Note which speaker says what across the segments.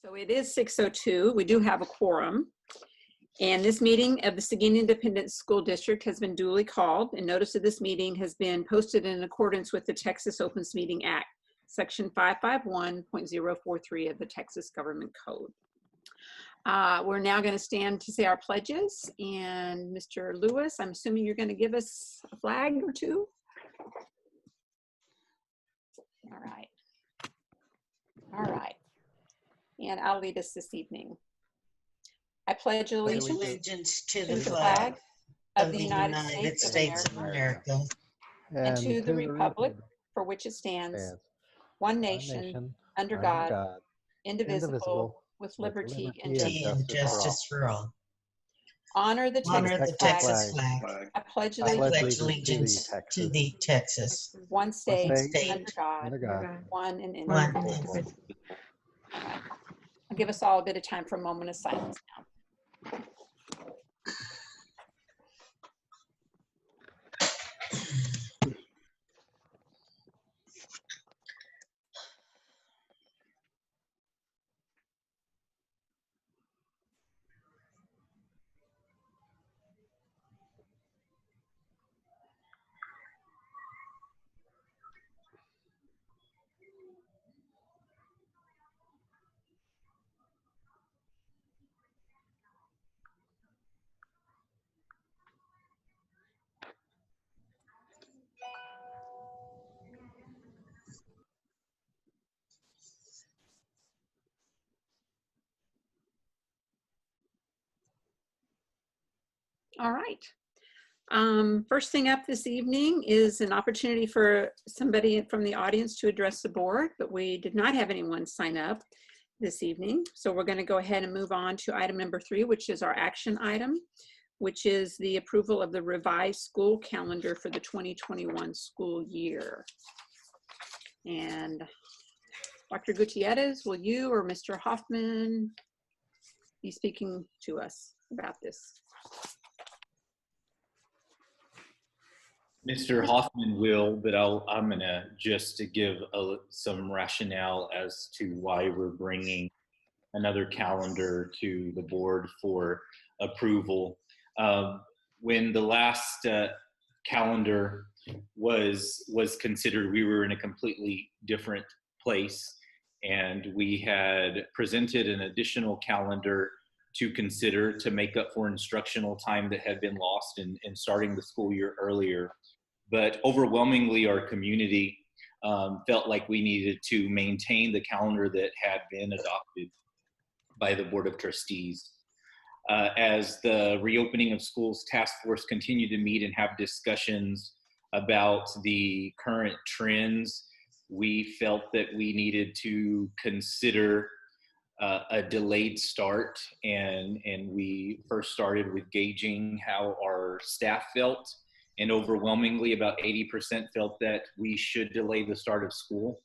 Speaker 1: So it is 6:02. We do have a quorum. And this meeting of the Seguin Independent School District has been duly called, and notice of this meeting has been posted in accordance with the Texas Opens Meeting Act, Section 551.043 of the Texas Government Code. We're now going to stand to say our pledges. And Mr. Lewis, I'm assuming you're going to give us a flag or two. All right. All right. And I'll lead us this evening. I pledge allegiance
Speaker 2: to
Speaker 1: the
Speaker 2: the
Speaker 1: flag
Speaker 2: flag
Speaker 1: of the United States of America and to the republic for which it stands, one nation, under God, indivisible, with liberty and
Speaker 2: justice for all.
Speaker 1: Honor the
Speaker 2: Texas flag.
Speaker 1: I pledge
Speaker 2: I pledge
Speaker 1: allegiance
Speaker 2: allegiance to the Texas.
Speaker 1: one state,
Speaker 2: state
Speaker 1: under God, one and
Speaker 2: One.
Speaker 1: indivisible. I'll give us all a bit of time for a moment of silence now. All right. First thing up this evening is an opportunity for somebody from the audience to address the board, but we did not have anyone sign up this evening. So we're going to go ahead and move on to item number 3, which is our action item, which is the approval of the revised school calendar for the 2021 school year. And Dr. Gutierrez, will you or Mr. Hoffman be speaking to us about this?
Speaker 3: Mr. Hoffman will, but I'm gonna just to give some rationale as to why we're bringing another calendar to the board for approval. When the last calendar was considered, we were in a completely different place, and we had presented an additional calendar to consider to make up for instructional time that had been lost in starting the school year earlier. But overwhelmingly, our community felt like we needed to maintain the calendar that had been adopted by the Board of Trustees. As the reopening of schools task force continued to meet and have discussions about the current trends, we felt that we needed to consider a delayed start, and we first started with gauging how our staff felt. And overwhelmingly, about 80% felt that we should delay the start of school.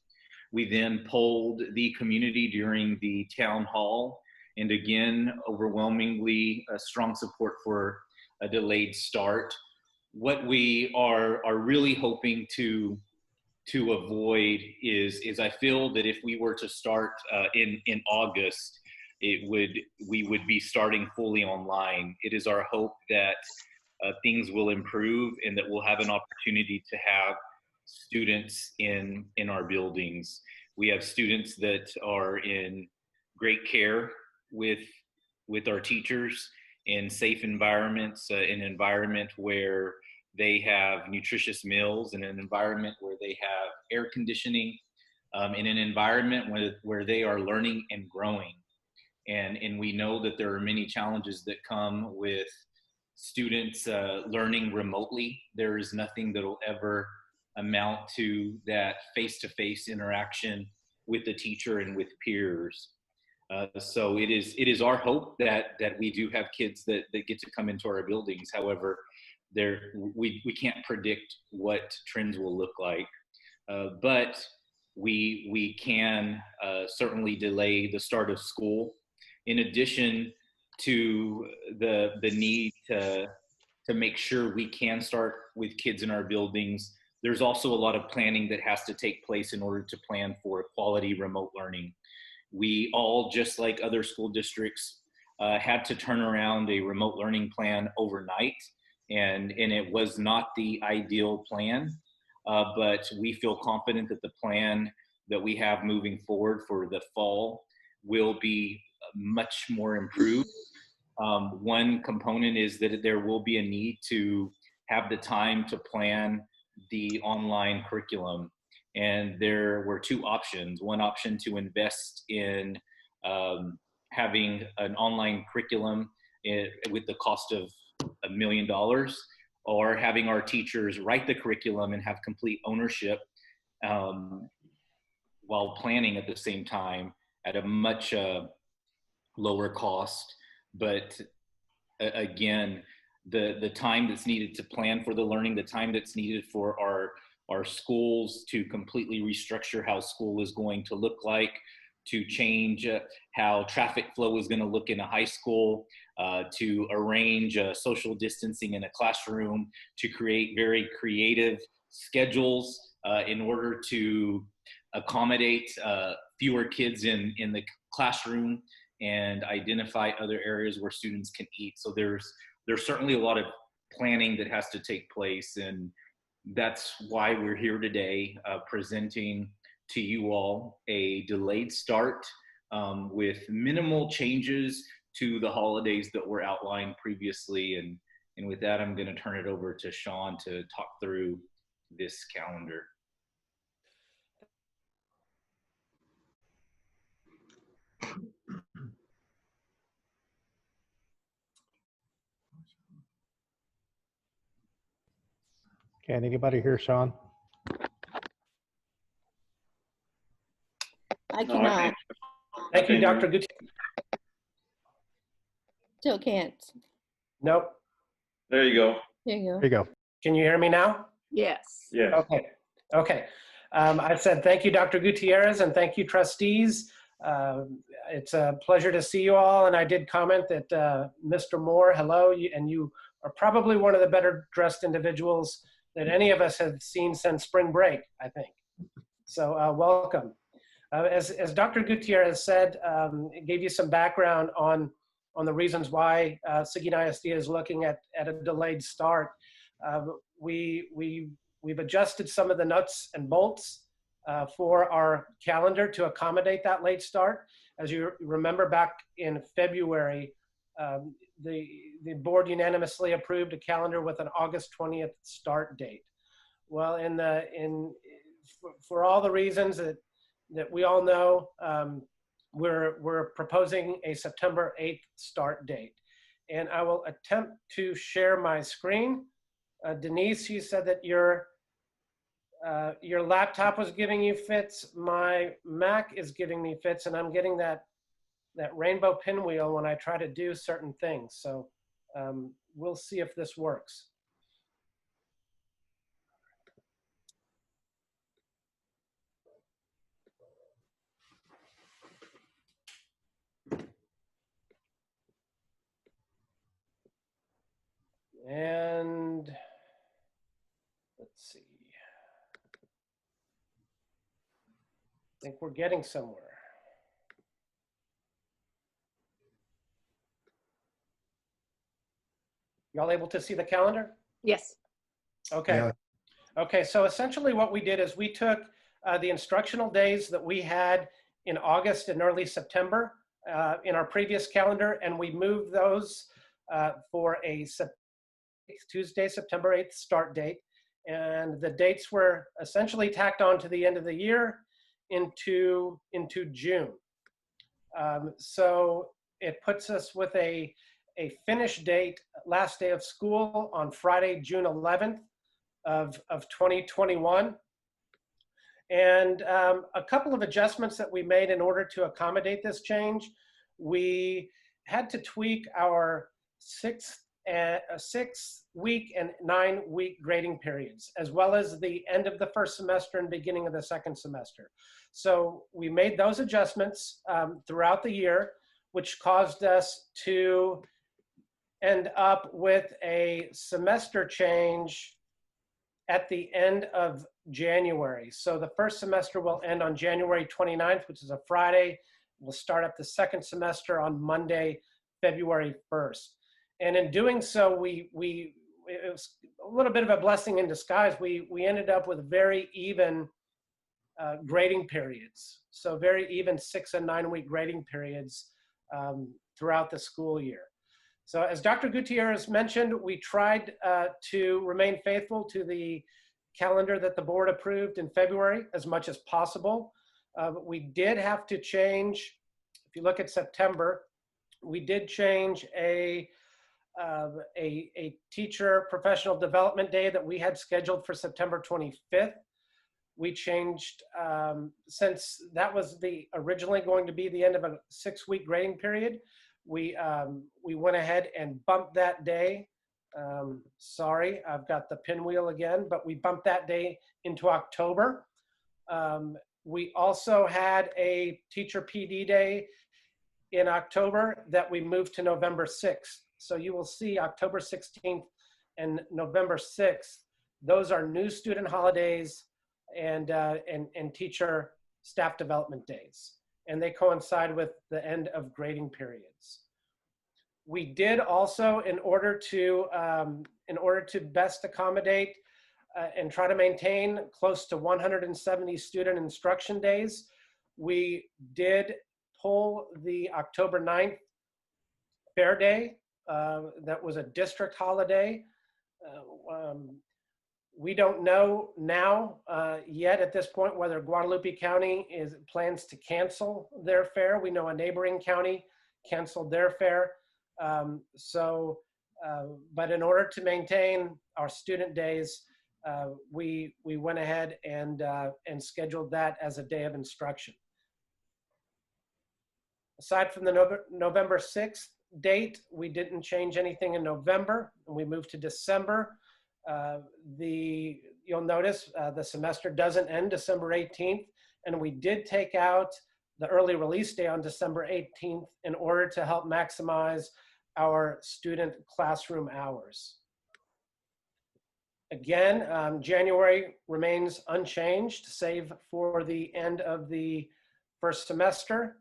Speaker 3: We then polled the community during the town hall, and again, overwhelmingly strong support for a delayed start. What we are really hoping to avoid is I feel that if we were to start in August, we would be starting fully online. It is our hope that things will improve and that we'll have an opportunity to have students in our buildings. We have students that are in great care with our teachers in safe environments, an environment where they have nutritious meals, in an environment where they have air conditioning, in an environment where they are learning and growing. And we know that there are many challenges that come with students learning remotely. There is nothing that will ever amount to that face-to-face interaction with the teacher and with peers. So it is our hope that we do have kids that get to come into our buildings. However, we can't predict what trends will look like, but we can certainly delay the start of school. In addition to the need to make sure we can start with kids in our buildings, there's also a lot of planning that has to take place in order to plan for quality remote learning. we all, just like other school districts, had to turn around a remote learning plan overnight. And it was not the ideal plan, but we feel confident that the plan that we have moving forward for the fall will be much more improved. One component is that there will be a need to have the time to plan the online curriculum. And there were two options. One option to invest in having an online curriculum with the cost of $1 million, or having our teachers write the curriculum and have complete ownership while planning at the same time at a much lower cost. But again, the time that's needed to plan for the learning, the time that's needed for our schools to completely restructure how school is going to look like, to change how traffic flow is going to look in a high school, to arrange social distancing in a classroom, to create very creative schedules in order to accommodate fewer kids in the classroom and identify other areas where students can eat. So there's certainly a lot of planning that has to take place, and that's why we're here today presenting to you all a delayed start with minimal changes to the holidays that were outlined previously. And with that, I'm going to turn it over to Sean to talk through this calendar.
Speaker 4: Can anybody hear Sean?
Speaker 5: I cannot.
Speaker 6: Thank you, Dr. Gutierrez.
Speaker 5: Still can't.
Speaker 6: Nope.
Speaker 7: There you go.
Speaker 5: There you
Speaker 4: There
Speaker 5: go.
Speaker 4: you go.
Speaker 6: Can you hear me now?
Speaker 1: Yes.
Speaker 7: Yes.
Speaker 6: Okay. Okay. I said thank you, Dr. Gutierrez, and thank you, trustees. It's a pleasure to see you all. And I did comment that Mr. Moore, hello, and you are probably one of the better dressed individuals that any of us have seen since spring break, I think. So welcome. As Dr. Gutierrez said, it gave you some background on the reasons why Seguin ISD is looking at a delayed start. We've adjusted some of the nuts and bolts for our calendar to accommodate that late start. As you remember, back in February, the board unanimously approved a calendar with an August 20th start date. Well, for all the reasons that we all know, we're proposing a September 8th start date. And I will attempt to share my screen. Denise, you said that your laptop was giving you fits. My Mac is giving me fits, and I'm getting that rainbow pinwheel when I try to do certain things. So we'll see if this works. And let's see. I think we're getting somewhere. Y'all able to see the calendar?
Speaker 1: Yes.
Speaker 6: Okay.
Speaker 4: Yeah.
Speaker 6: Okay, so essentially what we did is we took the instructional days that we had in August and early September in our previous calendar, and we moved those for a Tuesday, September 8th start date. And the dates were essentially tacked on to the end of the year into June. So it puts us with a finish date, last day of school on Friday, June 11th of 2021. And a couple of adjustments that we made in order to accommodate this change. We had to tweak our 6-week and 9-week grading periods, as well as the end of the first semester and beginning of the second semester. So we made those adjustments throughout the year, which caused us to end up with a semester change at the end of January. So the first semester will end on January 29th, which is a Friday. We'll start up the second semester on Monday, February 1st. And in doing so, it was a little bit of a blessing in disguise. We ended up with very even grading periods. So very even 6 and 9 week grading periods throughout the school year. So as Dr. Gutierrez mentioned, we tried to remain faithful to the calendar that the board approved in February as much as possible. But we did have to change, if you look at September, we did change a teacher professional development day that we had scheduled for September 25th. We changed, since that was originally going to be the end of a 6-week grading period, we went ahead and bumped that day. Sorry, I've got the pinwheel again, but we bumped that day into October. We also had a teacher PD day in October that we moved to November 6th. So you will see October 16th and November 6th. Those are new student holidays and teacher staff development days. And they coincide with the end of grading periods. We did also, in order to best accommodate and try to maintain close to 170 student instruction days, we did pull the October 9th Fair Day. That was a district holiday. We don't know now yet at this point whether Guadalupe County plans to cancel their fair. We know a neighboring county canceled their fair. But in order to maintain our student days, we went ahead and scheduled that as a day of instruction. Aside from the November 6th date, we didn't change anything in November, and we moved to December. You'll notice the semester doesn't end December 18th, and we did take out the early release day on December 18th in order to help maximize our student classroom hours. Again, January remains unchanged, save for the end of the first semester.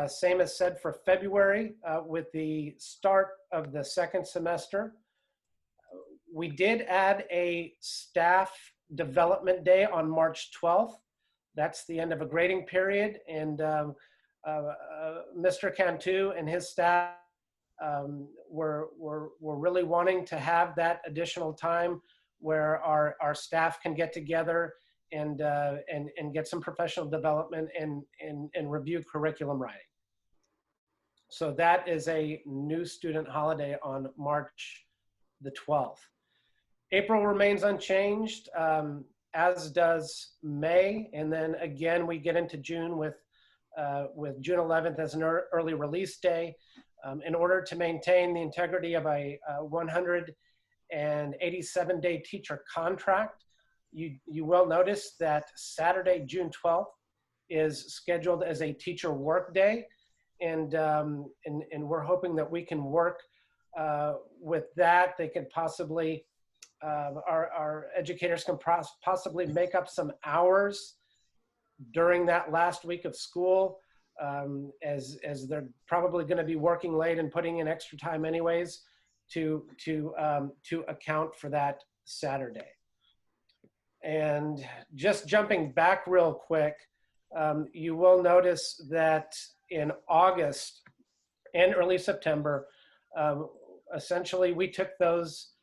Speaker 6: Same as said for February with the start of the second semester. We did add a staff development day on March 12th. That's the end of a grading period. And Mr. Cantu and his staff were really wanting to have that additional time where our staff can get together and get some professional development and review curriculum writing. So that is a new student holiday on March the 12th. April remains unchanged, as does May. And then again, we get into June with June 11th as an early release day. In order to maintain the integrity of a 187-day teacher contract, you will notice that Saturday, June 12th is scheduled as a teacher work day. And we're hoping that we can work with that. They could possibly, our educators can possibly make up some hours during that last week of school, as they're probably going to be working late and putting in extra time anyways to account for that Saturday. And just jumping back real quick, you will notice that in August and early September, essentially we took those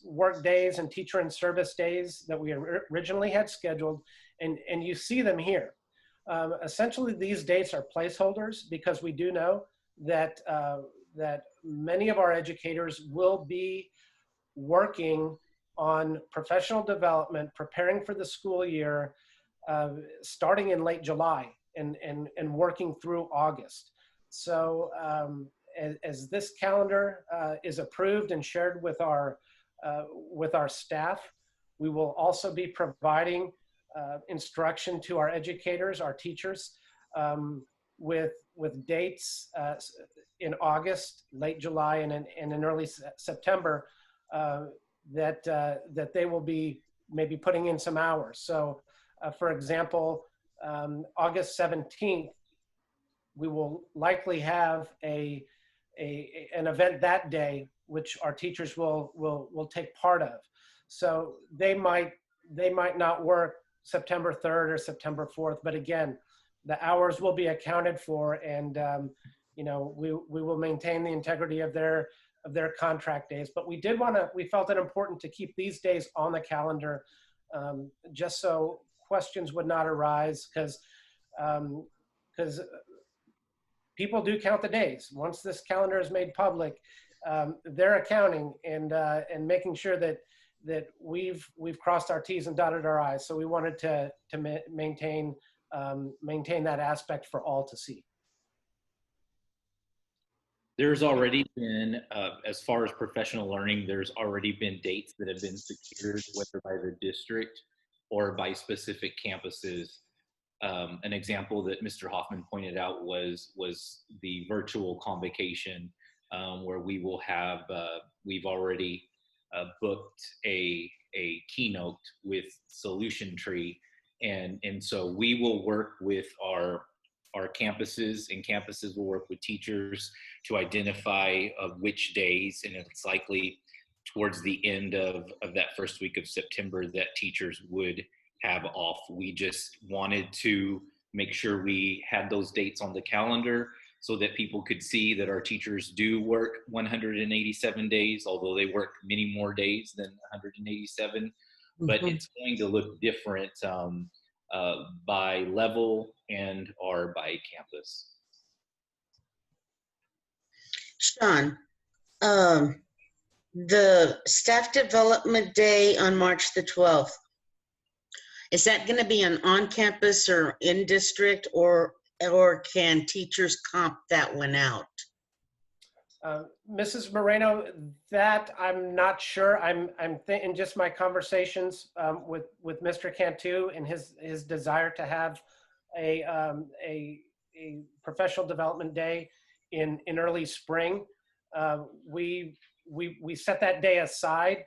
Speaker 6: work days and teacher and service days that we originally had scheduled, and you see them here. Essentially, these dates are placeholders because we do know that that many of our educators will be working on professional development, preparing for the school year, starting in late July and working through August. So as this calendar is approved and shared with our staff, we will also be providing instruction to our educators, our teachers, with dates in August, late July, and in early September that they will be maybe putting in some hours. So, for example, August 17th, we will likely have an event that day, which our teachers will take part of. So they might not work September 3rd or September 4th, but again, the hours will be accounted for, and you know, we will maintain the integrity of their contract days. But we felt it important to keep these days on the calendar, just so questions would not arise, because people do count the days. Once this calendar is made public, they're accounting and making sure that we've crossed our T's and dotted our I's. So we wanted to maintain that aspect for all to see.
Speaker 3: There's already been, as far as professional learning, there's already been dates that have been secured, whether by the district or by specific campuses. An example that Mr. Hoffman pointed out was the virtual convocation, where we will have, we've already booked a keynote with Solution Tree. And so we will work with our campuses, and campuses will work with teachers to identify which days, and it's likely towards the end of that first week of September that teachers would have off. We just wanted to make sure we had those dates on the calendar so that people could see that our teachers do work 187 days, although they work many more days than 187. But it's going to look different by level and or by campus.
Speaker 5: Sean, the staff development day on March the 12th, is that going to be an on-campus or in-district, or can teachers comp that one out?
Speaker 6: Mrs. Moreno, that I'm not sure. I'm in just my conversations with Mr. Cantu and his desire to have a professional development day in early spring. We set that day aside.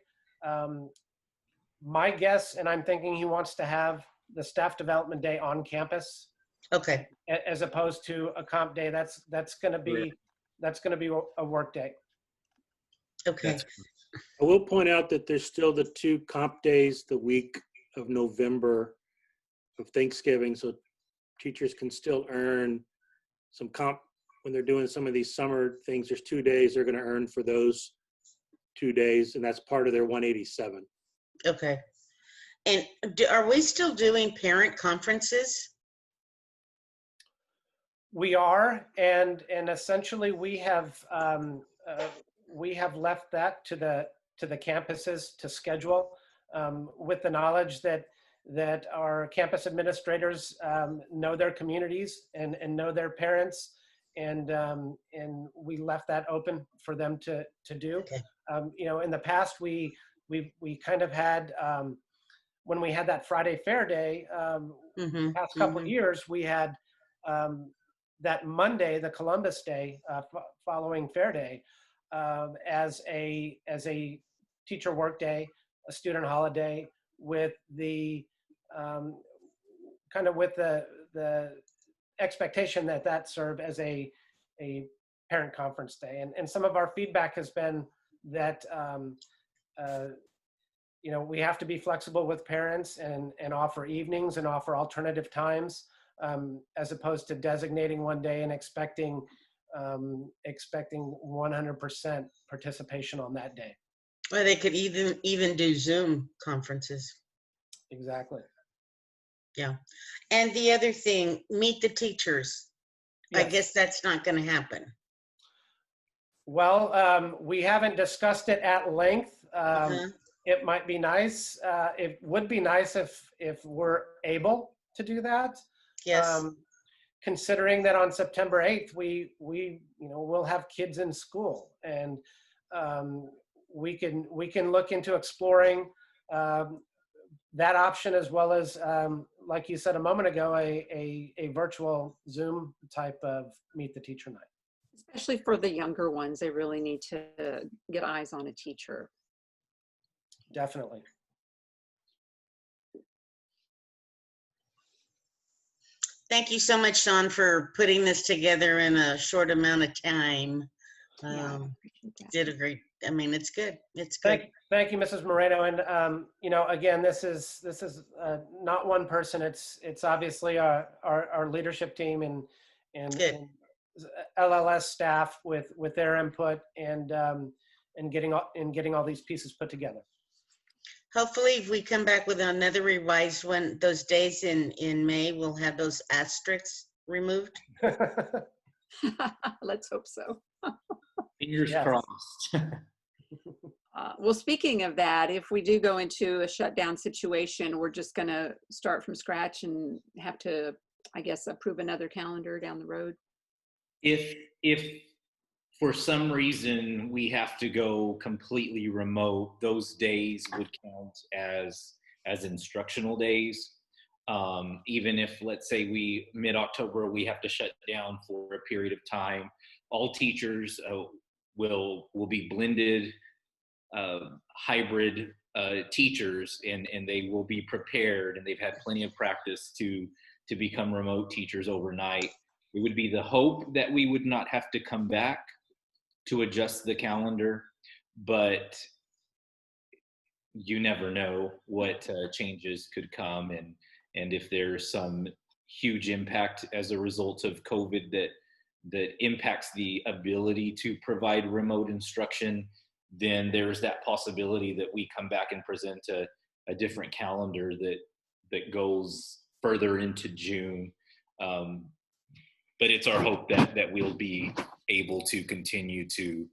Speaker 6: My guess, and I'm thinking he wants to have the staff development day on campus.
Speaker 5: Okay.
Speaker 6: As opposed to a comp day. That's going to be a work day.
Speaker 5: Okay.
Speaker 7: I will point out that there's still the 2 comp days the week of November of Thanksgiving, so teachers can still earn some comp when they're doing some of these summer things. There's 2 days they're going to earn for those 2 days, and that's part of their 187.
Speaker 5: Okay. And are we still doing parent conferences?
Speaker 6: We are, and essentially we have left that to the campuses to schedule, with the knowledge that our campus administrators know their communities and know their parents, and we left that open for them to do.
Speaker 5: Okay.
Speaker 6: You know, in the past we kind of had, when we had that Friday Fair Day, past couple of years, we had that Monday, the Columbus Day, following Fair Day, as a teacher work day, a student holiday, with the kind of with the expectation that served as a parent conference day. And some of our feedback has been that you know, we have to be flexible with parents and offer evenings and offer alternative times, as opposed to designating one day and expecting 100% participation on that day.
Speaker 5: Or they could even do Zoom conferences.
Speaker 6: Exactly.
Speaker 5: Yeah. And the other thing, meet the teachers.
Speaker 6: Yes.
Speaker 5: I guess that's not going to happen.
Speaker 6: Well, we haven't discussed it at length. It might be nice. It would be nice if we're able to do that.
Speaker 5: Yes.
Speaker 6: Considering that on September 8th, we we'll have kids in school, and we can look into exploring that option, as well as, like you said a moment ago, a virtual Zoom type of meet the teacher night.
Speaker 1: Especially for the younger ones, they really need to get eyes on a teacher.
Speaker 6: Definitely.
Speaker 5: Thank you so much, Sean, for putting this together in a short amount of time.
Speaker 1: Yeah, I
Speaker 5: Um,
Speaker 1: appreciate that.
Speaker 5: did a great, I mean, it's good. It's good.
Speaker 6: Thank you, Mrs. Moreno. And you know, again, this is not one person. It's obviously our leadership team
Speaker 5: Good.
Speaker 6: and LLS staff with their input and getting all these pieces put together.
Speaker 5: Hopefully, if we come back with another revised one, those days in May, we'll have those asterisks removed.
Speaker 1: Let's hope so.
Speaker 3: Fingers
Speaker 6: Yes.
Speaker 3: crossed.
Speaker 1: Well, speaking of that, if we do go into a shutdown situation, we're just going to start from scratch and have to, I guess, approve another calendar down the road.
Speaker 3: If for some reason we have to go completely remote, those days would count as instructional days. Even if, let's say, mid-October we have to shut down for a period of time, all teachers will be blended hybrid teachers, and they will be prepared, and they've had plenty of practice to become remote teachers overnight. It would be the hope that we would not have to come back to adjust the calendar, but you never know what changes could come, and if there's some huge impact as a result of COVID that impacts the ability to provide remote instruction, then there's that possibility that we come back and present a different calendar that goes further into June. But it's our hope that we'll be able to continue to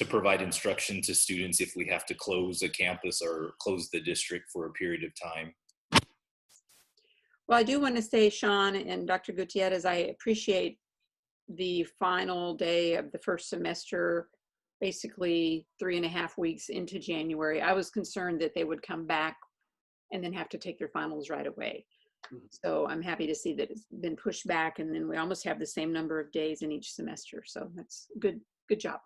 Speaker 3: provide instruction to students if we have to close a campus or close the district for a period of time.
Speaker 1: Well, I do want to say, Sean and Dr. Gutierrez, I appreciate the final day of the first semester, basically 3.5 weeks into January. I was concerned that they would come back and then have to take their finals right away. So I'm happy to see that it's been pushed back, and then we almost have the same number of days in each semester. So that's good job.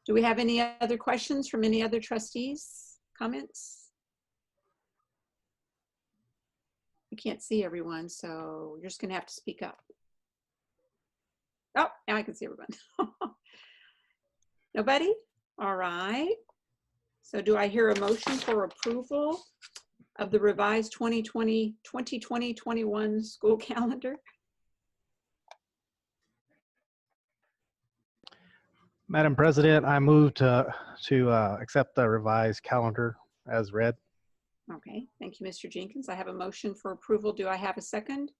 Speaker 1: Do we have any other questions from any other trustees? Comments? We can't see everyone, so you're just gonna have to speak up. Oh, now I can see everyone. Nobody? All right. So do I hear a motion for approval of the revised 2020-21 school calendar?
Speaker 4: Madam President, I move to accept the revised calendar as read.
Speaker 1: Okay, thank you, Mr. Jenkins. I have a motion for approval. Do I have a second?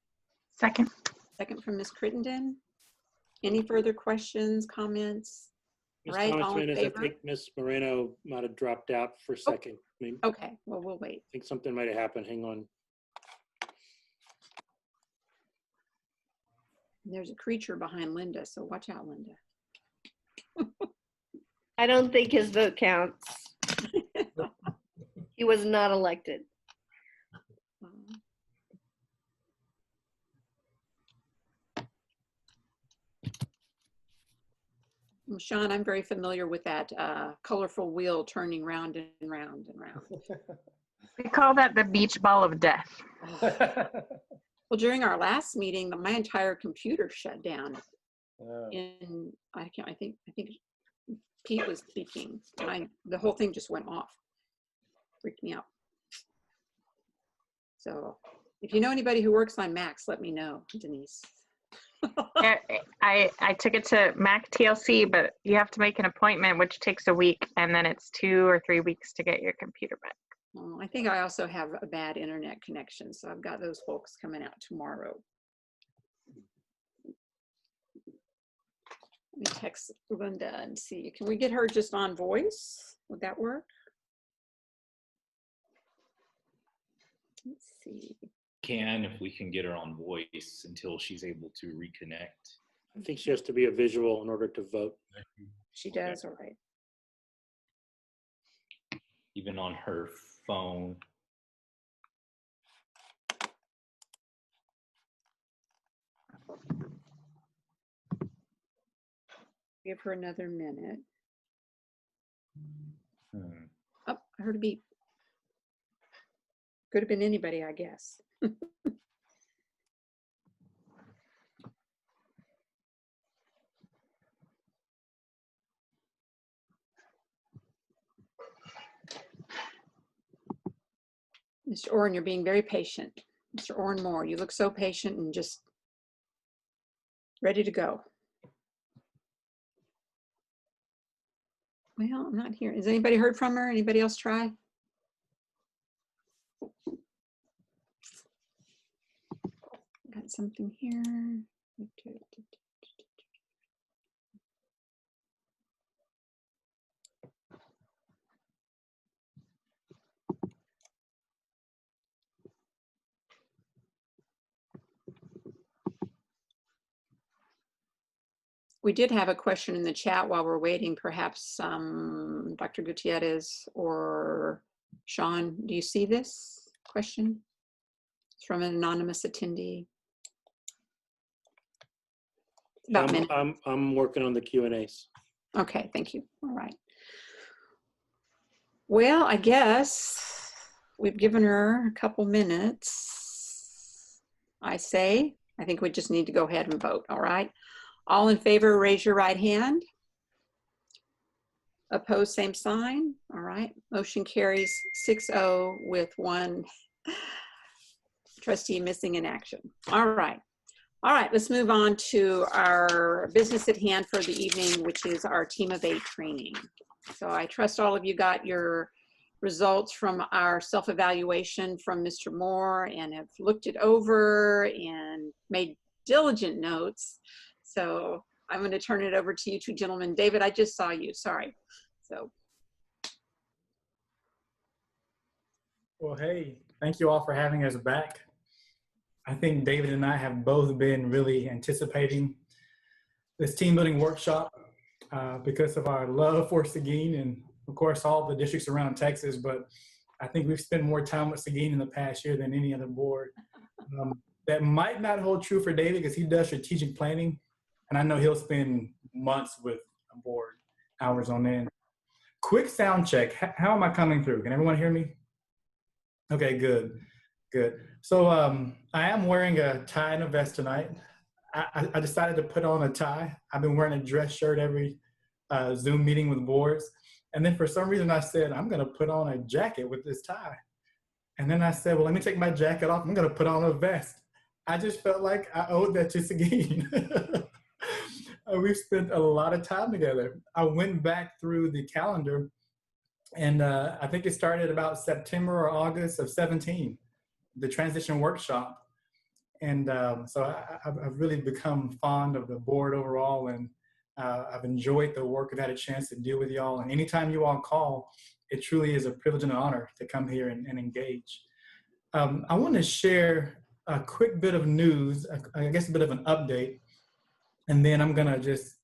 Speaker 8: Second.
Speaker 1: Second from Ms. Crittenden. Any further questions, comments?
Speaker 7: Ms.
Speaker 1: Right,
Speaker 7: Thomas
Speaker 1: all in
Speaker 7: Raines, I
Speaker 1: favor?
Speaker 7: think Ms. Moreno might have dropped out for a second. I mean, I
Speaker 1: Okay, well, we'll wait.
Speaker 7: think something might have happened. Hang on.
Speaker 1: There's a creature behind Linda, so watch out, Linda.
Speaker 9: I don't think his vote counts. He was not elected.
Speaker 1: Sean, I'm very familiar with that colorful wheel turning round and round and round.
Speaker 8: We call that the beach ball of death.
Speaker 1: Well, during our last meeting, my entire computer shut down. And I think Pete was speaking. The whole thing just went off. Freaked me out. So if you know anybody who works on Macs, let me know, Denise.
Speaker 8: I took it to Mac TLC, but you have to make an appointment, which takes a week, and then it's 2 or 3 weeks to get your computer back.
Speaker 1: I think I also have a bad internet connection, so I've got those folks coming out tomorrow. Let me text Linda and see. Can we get her just on voice? Would that work? Let's see.
Speaker 3: If we can get her on voice until she's able to reconnect.
Speaker 7: I think she has to be a visual in order to vote.
Speaker 1: She does, all right.
Speaker 3: Even on her phone.
Speaker 1: Give her another minute.
Speaker 3: Hmm.
Speaker 1: Oh, I heard a beep. Could have been anybody, I guess. Mr. Orrin, you're being very patient. Mr. Orrin Moore, you look so patient and just ready to go. Well, I'm not here. Has anybody heard from her? Anybody else try? Got something here. We did have a question in the chat while we're waiting. Perhaps Dr. Gutierrez or Sean, do you see this question? It's from an anonymous attendee. It's about minutes.
Speaker 7: I'm working on the Q&As.
Speaker 1: Okay, thank you. All right. Well, I guess we've given her a couple minutes. I think we just need to go ahead and vote, all right? All in favor, raise your right hand. Opposed, same sign. All right, motion carries 6-0 with one trustee missing in action. All right, let's move on to our business at hand for the evening, which is our Team of 8 training. So I trust all of you got your results from our self-evaluation from Mr. Moore and have looked it over and made diligent notes. So I'm going to turn it over to you two gentlemen. David, I just saw you, sorry. So.
Speaker 10: Well, hey, thank you all for having us back. I think David and I have both been really anticipating this team building workshop because of our love for Seguin and of course all the districts around Texas, but I think we've spent more time with Seguin in the past year than any other board. That might not hold true for David because he does strategic planning. And I know he'll spend months with a board, hours on end. Quick sound check. How am I coming through? Can everyone hear me? Okay, good. So I am wearing a tie and a vest tonight. I decided to put on a tie. I've been wearing a dress shirt every Zoom meeting with boards. And then for some reason I said, I'm gonna put on a jacket with this tie. And then I said, well, let me take my jacket off. I'm gonna put on a vest. I just felt like I owed that to Seguin. We've spent a lot of time together. I went back through the calendar and I think it started about September or August of 17, the transition workshop. And so I've really become fond of the board overall, and I've enjoyed the work. I've had a chance to deal with y'all, and anytime you all call, it truly is a privilege and an honor to come here and engage. I want to share a quick bit of news, I guess a bit of an update, and then I'm gonna just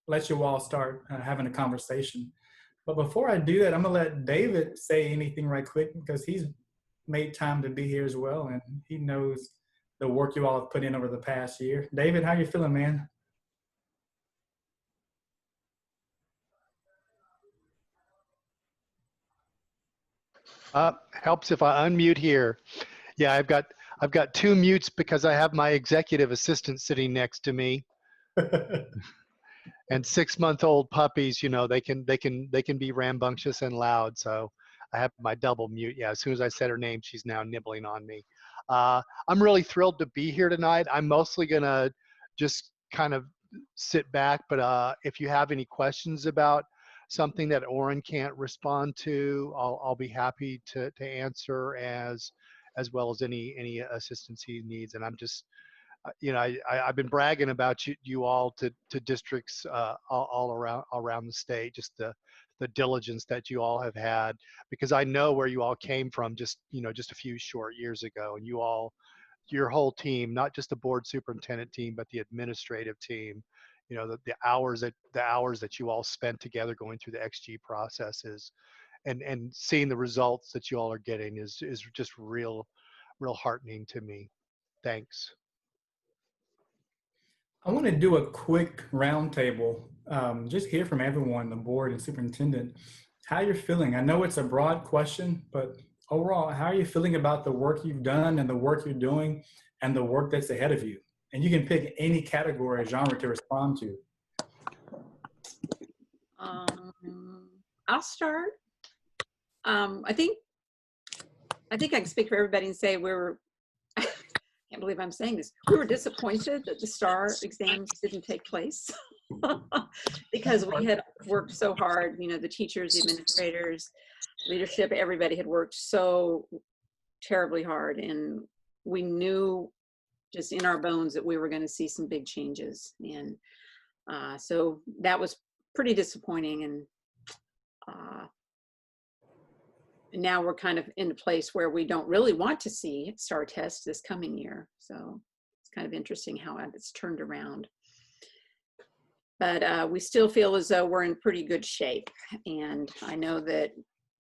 Speaker 10: let you all start having a conversation. But before I do that, I'm gonna let David say anything right quick because he's made time to be here as well, and he knows the work you all have put in over the past year. David, how you feeling, man?
Speaker 4: Helps if I unmute here. Yeah, I've got 2 mutes because I have my executive assistant sitting next to me. And 6-month-old puppies, you know, they can be rambunctious and loud. So I have my double mute. Yeah, as soon as I said her name, she's now nibbling on me. I'm really thrilled to be here tonight. I'm mostly gonna just kind of sit back, but if you have any questions about something that Orrin can't respond to, I'll be happy to answer as well as any assistance he needs. And I'm just, you know, I've been bragging about you all to districts all around the state, just the diligence that you all have had, because I know where you all came from just a few short years ago, and your whole team, not just the board superintendent team, but the administrative team, you know, the hours that you all spent together going through the XG processes and seeing the results that you all are getting is just real heartening to me. Thanks.
Speaker 10: I want to do a quick roundtable, just hear from everyone, the board and superintendent, how you're feeling. I know it's a broad question, but overall, how are you feeling about the work you've done and the work you're doing and the work that's ahead of you? And you can pick any category or genre to respond to.
Speaker 1: I'll start. I think I can speak for everybody and say I can't believe I'm saying this. We were disappointed that the STAR exams didn't take place because we had worked so hard. You know, the teachers, the administrators, leadership, everybody had worked so terribly hard, and we knew just in our bones that we were going to see some big changes. And so that was pretty disappointing. And now we're kind of in a place where we don't really want to see STAR tests this coming year. So it's kind of interesting how it's turned around. But we still feel as though we're in pretty good shape. And I know that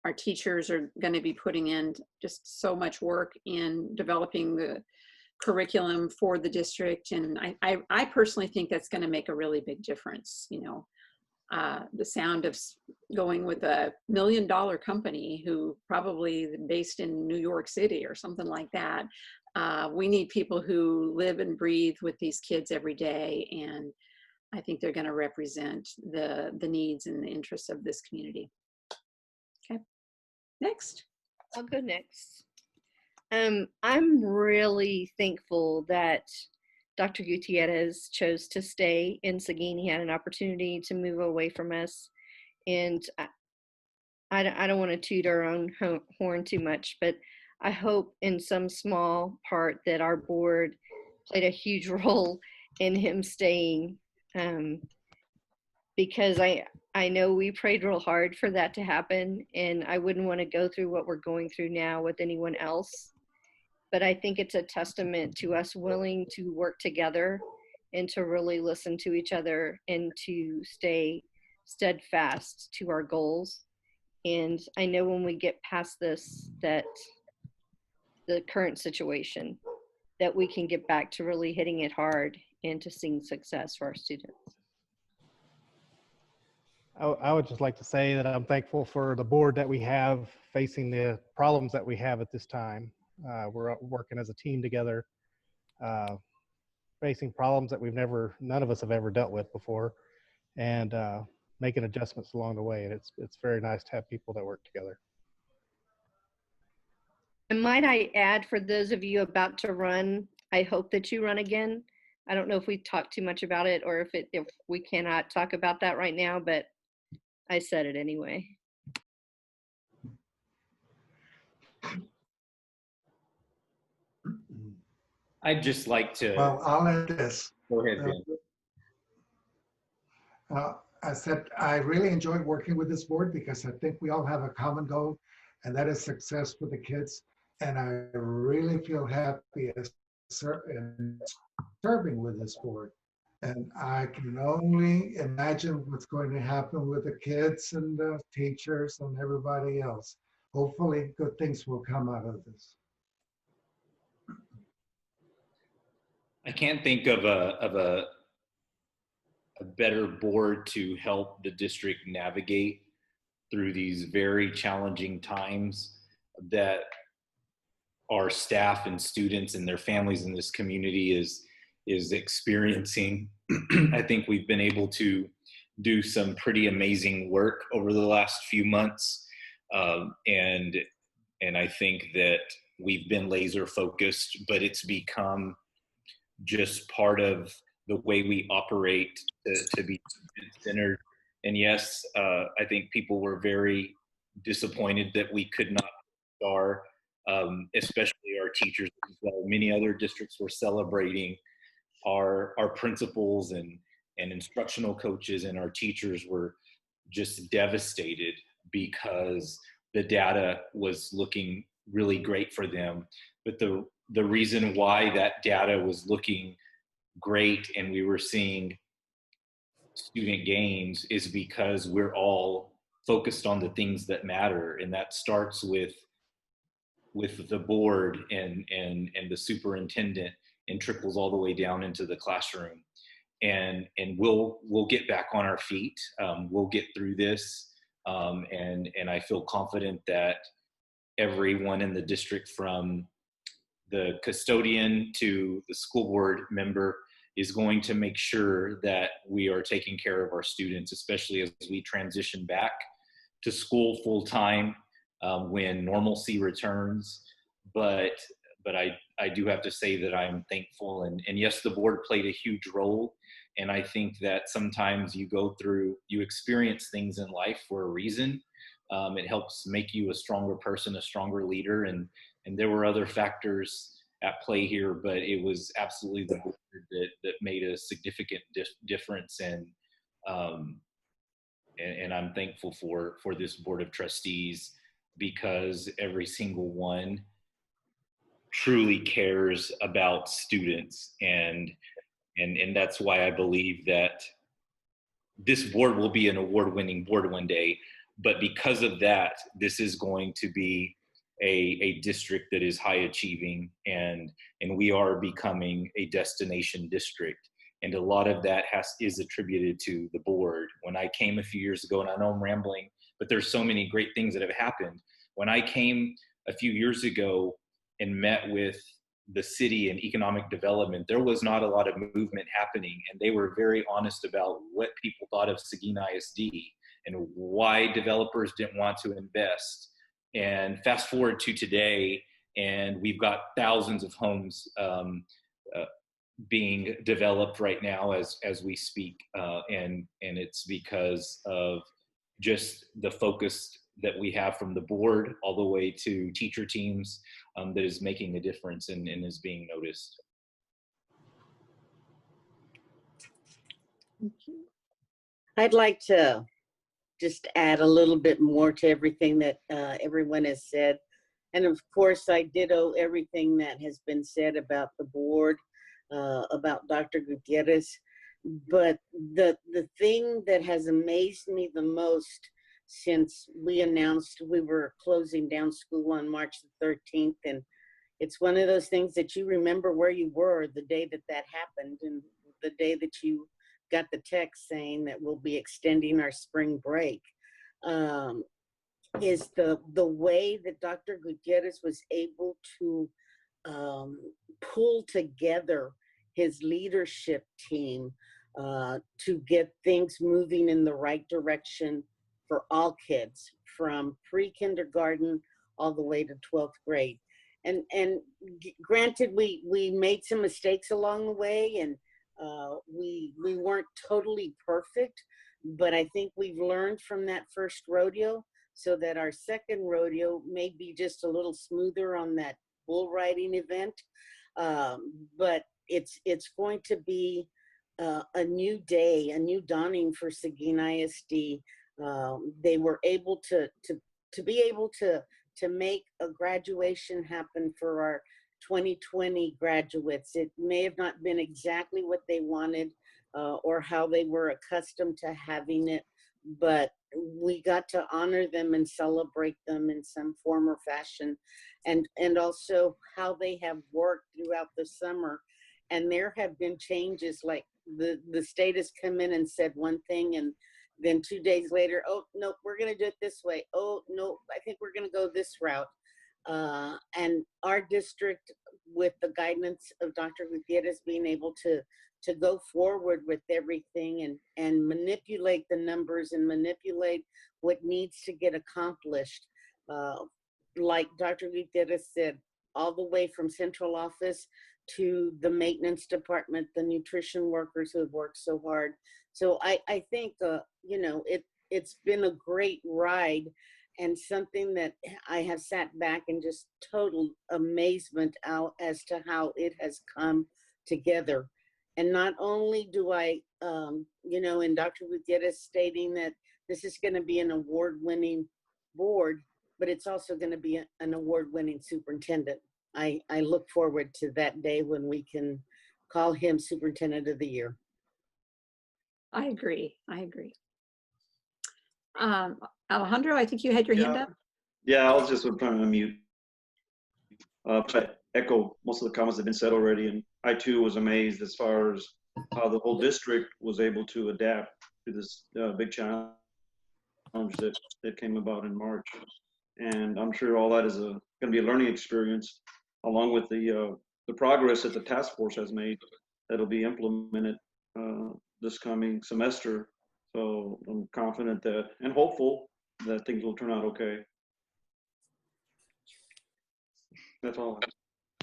Speaker 1: our teachers are going to be putting in just so much work in developing the curriculum for the district. And I personally think that's going to make a really big difference. You know, the sound of going with $1 million company who probably based in New York City or something like that. We need people who live and breathe with these kids every day. And I think they're going to represent the needs and the interests of this community. Okay, next.
Speaker 9: I'll go next. I'm really thankful that Dr. Gutierrez chose to stay in Seguin. He had an opportunity to move away from us. And I don't want to toot our own horn too much, but I hope in some small part that our board played a huge role in him staying, because I know we prayed real hard for that to happen, and I wouldn't want to go through what we're going through now with anyone else. But I think it's a testament to us willing to work together and to really listen to each other and to stay steadfast to our goals. And I know when we get past this, that the current situation, that we can get back to really hitting it hard and to seeing success for our students.
Speaker 11: I would just like to say that I'm thankful for the board that we have facing the problems that we have at this time. We're working as a team together, facing problems that none of us have ever dealt with before, and making adjustments along the way. And it's very nice to have people that work together.
Speaker 9: And might I add, for those of you about to run, I hope that you run again. I don't know if we talked too much about it or if we cannot talk about that right now, but I said it anyway.
Speaker 3: I'd just like to.
Speaker 12: Well, I'll add this.
Speaker 3: Go ahead, Ben.
Speaker 12: I said I really enjoyed working with this board because I think we all have a common goal, and that is success for the kids. And I really feel happy in serving with this board. And I can only imagine what's going to happen with the kids and the teachers and everybody else. Hopefully, good things will come out of this.
Speaker 3: I can't think of a better board to help the district navigate through these very challenging times that our staff and students and their families in this community is experiencing. I think we've been able to do some pretty amazing work over the last few months. And I think that we've been laser focused, but it's become just part of the way we operate to be centered. And yes, I think people were very disappointed that we could not STAR, especially our teachers as well. Many other districts were celebrating. Our principals and instructional coaches and our teachers were just devastated because the data was looking really great for them. But the reason why that data was looking great and we were seeing student gains is because we're all focused on the things that matter, and that starts with the board and the superintendent and trickles all the way down into the classroom. And we'll get back on our feet. We'll get through this, and I feel confident that everyone in the district, from the custodian to the school board member, is going to make sure that we are taking care of our students, especially as we transition back to school full time when normalcy returns. But I do have to say that I'm thankful, and yes, the board played a huge role. And I think that sometimes you experience things in life for a reason. It helps make you a stronger person, a stronger leader, and there were other factors at play here, but it was absolutely the board that made a significant difference. And I'm thankful for this board of trustees, because every single one truly cares about students, and that's why I believe that this board will be an award-winning board one day. But because of that, this is going to be a district that is high achieving, and we are becoming a destination district. And a lot of that is attributed to the board. When I came a few years ago, and I know I'm rambling, but there's so many great things that have happened. When I came a few years ago and met with the city and economic development, there was not a lot of movement happening, and they were very honest about what people thought of Seguin ISD and why developers didn't want to invest. And fast forward to today, and we've got thousands of homes being developed right now as we speak, and it's because of just the focus that we have from the board all the way to teacher teams that is making a difference and is being noticed.
Speaker 5: I'd like to just add a little bit more to everything that everyone has said. And of course, I ditto everything that has been said about the board, about Dr. Gutierrez. But the thing that has amazed me the most since we announced we were closing down school on March the 13th, and it's one of those things that you remember where you were the day that that happened, and the day that you got the text saying that we'll be extending our spring break, is the way that Dr. Gutierrez was able to pull together his leadership team to get things moving in the right direction for all kids, from pre-kindergarten all the way to 12th grade. And granted, we made some mistakes along the way, and we weren't totally perfect, but I think we've learned from that first rodeo, so that our second rodeo may be just a little smoother on that bull riding event. But it's going to be a new day, a new dawning for Seguin ISD. They were able to be able to make a graduation happen for our 2020 graduates. It may have not been exactly what they wanted or how they were accustomed to having it, but we got to honor them and celebrate them in some form or fashion, and also how they have worked throughout the summer. And there have been changes, like the state has come in and said one thing, and then 2 days later, oh, no, we're going to do it this way. Oh, no, I think we're going to go this route. And our district, with the guidance of Dr. Gutierrez, being able to go forward with everything and manipulate the numbers and manipulate what needs to get accomplished. Like Dr. Gutierrez said, all the way from central office to the maintenance department, the nutrition workers who have worked so hard. So I think, you know, it's been a great ride, and something that I have sat back in just total amazement out as to how it has come together. And not only do I, you know, in Dr. Gutierrez stating that this is going to be an award-winning board, but it's also going to be an award-winning superintendent. I look forward to that day when we can call him Superintendent of the Year.
Speaker 1: I agree. Alejandro, I think you had your hand up.
Speaker 13: Yeah, I was just trying to unmute. To echo most of the comments that have been said already, and I too was amazed as far as how the whole district was able to adapt to this big challenge that came about in March. And I'm sure all that is going to be a learning experience, along with the progress that the task force has made that'll be implemented this coming semester. So I'm confident that, and hopeful that things will turn out okay. That's all.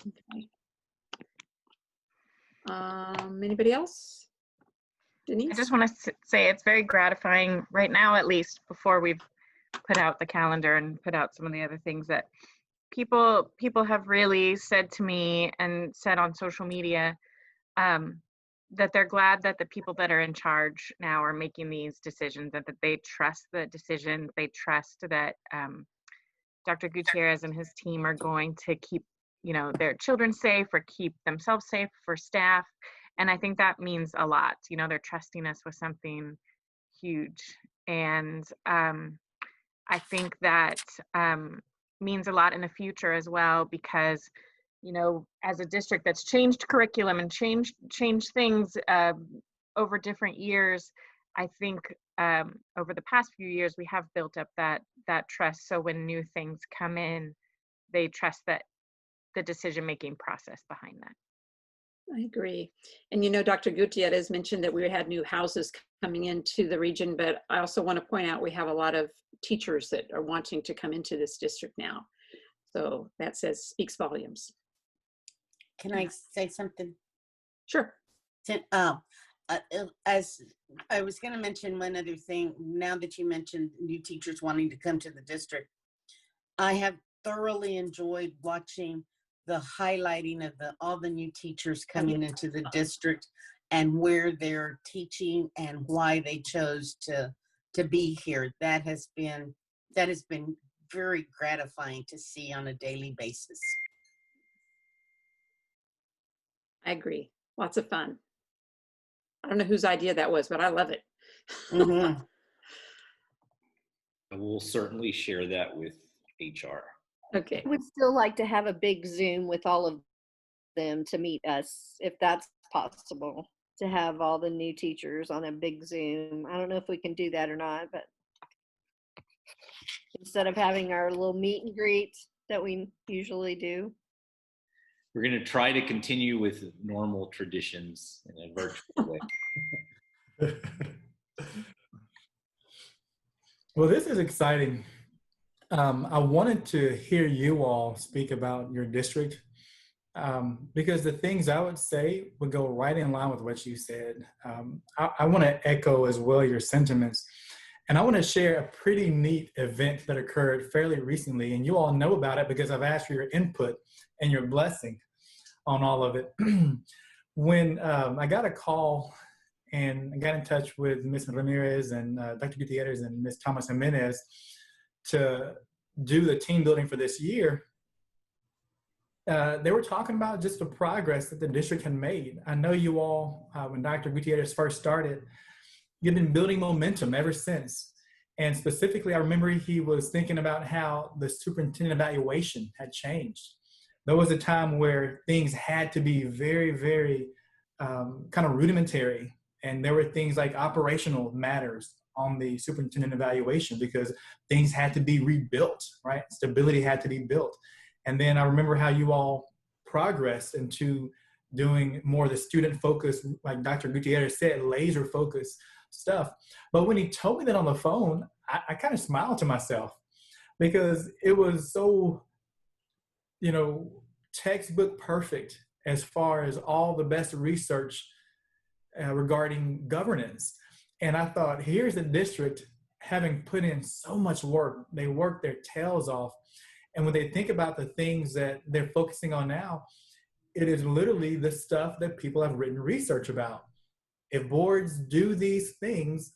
Speaker 1: Okay. Anybody else? Denise?
Speaker 8: I just want to say it's very gratifying right now, at least before we've put out the calendar and put out some of the other things, that people have really said to me and said on social media that they're glad that the people that are in charge now are making these decisions, and that they trust the decision. They trust that Dr. Gutierrez and his team are going to keep, their children safe, or keep themselves safe for staff. And I think that means a lot. They're trusting us with something huge. And I think that means a lot in the future as well, because, as a district that's changed curriculum and changed things over different years, I think over the past few years, we have built up that trust. So when new things come in, they trust that the decision-making process behind that.
Speaker 1: I agree. And Dr. Gutierrez mentioned that we had new houses coming into the region, but I also want to point out we have a lot of teachers that are wanting to come into this district now. So that speaks volumes.
Speaker 14: Can I say something?
Speaker 1: Sure.
Speaker 14: As I was going to mention one other thing, now that you mentioned new teachers wanting to come to the district, I have thoroughly enjoyed watching the highlighting of all the new teachers coming into the district and where they're teaching and why they chose to be here. That has been very gratifying to see on a daily basis.
Speaker 1: I agree. Lots of fun. I don't know whose idea that was, but I love it.
Speaker 14: Mm-hmm.
Speaker 3: I will certainly share that with HR.
Speaker 1: Okay.
Speaker 9: I would still like to have a big Zoom with all of them to meet us, if that's possible, to have all the new teachers on a big Zoom. I don't know if we can do that or not, but instead of having our little meet and greet that we usually do.
Speaker 3: We're going to try to continue with normal traditions in a virtual way.
Speaker 10: Well, this is exciting. I wanted to hear you all speak about your district because the things I would say would go right in line with what you said. I want to echo as well your sentiments. And I want to share a pretty neat event that occurred fairly recently. And you all know about it because I've asked for your input and your blessing on all of it. When I got a call and I got in touch with Ms. Ramirez and Dr. Gutierrez and Ms. Thomas Jimenez to do the team building for this year, they were talking about just the progress that the district had made. I know you all, when Dr. Gutierrez first started, you've been building momentum ever since. And specifically, I remember he was thinking about how the superintendent evaluation had changed. There was a time where things had to be very, very kind of rudimentary. And there were things like operational matters on the superintendent evaluation because things had to be rebuilt, right? Stability had to be built. And then I remember how you all progressed into doing more of the student focused, like Dr. Gutierrez said, laser focused stuff. But when he told me that on the phone, I kind of smiled to myself because it was so, textbook perfect as far as all the best research regarding governance. And I thought, here's a district having put in so much work. They work their tails off. And when they think about the things that they're focusing on now, it is literally the stuff that people have written research about. If boards do these things,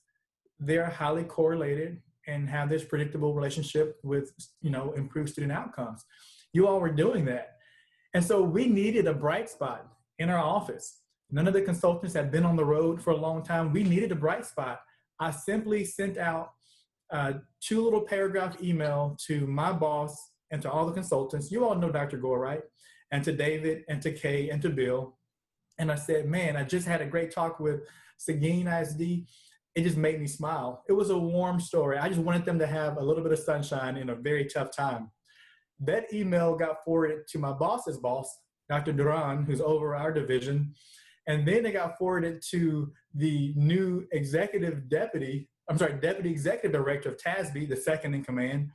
Speaker 10: they're highly correlated and have this predictable relationship with, improved student outcomes. You all were doing that. And so we needed a bright spot in our office. None of the consultants had been on the road for a long time. We needed a bright spot. I simply sent out a 2 little paragraph email to my boss and to all the consultants. You all know Dr. Gore, right? And to David and to Kay and to Bill. And I said, man, I just had a great talk with Seguin ISD. it just made me smile. It was a warm story. I just wanted them to have a little bit of sunshine in a very tough time. That email got forwarded to my boss's boss, Dr. Duran, who's over our division. And then it got forwarded to the new deputy executive director of TASB, the second in command.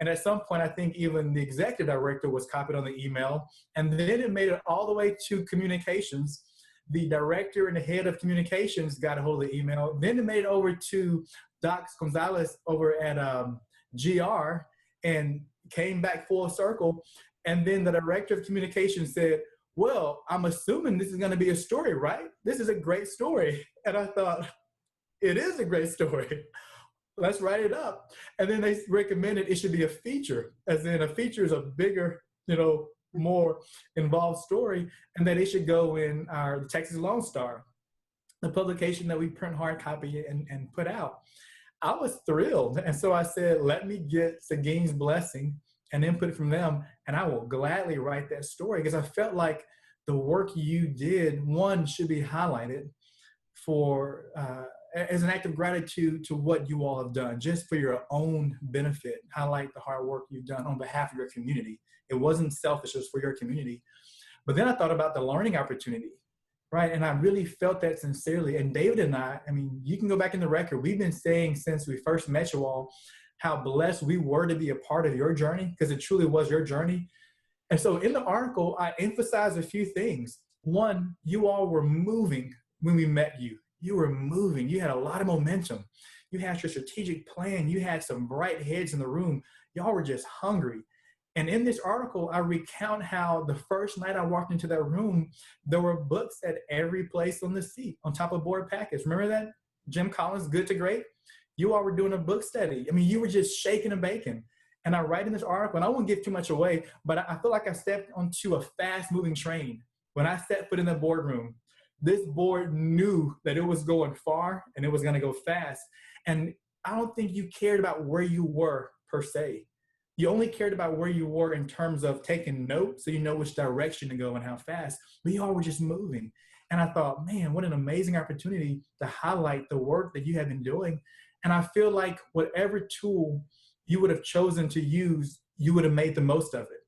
Speaker 10: And at some point, I think even the executive director was copied on the email. And then it made it all the way to communications. The director and the head of communications got a hold of the email. Then it made it over to Doc Gonzalez over at GR and came back full circle. And then the director of communications said, well, I'm assuming this is going to be a story, right? This is a great story. And I thought, it is a great story. Let's write it up. And then they recommended it should be a feature, as in a feature is a bigger, more involved story, and that it should go in our Texas Lone Star, the publication that we print hard copy and put out. I was thrilled. And so I said, let me get Seguin's blessing and input from them, and I will gladly write that story, because I felt like the work you did, one, should be highlighted for as an act of gratitude to what you all have done, just for your own benefit. Highlight the hard work you've done on behalf of your community. It wasn't selfish, it was for your community. But then I thought about the learning opportunity, right? And I really felt that sincerely. And David and I mean, you can go back in the record. We've been saying since we first met you all how blessed we were to be a part of your journey, because it truly was your journey. And so in the article, I emphasized a few things. One, you all were moving when we met you. You were moving. You had a lot of momentum. You had your strategic plan. You had some bright heads in the room. Y'all were just hungry. And in this article, I recount how the first night I walked into that room, there were books at every place on the seat, on top of board packets. Remember that? Jim Collins, Good to Great? You all were doing a book study. I mean, you were just shaking and baking. And I write in this article, and I won't give too much away, but I feel like I stepped onto a fast-moving train. When I set foot in the boardroom, this board knew that it was going far and it was going to go fast. And I don't think you cared about where you were per se. You only cared about where you were in terms of taking notes, so you know which direction to go and how fast. But you all were just moving. And I thought, man, what an amazing opportunity to highlight the work that you have been doing. And I feel like whatever tool you would have chosen to use, you would have made the most of it.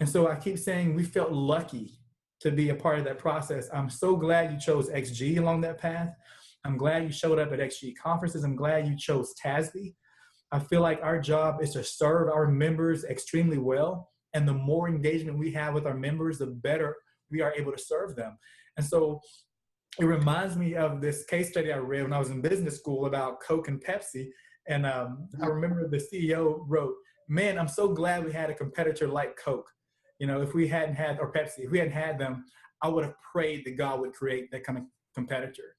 Speaker 10: And so I keep saying we felt lucky to be a part of that process. I'm so glad you chose XG along that path. I'm glad you showed up at XG conferences. I'm glad you chose TASB. I feel like our job is to serve our members extremely well. And the more engagement we have with our members, the better we are able to serve them. And so it reminds me of this case study I read when I was in business school about Coke and Pepsi. And I remember the CEO wrote, man, I'm so glad we had a competitor like Coke. If we hadn't had, or Pepsi, if we hadn't had them, I would have prayed that God would create that kind of competitor.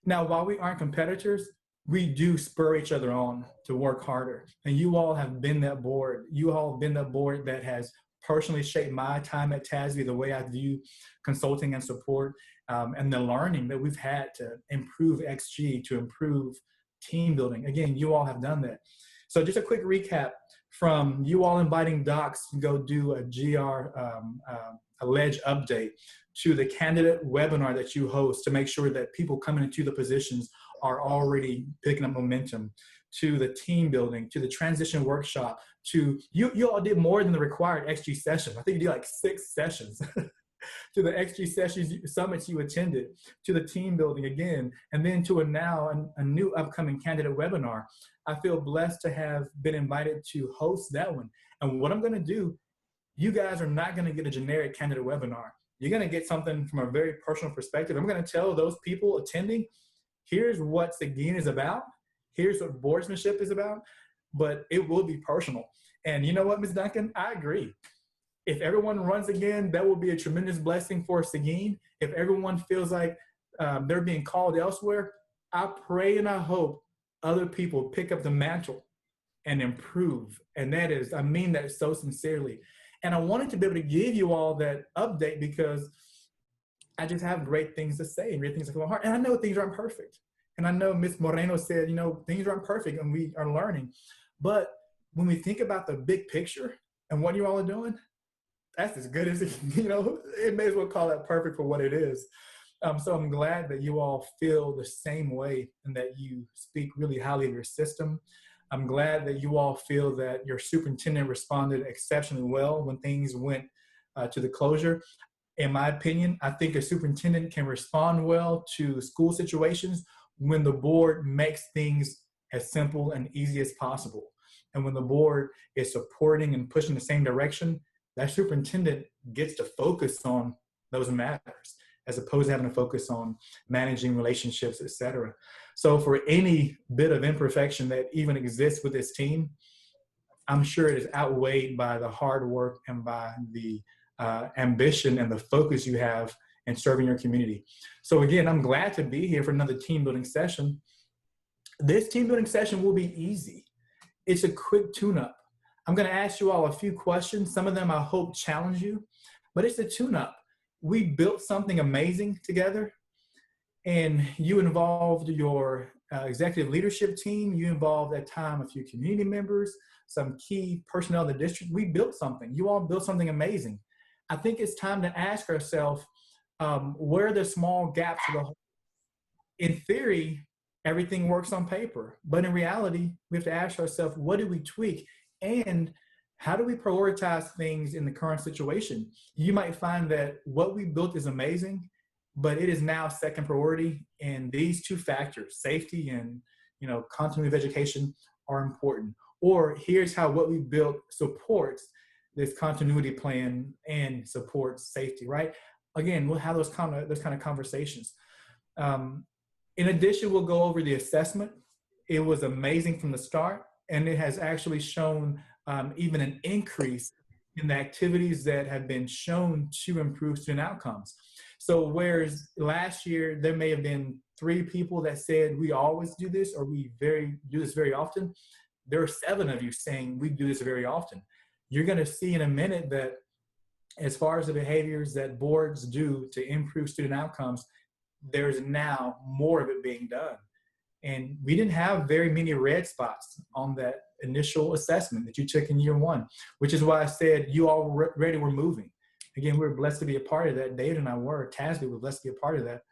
Speaker 10: Now, while we aren't competitors, we do spur each other on to work harder. And you all have been that board. You all have been that board that has personally shaped my time at TASB, the way I view consulting and support, and the learning that we've had to improve XG, to improve team building. Again, you all have done that. So just a quick recap from you all inviting docs to go do a GR alleged update, to the candidate webinar that you host to make sure that people coming into the positions are already picking up momentum, to the team building, to the transition workshop, to you all did more than the required XG session. I think you did like 6 sessions. To the XG sessions, summits you attended, to the team building again, and then to a new upcoming candidate webinar. I feel blessed to have been invited to host that one. And what I'm going to do, you guys are not going to get a generic candidate webinar. You're going to get something from a very personal perspective. I'm going to tell those people attending, here's what Seguin is about. Here's what boardsmanship is about, but it will be personal. And you know what, Ms. Duncan? I agree. If everyone runs again, that will be a tremendous blessing for Seguin. If everyone feels like they're being called elsewhere, I pray and I hope other people pick up the mantle and improve. And that is, I mean that so sincerely. And I wanted to be able to give you all that update because I just have great things to say and great things to come to my heart. And I know things aren't perfect. And I know Ms. Moreno said, things aren't perfect and we are learning. But when we think about the big picture and what you all are doing, that's as good as it, it may as well call that perfect for what it is. So I'm glad that you all feel the same way and that you speak really highly of your system. I'm glad that you all feel that your superintendent responded exceptionally well when things went to the closure. In my opinion, I think a superintendent can respond well to school situations when the board makes things as simple and easy as possible. And when the board is supporting and pushing the same direction, that superintendent gets to focus on those matters, as opposed to having to focus on managing relationships, et cetera. So for any bit of imperfection that even exists with this team, I'm sure it is outweighed by the hard work and by the ambition and the focus you have in serving your community. So again, I'm glad to be here for another team building session. This team building session will be easy. It's a quick tune-up. I'm gonna ask you all a few questions. Some of them I hope challenge you, but it's a tune-up. We built something amazing together, and you involved your executive leadership team. You involved at time a few community members, some key personnel in the district. We built something. You all built something amazing. I think it's time to ask ourselves, where are the small gaps of the whole? In theory, everything works on paper, but in reality, we have to ask ourselves, what do we tweak? And how do we prioritize things in the current situation? You might find that what we built is amazing, but it is now second priority. And these two factors, safety and continuity of education, are important. Or here's how what we built supports this continuity plan and supports safety, right? Again, we'll have those kind of conversations. In addition, we'll go over the assessment. It was amazing from the start, and it has actually shown even an increase in the activities that have been shown to improve student outcomes. So whereas last year there may have been 3 people that said we always do this or we do this very often, there are 7 of you saying we do this very often. You're going to see in a minute that as far as the behaviors that boards do to improve student outcomes, there's now more of it being done. And we didn't have very many red spots on that initial assessment that you took in year 1, which is why I said you already were moving. Again, we're blessed to be a part of that. David and I were, Tasby was blessed to be a part of that.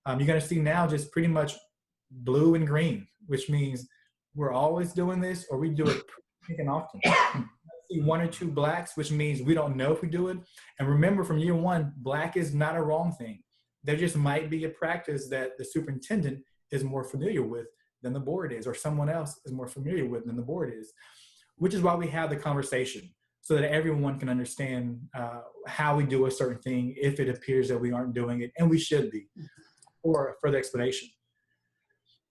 Speaker 10: You're going to see now just pretty much blue and green, which means we're always doing this or we do it pretty often. See 1 or 2 blacks, which means we don't know if we do it. And remember, from year 1, black is not a wrong thing. There just might be a practice that the superintendent is more familiar with than the board is, or someone else is more familiar with than the board is, which is why we have the conversation so that everyone can understand how we do a certain thing if it appears that we aren't doing it, and we should be, or further explanation.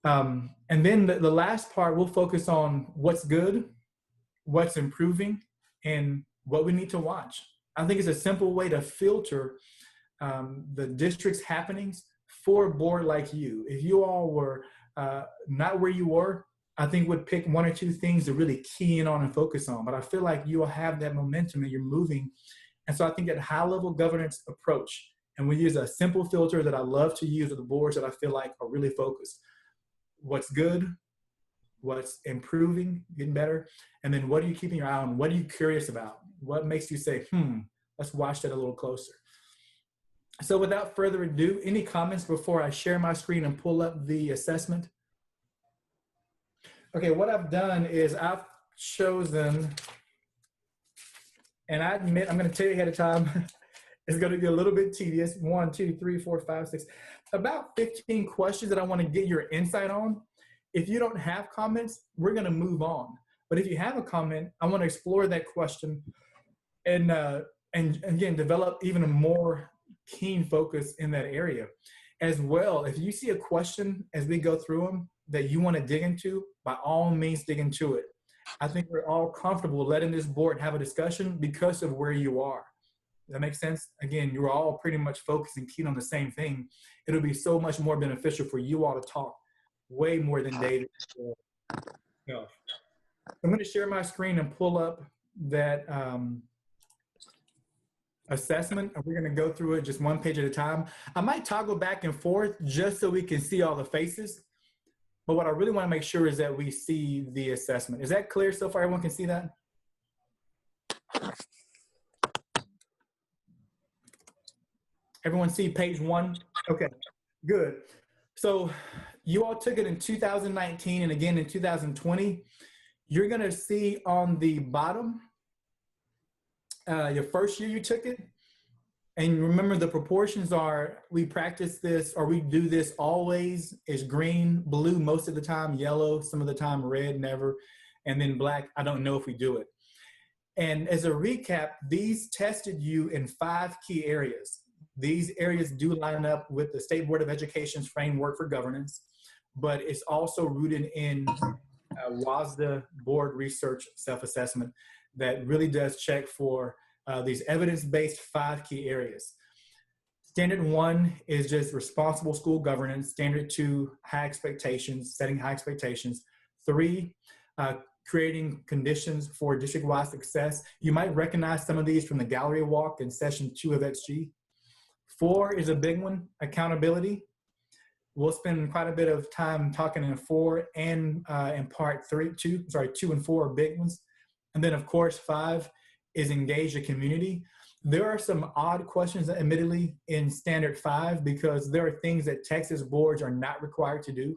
Speaker 10: And then the last part, we'll focus on what's good, what's improving, and what we need to watch. I think it's a simple way to filter the district's happenings for a board like you. If you all were not where you were, I think would pick 1 or 2 things to really key in on and focus on. But I feel like you will have that momentum and you're moving. And so I think that high-level governance approach, and we use a simple filter that I love to use with the boards that I feel like are really focused. What's good, what's improving, getting better, and then what are you keeping your eye on? What are you curious about? What makes you say, let's watch that a little closer. So without further ado, any comments before I share my screen and pull up the assessment? Okay, what I've done is I've chosen, and I admit, I'm going to tell you ahead of time, it's going to be a little bit tedious. 1, 2, 3, 4, 5, 6, about 15 questions that I want to get your insight on. If you don't have comments, we're going to move on. But if you have a comment, I want to explore that question and again, develop even a more keen focus in that area. As well, if you see a question as we go through them that you want to dig into, by all means dig into it. I think we're all comfortable letting this board have a discussion because of where you are. Does that make sense? Again, you're all pretty much focused and keen on the same thing. It'll be so much more beneficial for you all to talk way more than David. I'm going to share my screen and pull up that assessment, and we're going to go through it just 1 page at a time. I might toggle back and forth just so we can see all the faces, but what I really want to make sure is that we see the assessment. Is that clear so far? Everyone can see that? Everyone see page 1? Okay, good. So you all took it in 2019 and again in 2020. You're going to see on the bottom, your first year you took it. And remember, the proportions are, we practice this, or we do this always, is green, blue most of the time, yellow some of the time, red never, and then black, I don't know if we do it. And as a recap, these tested you in 5 key areas. These areas do line up with the State Board of Education's framework for governance, but it's also rooted in WASDA board research self-assessment that really does check for these evidence-based 5 key areas. Standard 1 is just responsible school governance. Standard 2, high expectations, setting high expectations. 3, creating conditions for district-wide success. You might recognize some of these from the gallery walk in session 2 of XG. 4 is a big one, accountability. We'll spend quite a bit of time talking in 4 and in part 2 and 4 are big ones. And then of course 5 is engage the community. There are some odd questions, admittedly, in standard 5 because there are things that Texas boards are not required to do.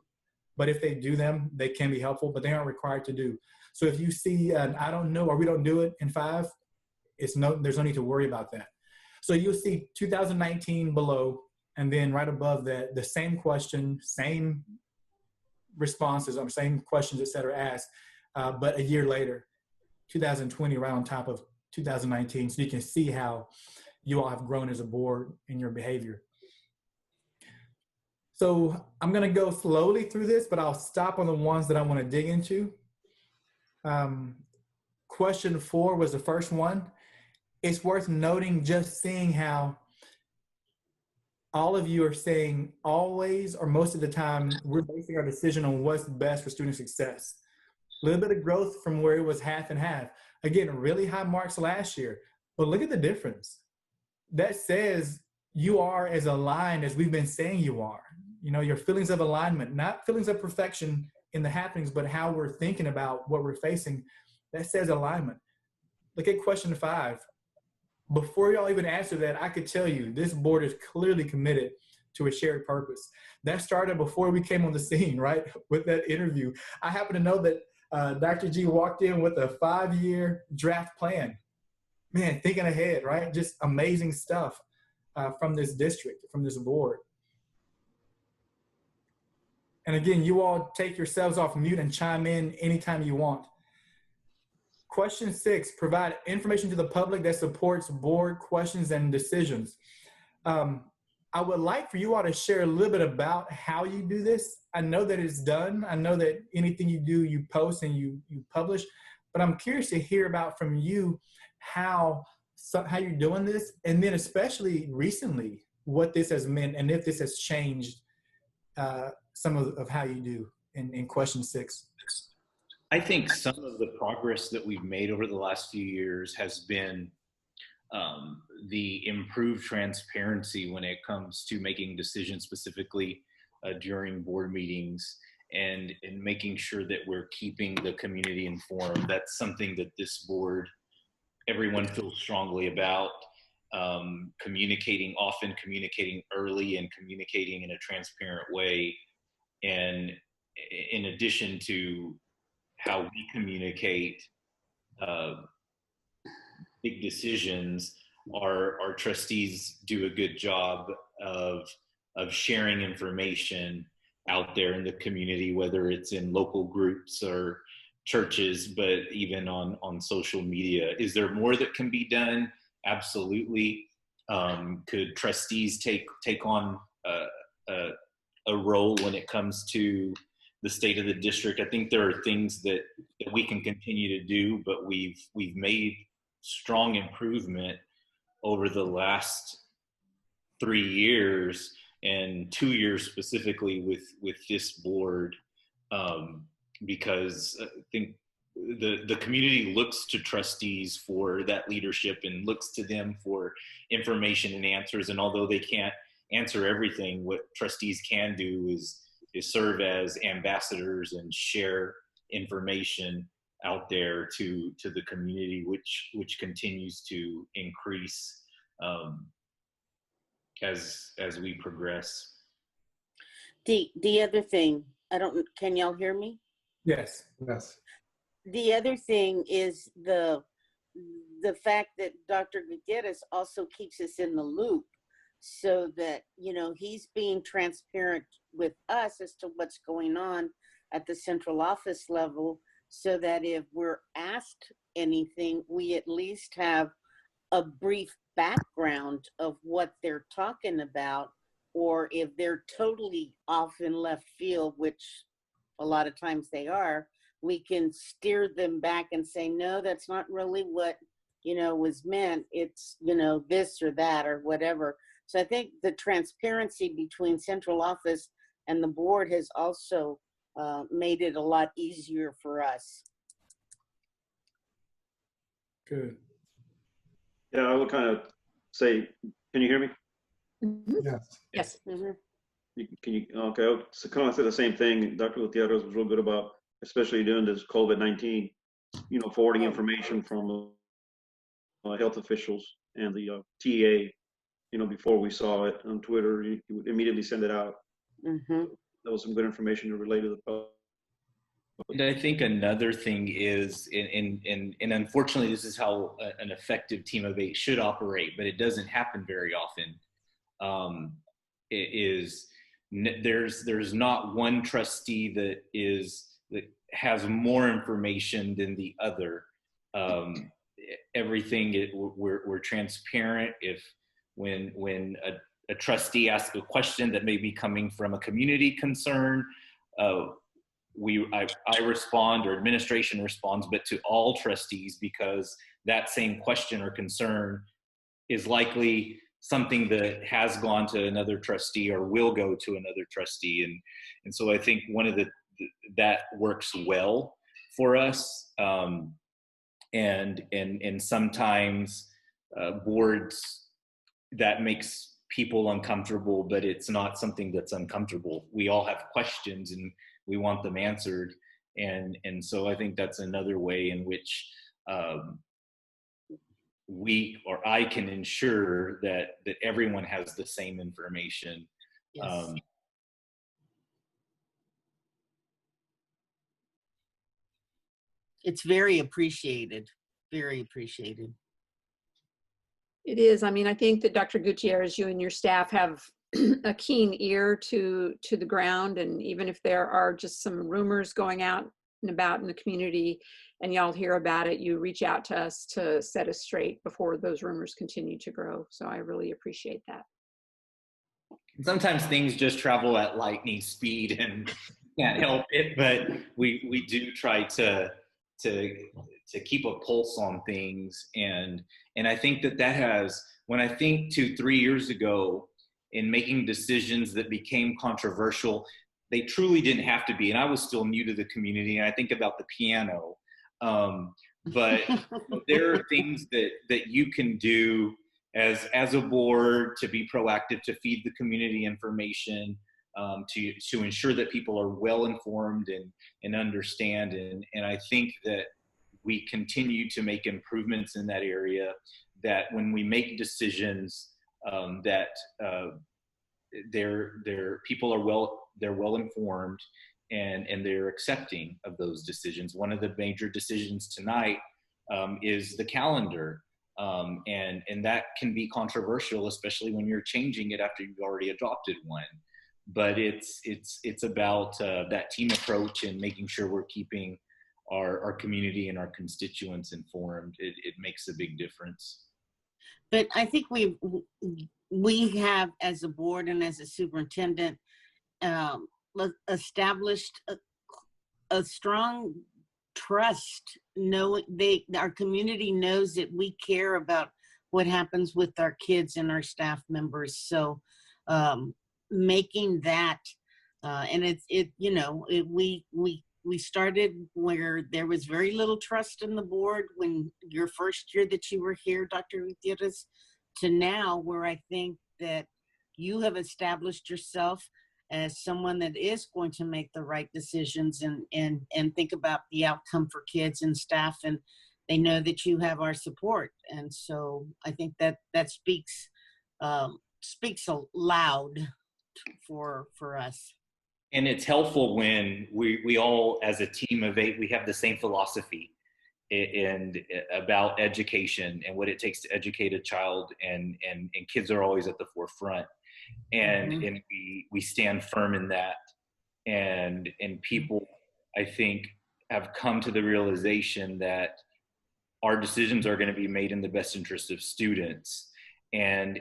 Speaker 10: But if they do them, they can be helpful, but they aren't required to do. So if you see an I don't know or we don't do it in 5, there's no need to worry about that. So you'll see 2019 below, and then right above that, the same question, same responses, or same questions, et cetera, asked, but a year later, 2020, right on top of 2019. So you can see how you all have grown as a board in your behavior. So I'm going to go slowly through this, but I'll stop on the ones that I want to dig into. Question 4 was the first one. It's worth noting, just seeing how all of you are saying always or most of the time, we're basing our decision on what's best for student success. A little bit of growth from where it was half and half. Again, really high marks last year, but look at the difference. That says you are as aligned as we've been saying you are. You know, your feelings of alignment, not feelings of perfection in the happenings, but how we're thinking about what we're facing. That says alignment. Look at question 5. Before y'all even answer that, I could tell you this board is clearly committed to a shared purpose. That started before we came on the scene, right? With that interview. I happen to know that Dr. G walked in with a 5-year draft plan. Man, thinking ahead, right? Just amazing stuff from this district, from this board. And again, you all take yourselves off mute and chime in anytime you want. Question 6, provide information to the public that supports board questions and decisions. I would like for you all to share a little bit about how you do this. I know that it's done. I know that anything you do, you post and you publish, but I'm curious to hear about from you how you're doing this, and then especially recently, what this has meant and if this has changed some of how you do in question 6.
Speaker 3: I think some of the progress that we've made over the last few years has been the improved transparency when it comes to making decisions, specifically during board meetings, and making sure that we're keeping the community informed. That's something that this board, everyone feels strongly about. Communicating often, communicating early, and communicating in a transparent way. And in addition to how we communicate big decisions, our trustees do a good job of sharing information out there in the community, whether it's in local groups or churches, but even on social media. Is there more that can be done? Absolutely. Could trustees take on a role when it comes to the state of the district? I think there are things that we can continue to do, but we've made strong improvement over the last 3 years and 2 years specifically with this board, because I think the community looks to trustees for that leadership and looks to them for information and answers. And although they can't answer everything, what trustees can do is serve as ambassadors and share information out there to the community, which continues to increase. as we progress.
Speaker 14: The other thing, can y'all hear me?
Speaker 10: Yes.
Speaker 12: Yes.
Speaker 14: The other thing is the fact that Dr. Gutierrez also keeps us in the loop, so that, you know, he's being transparent with us as to what's going on at the central office level, so that if we're asked anything, we at least have a brief background of what they're talking about, or if they're totally off in left field, which a lot of times they are, we can steer them back and say, no, that's not really what, you know, was meant. It's, you know, this or that or whatever. So I think the transparency between central office and the board has also made it a lot easier for us.
Speaker 10: Good.
Speaker 13: Yeah, I would kind of say, can you hear me?
Speaker 12: Yes.
Speaker 1: Yes.
Speaker 13: Can you, okay, so kind of say the same thing. Dr. Gutierrez was real good about, especially during this COVID-19, you know, forwarding information from health officials and the TA, you know, before we saw it on Twitter, he would immediately send it out. That was some good information to relay to the public.
Speaker 3: And I think another thing is, and unfortunately, this is how an effective team of 8 should operate, but it doesn't happen very often. There's not one trustee that has more information than the other. Everything we're transparent. If when a trustee asks a question that may be coming from a community concern, I respond, or administration responds, but to all trustees, because that same question or concern is likely something that has gone to another trustee or will go to another trustee. And so I think one of that works well for us. And sometimes boards, that makes people uncomfortable, but it's not something that's uncomfortable. We all have questions and we want them answered. And so I think that's another way in which I can ensure that everyone has the same information.
Speaker 14: Yes. It's very appreciated, very appreciated.
Speaker 1: It is. I mean, I think that Dr. Gutierrez, you and your staff have a keen ear to the ground. And even if there are just some rumors going out and about in the community and y'all hear about it, you reach out to us to set us straight before those rumors continue to grow. So I really appreciate that.
Speaker 3: Sometimes things just travel at lightning speed and can't help it, but we do try to keep a pulse on things. And I think that has, when I think 2-3 years ago, in making decisions that became controversial, they truly didn't have to be. And I was still new to the community, and I think about the piano. But there are things that you can do as a board to be proactive, to feed the community information, to ensure that people are well informed and understand. And I think that we continue to make improvements in that area, that when we make decisions, that people are they're well informed and they're accepting of those decisions. One of the major decisions tonight is the calendar. And that can be controversial, especially when you're changing it after you've already adopted one. But it's about that team approach and making sure we're keeping our community and our constituents informed. It makes a big difference.
Speaker 14: But I think we have, as a board and as a superintendent, established a strong trust. Our community knows that we care about what happens with our kids and our staff members. So making that, and we started where there was very little trust in the board when your first year that you were here, Dr. Gutierrez, to now where I think that you have established yourself as someone that is going to make the right decisions and think about the outcome for kids and staff, and they know that you have our support. And so I think that speaks speaks loud for us.
Speaker 3: And it's helpful when we all, as a team of 8, we have the same philosophy and about education and what it takes to educate a child, and kids are always at the forefront, and we stand firm in that, and people, I think, have come to the realization that our decisions are going to be made in the best interest of students, and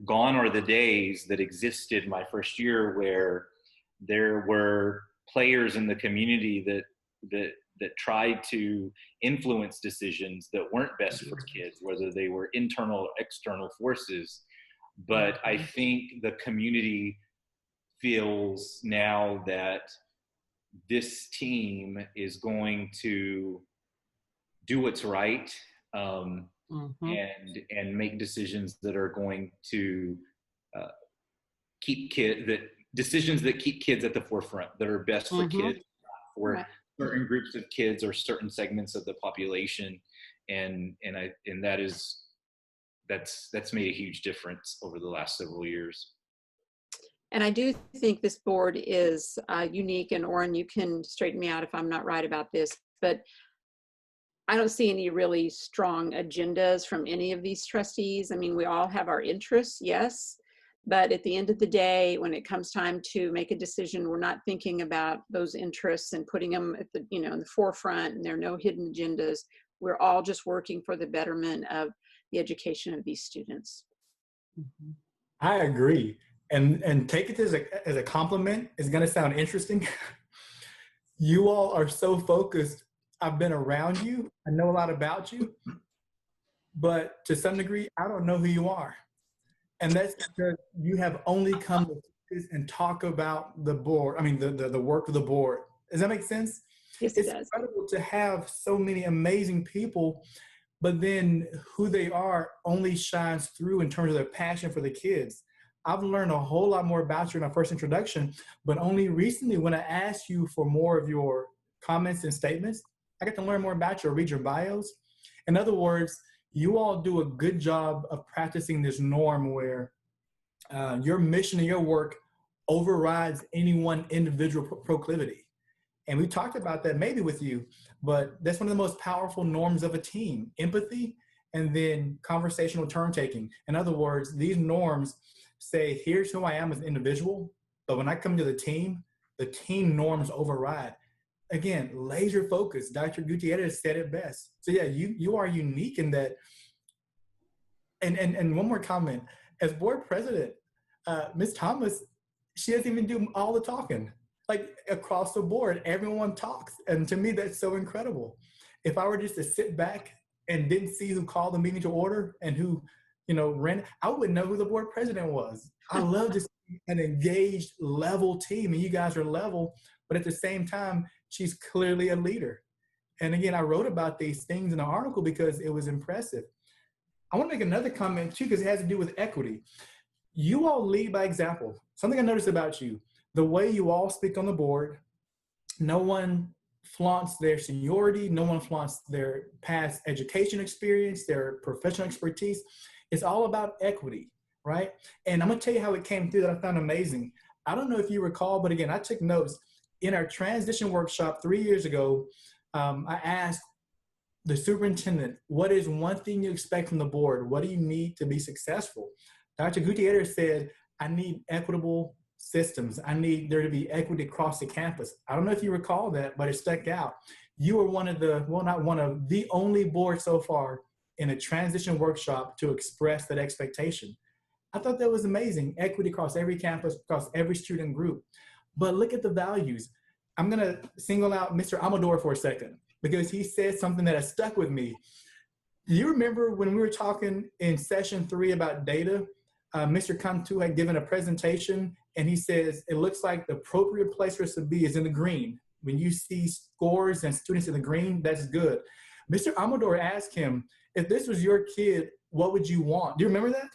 Speaker 3: gone are the days that existed my first year where there were players in the community that tried to influence decisions that weren't best for kids, whether they were internal or external forces. But I think the community feels now that this team is going to do what's right, and make decisions that are going to decisions that keep kids at the forefront, that are best for kids, for certain groups of kids or certain segments of the population, and that's made a huge difference over the last several years.
Speaker 1: And I do think this board is unique, and Oren, you can straighten me out if I'm not right about this, but I don't see any really strong agendas from any of these trustees. I mean, we all have our interests, yes, but at the end of the day, when it comes time to make a decision, we're not thinking about those interests and putting them at the, in the forefront, and there are no hidden agendas. We're all just working for the betterment of the education of these students.
Speaker 10: I agree. And take it as a compliment. It's going to sound interesting. You all are so focused. I've been around you. I know a lot about you. But to some degree, I don't know who you are. And that's because you have only come to and talk about the board. I mean, the work of the board. Does that make sense?
Speaker 1: Yes,
Speaker 10: it's
Speaker 1: it does.
Speaker 10: Incredible to have so many amazing people, but then who they are only shines through in terms of their passion for the kids. I've learned a whole lot more about you in our first introduction, but only recently when I asked you for more of your comments and statements, I got to learn more about you or read your bios. In other words, you all do a good job of practicing this norm where your mission and your work overrides any one individual proclivity. And we talked about that maybe with you, but that's one of the most powerful norms of a team: empathy and then conversational turn taking. In other words, these norms say, here's who I am as an individual, but when I come to the team norms override. Again, laser focus. Dr. Gutierrez said it best. So yeah, you are unique in that. And one more comment. As board president, Ms. Thomas, she doesn't even do all the talking. Like across the board, everyone talks. And to me, that's so incredible. If I were just to sit back and didn't see who called the meeting to order and who, ran, I wouldn't know who the board president was. I love to see an engaged, level team, and you guys are level, but at the same time, she's clearly a leader. And again, I wrote about these things in the article because it was impressive. I want to make another comment too, because it has to do with equity. You all lead by example. Something I noticed about you, the way you all speak on the board, no one flaunts their seniority, no one flaunts their past education experience, their professional expertise. It's all about equity, right? And I'm gonna tell you how it came through that I found amazing. I don't know if you recall, but again, I took notes. In our transition workshop 3 years ago, I asked the superintendent, what is one thing you expect from the board? What do you need to be successful? Dr. Gutierrez said, I need equitable systems. I need there to be equity across the campus. I don't know if you recall that, but it stuck out. You were one of the, well, not one of, the only board so far in a transition workshop to express that expectation. I thought that was amazing. Equity across every campus, across every student group. But look at the values. I'm gonna single out Mr. Amador for a second because he said something that has stuck with me. You remember when we were talking in session 3 about data, Mr. Cantu had given a presentation and he says, it looks like the appropriate place for us to be is in the green. When you see scores and students in the green, that's good. Mr. Amador asked him, if this was your kid, what would you want? Do you remember that?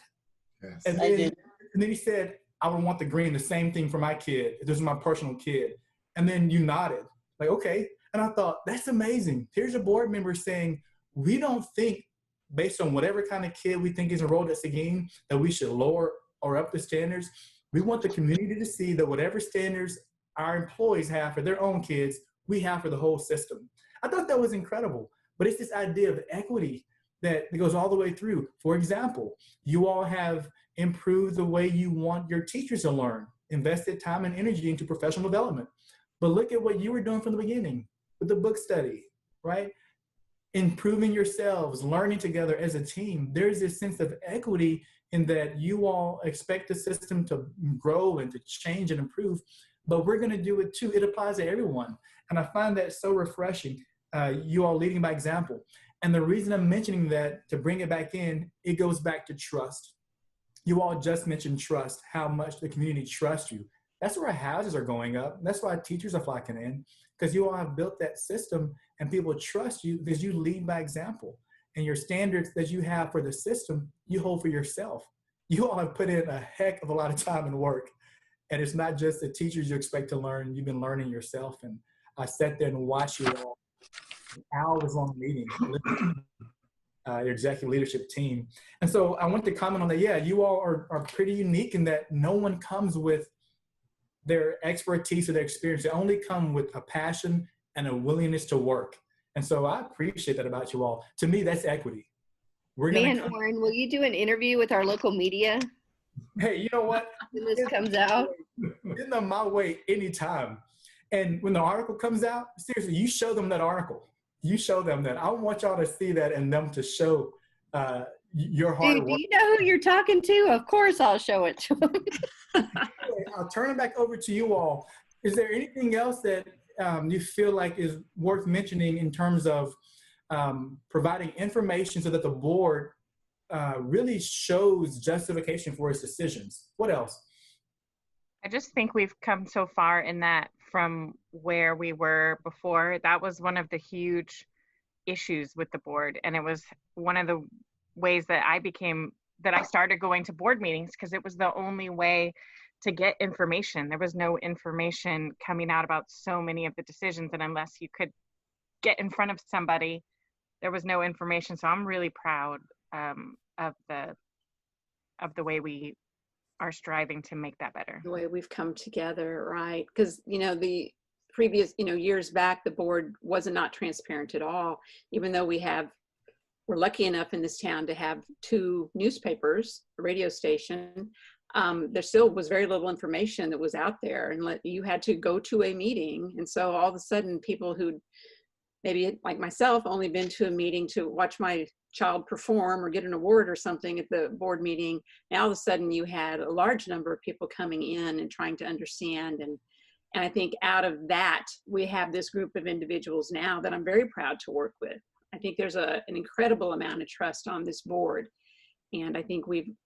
Speaker 12: Yes.
Speaker 10: And then he said, I would want the green, the same thing for my kid. If this is my personal kid. And then you nodded, like, okay. And I thought, that's amazing. Here's a board member saying, we don't think, based on whatever kind of kid we think is enrolled at Seguin, that we should lower or up the standards. We want the community to see that whatever standards our employees have for their own kids, we have for the whole system. I thought that was incredible. But it's this idea of equity that goes all the way through. For example, you all have improved the way you want your teachers to learn, invested time and energy into professional development. But look at what you were doing from the beginning with the book study, right? Improving yourselves, learning together as a team. There's this sense of equity in that you all expect the system to grow and to change and improve, but we're going to do it too. It applies to everyone. And I find that so refreshing, you all leading by example. And the reason I'm mentioning that, to bring it back in, it goes back to trust. You all just mentioned trust, how much the community trusts you. That's where houses are going up. That's why teachers are flocking in, because you all have built that system and people trust you because you lead by example. And your standards that you have for the system, you hold for yourself. You all have put in a heck of a lot of time and work. And it's not just the teachers you expect to learn, you've been learning yourself. And I sat there and watched you all hours long meeting, your executive leadership team. And so I want to comment on that. Yeah, you all are pretty unique in that no one comes with their expertise or their experience. They only come with a passion and a willingness to work. And so I appreciate that about you all. To me, that's equity.
Speaker 9: Man, Oren, will you do an interview with our local media?
Speaker 10: Hey, you know what?
Speaker 9: When this comes out?
Speaker 10: Get them my way anytime. And when the article comes out, seriously, you show them that article. You show them that. I want y'all to see that and them to show your hard
Speaker 9: Dude,
Speaker 10: work.
Speaker 9: do you know who you're talking to? Of course I'll show it to them.
Speaker 10: I'll turn it back over to you all. Is there anything else that you feel like is worth mentioning in terms of providing information so that the board really shows justification for its decisions? What else?
Speaker 8: I just think we've come so far in that from where we were before. That was one of the huge issues with the board. And it was one of the ways that I started going to board meetings, because it was the only way to get information. There was no information coming out about so many of the decisions. And unless you could get in front of somebody, there was no information. So I'm really proud of the way we are striving to make that better.
Speaker 1: The way we've come together, right? Because, the previous, years back, the board was not transparent at all, even though we're lucky enough in this town to have 2 newspapers, a radio station. There still was very little information that was out there, and you had to go to a meeting. And so all of a sudden, people who'd maybe, like myself, only been to a meeting to watch my child perform or get an award or something at the board meeting, now all of a sudden you had a large number of people coming in and trying to understand. And I think out of that, we have this group of individuals now that I'm very proud to work with. I think there's an incredible amount of trust on this board. And I think we've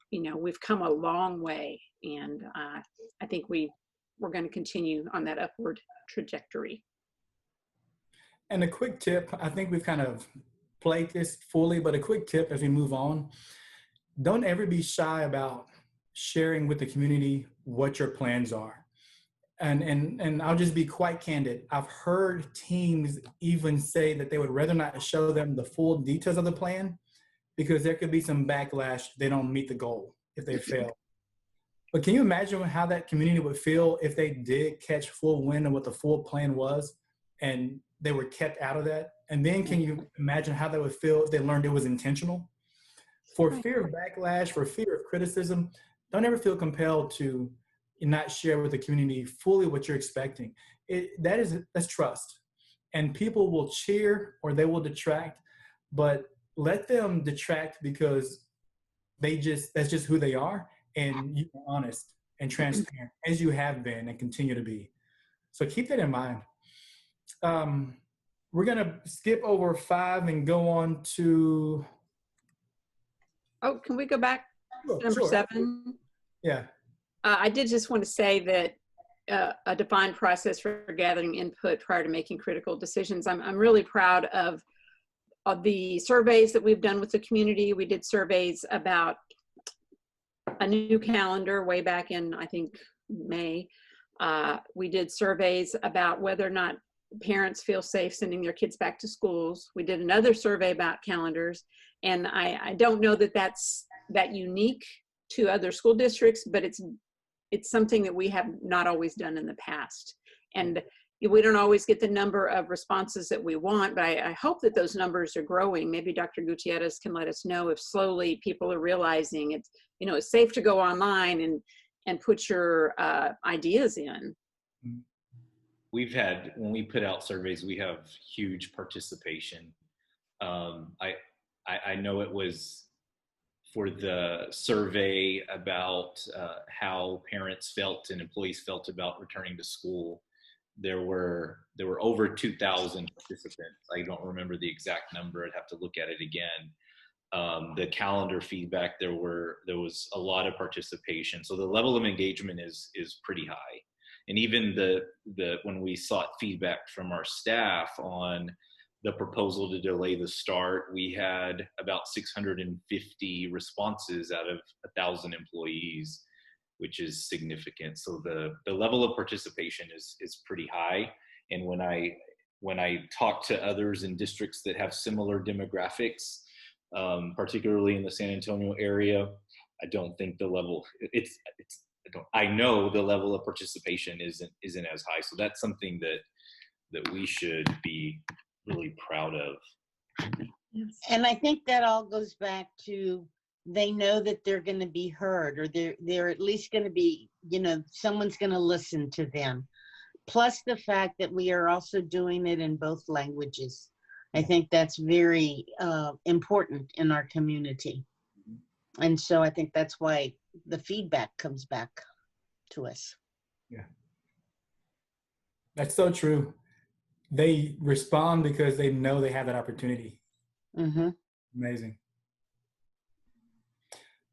Speaker 1: come a long way. And I think we're going to continue on that upward trajectory.
Speaker 10: And a quick tip, I think we've kind of played this fully, but a quick tip as we move on: don't ever be shy about sharing with the community what your plans are. And I'll just be quite candid. I've heard teams even say that they would rather not show them the full details of the plan because there could be some backlash if they don't meet the goal, if they fail. But can you imagine how that community would feel if they did catch full wind of what the full plan was and they were kept out of that? And then can you imagine how they would feel if they learned it was intentional? For fear of backlash, for fear of criticism, don't ever feel compelled to not share with the community fully what you're expecting. That's trust. And people will cheer or they will detract, but let them detract because that's just who they are, and you're honest and transparent as you have been and continue to be. So keep that in mind. We're gonna skip over 5 and go on to.
Speaker 1: Oh, can we go back to number 7?
Speaker 10: Yeah.
Speaker 1: I did just want to say that a defined process for gathering input prior to making critical decisions. I'm really proud of the surveys that we've done with the community. We did surveys about a new calendar way back in, I think, May. We did surveys about whether or not parents feel safe sending their kids back to schools. We did another survey about calendars, and I don't know that that's that unique to other school districts, but it's something that we have not always done in the past. And we don't always get the number of responses that we want, but I hope that those numbers are growing. Maybe Dr. Gutierrez can let us know if slowly people are realizing it's, it's safe to go online and put your ideas in.
Speaker 3: We've had, when we put out surveys, we have huge participation. I know it was for the survey about how parents felt and employees felt about returning to school. There were over 2,000 participants. I don't remember the exact number. I'd have to look at it again. The calendar feedback, there was a lot of participation. So the level of engagement is pretty high. And even when we sought feedback from our staff on the proposal to delay the start, we had about 650 responses out of 1,000 employees, which is significant. So the level of participation is pretty high. And when I talk to others in districts that have similar demographics, particularly in the San Antonio area, I don't think the level, I know the level of participation isn't as high. So that's something that we should be really proud of.
Speaker 14: And I think that all goes back to, they know that they're going to be heard, or they're at least going to be, someone's going to listen to them. Plus the fact that we are also doing it in both languages. I think that's very important in our community. And so I think that's why the feedback comes back to us.
Speaker 10: Yeah. That's so true. They respond because they know they have that opportunity.
Speaker 14: Mm-hmm.
Speaker 10: Amazing.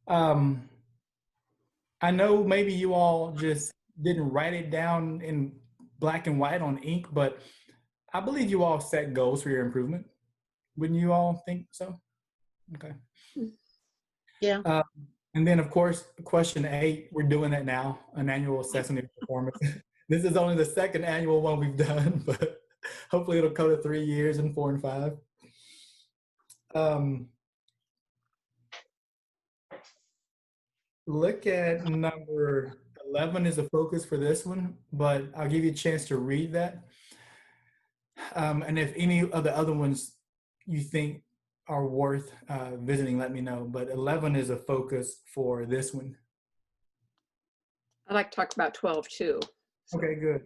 Speaker 10: I know maybe you all just didn't write it down in black and white on ink, but I believe you all set goals for your improvement. Wouldn't you all think so? Okay.
Speaker 14: Yeah.
Speaker 10: And then, of course, question 8, we're doing that now, an annual assessment of performance. This is only the second annual one we've done, but hopefully it'll go to 3 years and 4 and 5. Look at number 11 is the focus for this one, but I'll give you a chance to read that. And if any of the other ones you think are worth visiting, let me know. But 11 is a focus for this one.
Speaker 1: I'd like to talk about 12 too.
Speaker 10: Okay, good.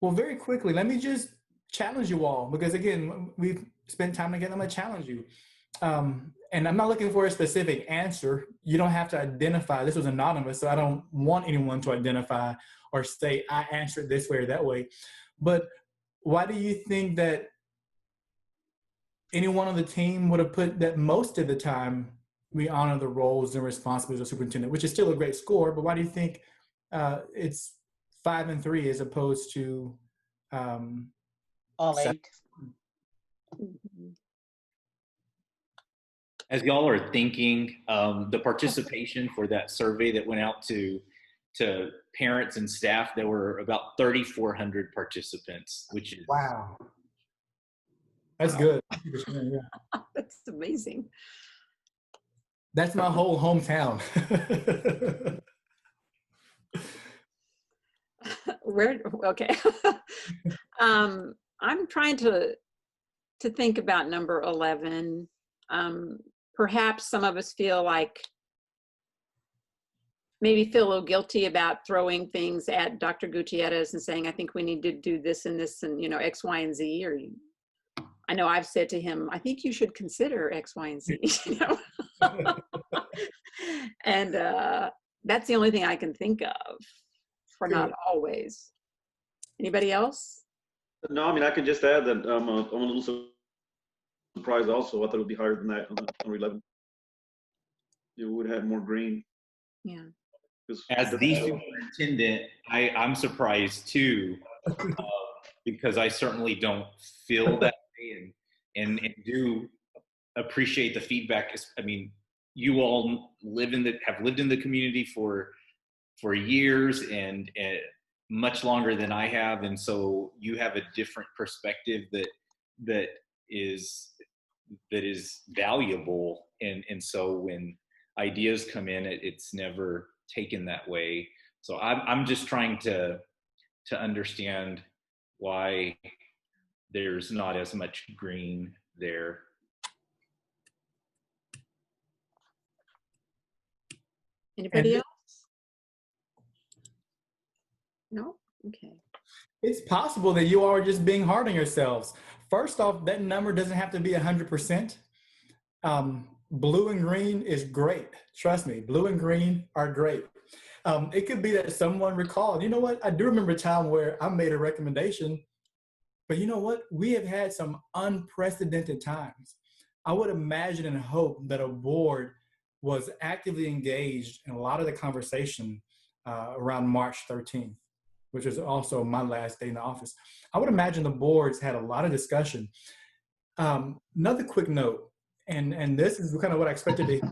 Speaker 10: Well, very quickly, let me just challenge you all, because again, we've spent time together. I'm going to challenge you. And I'm not looking for a specific answer. You don't have to identify. This was anonymous, so I don't want anyone to identify or say, I answered this way or that way. But why do you think that anyone on the team would have put that most of the time we honor the roles and responsibilities of superintendent, which is still a great score, but why do you think it's 5 and 3 as opposed to
Speaker 14: all 8?
Speaker 3: As y'all are thinking, the participation for that survey that went out to parents and staff, there were about 3,400 participants, which is
Speaker 10: wow. That's good. Yeah.
Speaker 1: That's amazing.
Speaker 10: That's my whole hometown.
Speaker 1: Okay. I'm trying to think about number 11. Perhaps some of us feel like, maybe feel a little guilty about throwing things at Dr. Gutierrez and saying, I think we need to do this and this and, X, Y, and Z. Or I know I've said to him, I think you should consider X, Y, and Z. And that's the only thing I can think of for not always. Anybody else?
Speaker 13: No, I mean, I can just add that I'm a little surprised also. I thought it would be higher than that on number 11. You would have had more green.
Speaker 1: Yeah.
Speaker 3: As the superintendent, I'm surprised too, because I certainly don't feel that way and do appreciate the feedback. I mean, you all have lived in the community for years and much longer than I have, and so you have a different perspective that is valuable. And so when ideas come in, it's never taken that way. So I'm just trying to understand why there's not as much green there.
Speaker 1: Anybody else? No? Okay.
Speaker 10: It's possible that you are just being hard on yourselves. First off, that number doesn't have to be 100%. Blue and green is great. Trust me, blue and green are great. It could be that someone recalled, you know what, I do remember a time where I made a recommendation, but you know what, we have had some unprecedented times. I would imagine and hope that a board was actively engaged in a lot of the conversation around March 13th, which was also my last day in the office. I would imagine the boards had a lot of discussion. Another quick note, and this is kind of what I expected to hear.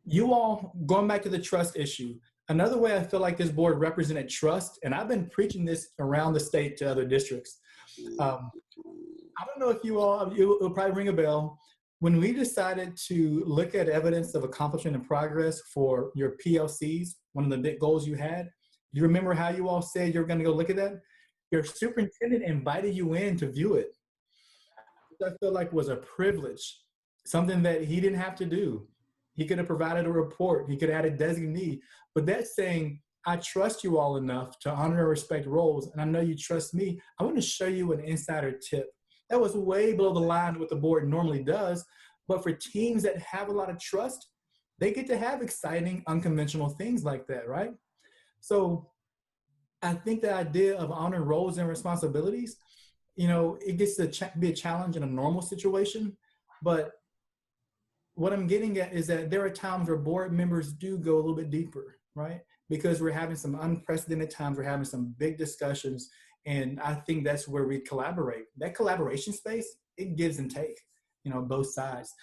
Speaker 10: You all, going back to the trust issue, another way I feel like this board represented trust, and I've been preaching this around the state to other districts. I don't know if you all, it'll probably ring a bell. When we decided to look at evidence of accomplishment and progress for your PLCs, one of the big goals you had, you remember how you all said you're going to go look at that? Your superintendent invited you in to view it. I feel like was a privilege, something that he didn't have to do. He could have provided a report. He could have had a designee. But that's saying, I trust you all enough to honor and respect roles, and I know you trust me. I want to show you an insider tip. That was way below the line of what the board normally does. But for teams that have a lot of trust, they get to have exciting, unconventional things like that, right? So I think the idea of honoring roles and responsibilities, you know, it gets to be a challenge in a normal situation. But what I'm getting at is that there are times where board members do go a little bit deeper, right? Because we're having some unprecedented times, we're having some big discussions, and I think that's where we collaborate. That collaboration space, it gives and takes, you know, both sides.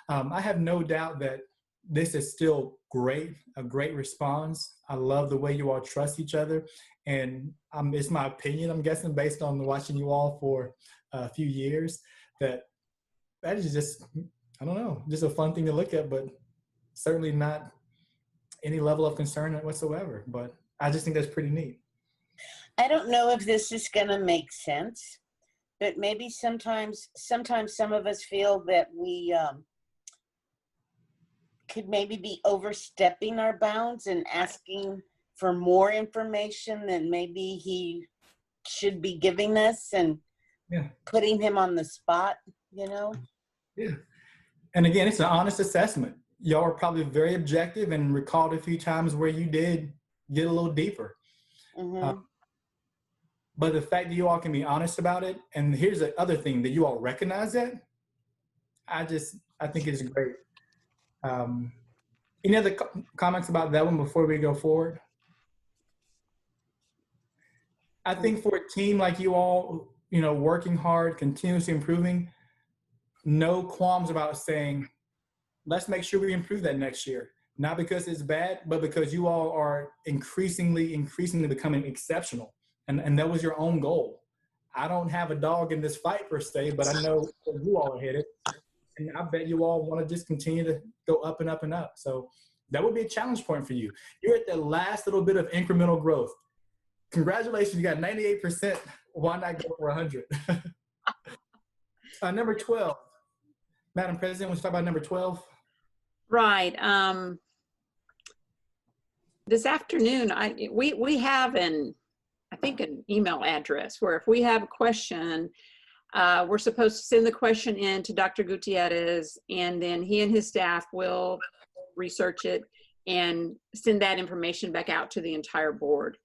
Speaker 10: I have no doubt that this is still great, a great response. I love the way you all trust each other, and it's my opinion, I'm guessing, based on watching you all for a few years, that is just, I don't know, just a fun thing to look at, but certainly not any level of concern whatsoever. But I just think that's pretty neat.
Speaker 14: I don't know if this is going to make sense, but maybe sometimes some of us feel that we could maybe be overstepping our bounds and asking for more information than maybe he should be giving us, and putting him on the spot, you know?
Speaker 10: Yeah. And again, it's an honest assessment. Y'all are probably very objective and recalled a few times where you did get a little deeper.
Speaker 14: Mm-hmm.
Speaker 10: But the fact that you all can be honest about it, and here's the other thing, that you all recognize that, I think it's great. Any other comments about that one before we go forward? I think for a team like you all, you know, working hard, continuously improving, no qualms about saying, let's make sure we improve that next year. Not because it's bad, but because you all are increasingly becoming exceptional. And that was your own goal. I don't have a dog in this fight per se, but I know you all are headed. And I bet you all want to just continue to go up and up and up. So that would be a challenge point for you. You're at the last little bit of incremental growth. Congratulations, you got 98%. Why not go for 100? Number 12. Madam President, let's talk about number 12.
Speaker 1: Right. This afternoon, we have an email address where if we have a question, we're supposed to send the question in to Dr. Gutierrez, and then he and his staff will research it and send that information back out to the entire board.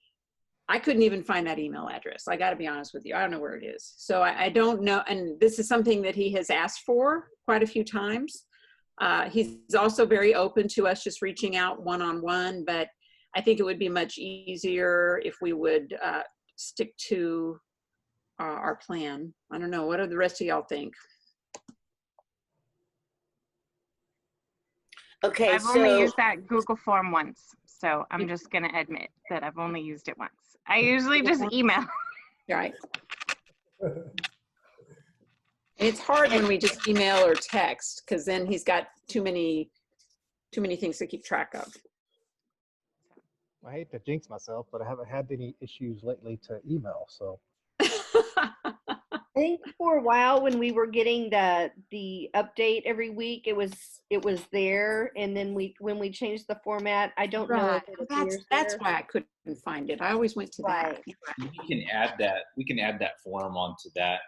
Speaker 1: I couldn't even find that email address. I got to be honest with you. I don't know where it is. So I don't know. And this is something that he has asked for quite a few times. He's also very open to us just reaching out one-on-one, but I think it would be much easier if we would stick to our plan. I don't know. What do the rest of y'all think?
Speaker 14: Okay,
Speaker 8: I've only used that Google form once, so I'm just going to admit that I've only used it once. I usually just email.
Speaker 1: Right. It's hard when we just email or text, because then he's got too many too many things to keep track of.
Speaker 11: I hate to jinx myself, but I haven't had any issues lately to email. So
Speaker 9: I think for a while when we were getting the update every week, it was there, and then when we changed the format, I don't know
Speaker 1: Right.
Speaker 9: if it
Speaker 1: That's
Speaker 9: appears
Speaker 1: why I couldn't find it. I always went to that.
Speaker 9: Right.
Speaker 3: We can add that. We can add that form onto that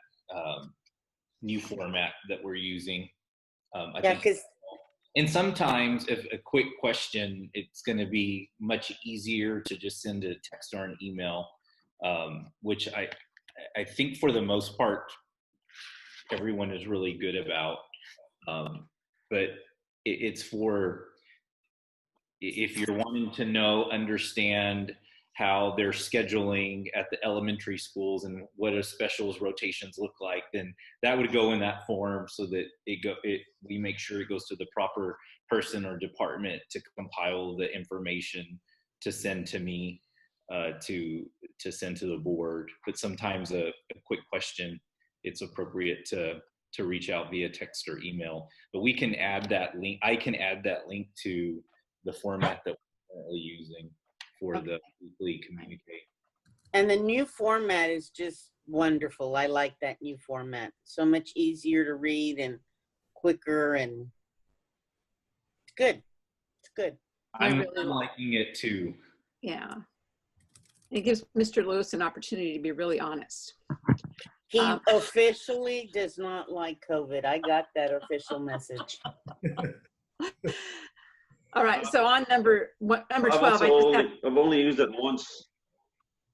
Speaker 3: new format that we're using. I
Speaker 14: Yeah,
Speaker 3: think.
Speaker 14: because
Speaker 3: And sometimes, if a quick question, it's going to be much easier to just send a text or an email, which I think for the most part, everyone is really good about. But it's for if you're wanting to understand how they're scheduling at the elementary schools and what a specials rotations look like, then that would go in that form so that we make sure it goes to the proper person or department to compile the information to send to me, to send to the board. But sometimes a quick question, it's appropriate to reach out via text or email. But we can add that link. I can add that link to the format that we're currently using for the weekly communicate.
Speaker 14: And the new format is just wonderful. I like that new format. So much easier to read and quicker, and it's good. It's good.
Speaker 3: I'm liking it too.
Speaker 1: Yeah. It gives Mr. Lewis an opportunity to be really honest.
Speaker 14: He officially does not like COVID. I got that official message.
Speaker 1: All right, so on number 12.
Speaker 13: I've only used it once.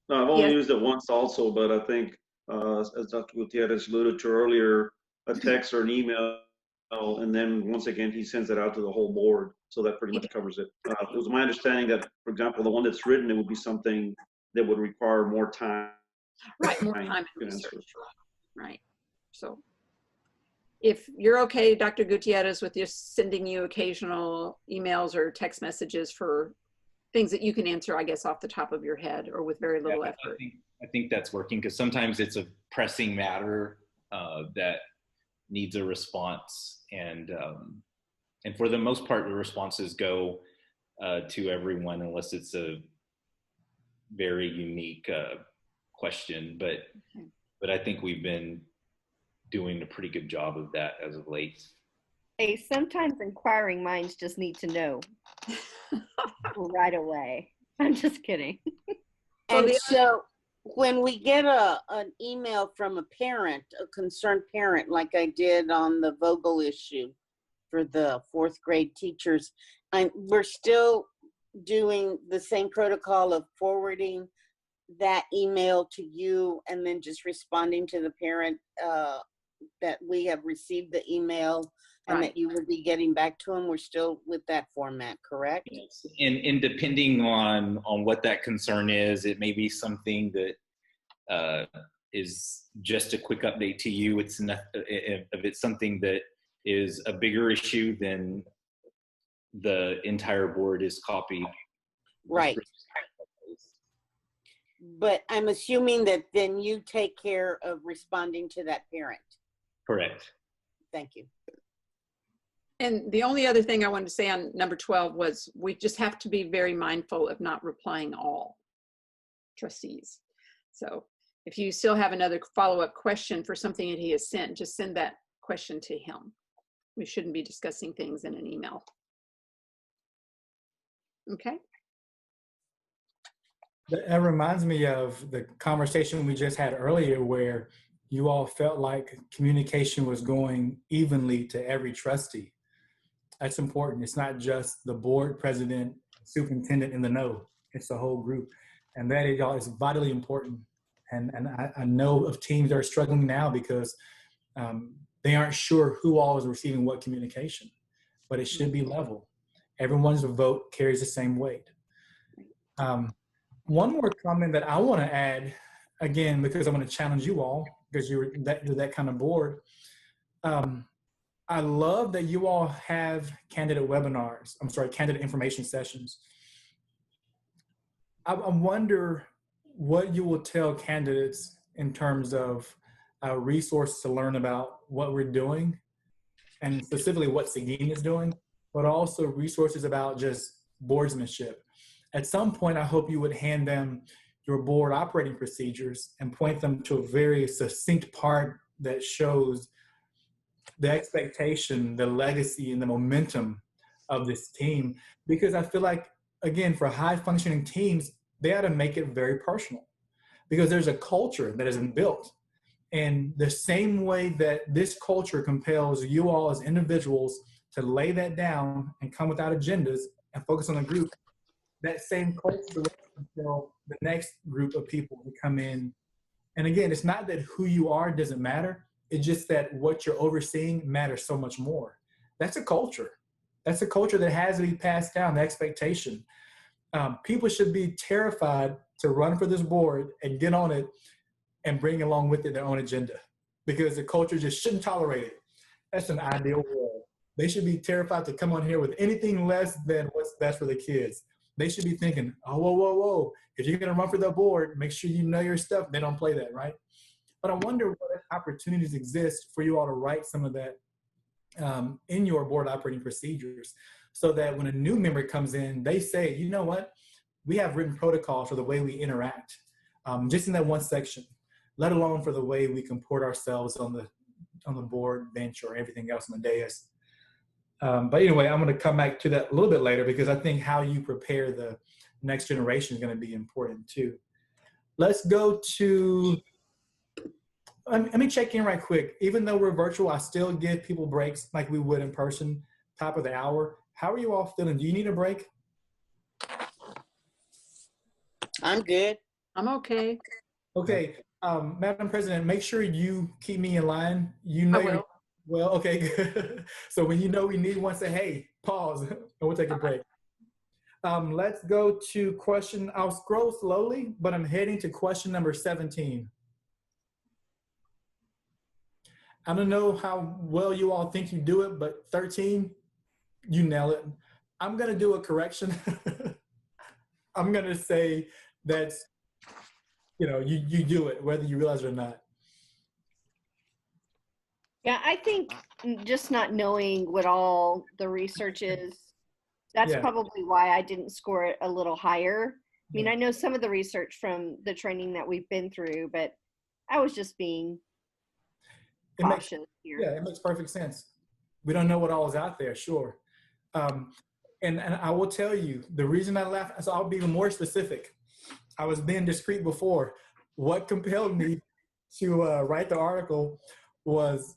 Speaker 13: No, I've only
Speaker 1: Yes.
Speaker 13: used it once also, but I think, as Dr. Gutierrez alluded to earlier, a text or an email, and then once again, he sends it out to the whole board. So that pretty much covers it. It was my understanding that, for example, the one that's written, it would be something that would require more time.
Speaker 1: Right, more time
Speaker 13: to
Speaker 1: and
Speaker 13: answer.
Speaker 1: research. Right. So if you're okay, Dr. Gutierrez, with just sending you occasional emails or text messages for things that you can answer, I guess, off the top of your head or with very little effort.
Speaker 3: I think that's working because sometimes it's a pressing matter that needs a response, and for the most part, the responses go to everyone unless it's a very unique question. But I think we've been doing a pretty good job of that as of late.
Speaker 9: Hey, sometimes inquiring minds just need to know right away. I'm just kidding.
Speaker 14: And so when we get an email from a parent, a concerned parent, like I did on the Vogel issue for the 4th grade teachers, we're still doing the same protocol of forwarding that email to you and then just responding to the parent that we have received the email and that you will be getting back to them. We're still with that format, correct?
Speaker 3: Yes. And depending on what that concern is, it may be something that is just a quick update to you. It's not, if it's something that is a bigger issue, then the entire board is copied.
Speaker 14: Right. But I'm assuming that then you take care of responding to that parent.
Speaker 3: Correct.
Speaker 14: Thank you.
Speaker 1: And the only other thing I wanted to say on number 12 was we just have to be very mindful of not replying all trustees. So if you still have another follow-up question for something that he has sent, just send that question to him. We shouldn't be discussing things in an email. Okay.
Speaker 10: That reminds me of the conversation we just had earlier where you all felt like communication was going evenly to every trustee. That's important. It's not just the board president, superintendent in the know. It's the whole group. And that is vitally important. And I know of teams that are struggling now because they aren't sure who all is receiving what communication, but it should be level. Everyone's vote carries the same weight. One more comment that I want to add, again, because I'm going to challenge you all, because you're that kind of board. I love that you all have candidate webinars. Candidate information sessions. I wonder what you will tell candidates in terms of a resource to learn about what we're doing, and specifically what Seguin is doing. but also resources about just boardsmanship. At some point, I hope you would hand them your board operating procedures and point them to a very succinct part that shows the expectation, the legacy, and the momentum of this team. Because I feel like, again, for high functioning teams, they ought to make it very personal, because there's a culture that has been built. And the same way that this culture compels you all as individuals to lay that down and come without agendas and focus on the group, that same culture will compel the next group of people to come in. And again, it's not that who you are doesn't matter. It's just that what you're overseeing matters so much more. That's a culture. That's a culture that has to be passed down, the expectation. People should be terrified to run for this board and get on it and bring along with it their own agenda, because the culture just shouldn't tolerate it. That's an ideal world. They should be terrified to come on here with anything less than what's best for the kids. They should be thinking, oh, whoa, whoa, whoa. If you're going to run for the board, make sure you know your stuff. They don't play that, right? But I wonder what opportunities exist for you all to write some of that in your board operating procedures, so that when a new member comes in, they say, you know what? We have written protocols for the way we interact, just in that one section, let alone for the way we comport ourselves on the board, bench, or everything else on the dais. But anyway, I'm going to come back to that a little bit later, because I think how you prepare the next generation is going to be important too. Let's go to, let me check in right quick. Even though we're virtual, I still give people breaks like we would in person, top of the hour. How are you all feeling? Do you need a break?
Speaker 14: I'm good.
Speaker 1: I'm okay.
Speaker 10: Okay, Madam President, make sure you keep me in line. You know,
Speaker 1: I will.
Speaker 10: Well, okay, good. So when you know we need one, say, hey, pause, and we'll take a break. Let's go to question, I'll scroll slowly, but I'm heading to question number 17. I don't know how well you all think you do it, but 13, you nail it. I'm gonna do a correction. I'm gonna say that's, you know, you do it, whether you realize it or not.
Speaker 9: Yeah, I think just not knowing what all the research is, that's probably why I didn't score it a little higher. I mean, I know some of the research from the training that we've been through, but I was just being cautious here.
Speaker 10: Yeah, it makes perfect sense. We don't know what all is out there, sure. And I will tell you, the reason I laugh, so I'll be even more specific. I was being discreet before. What compelled me to write the article was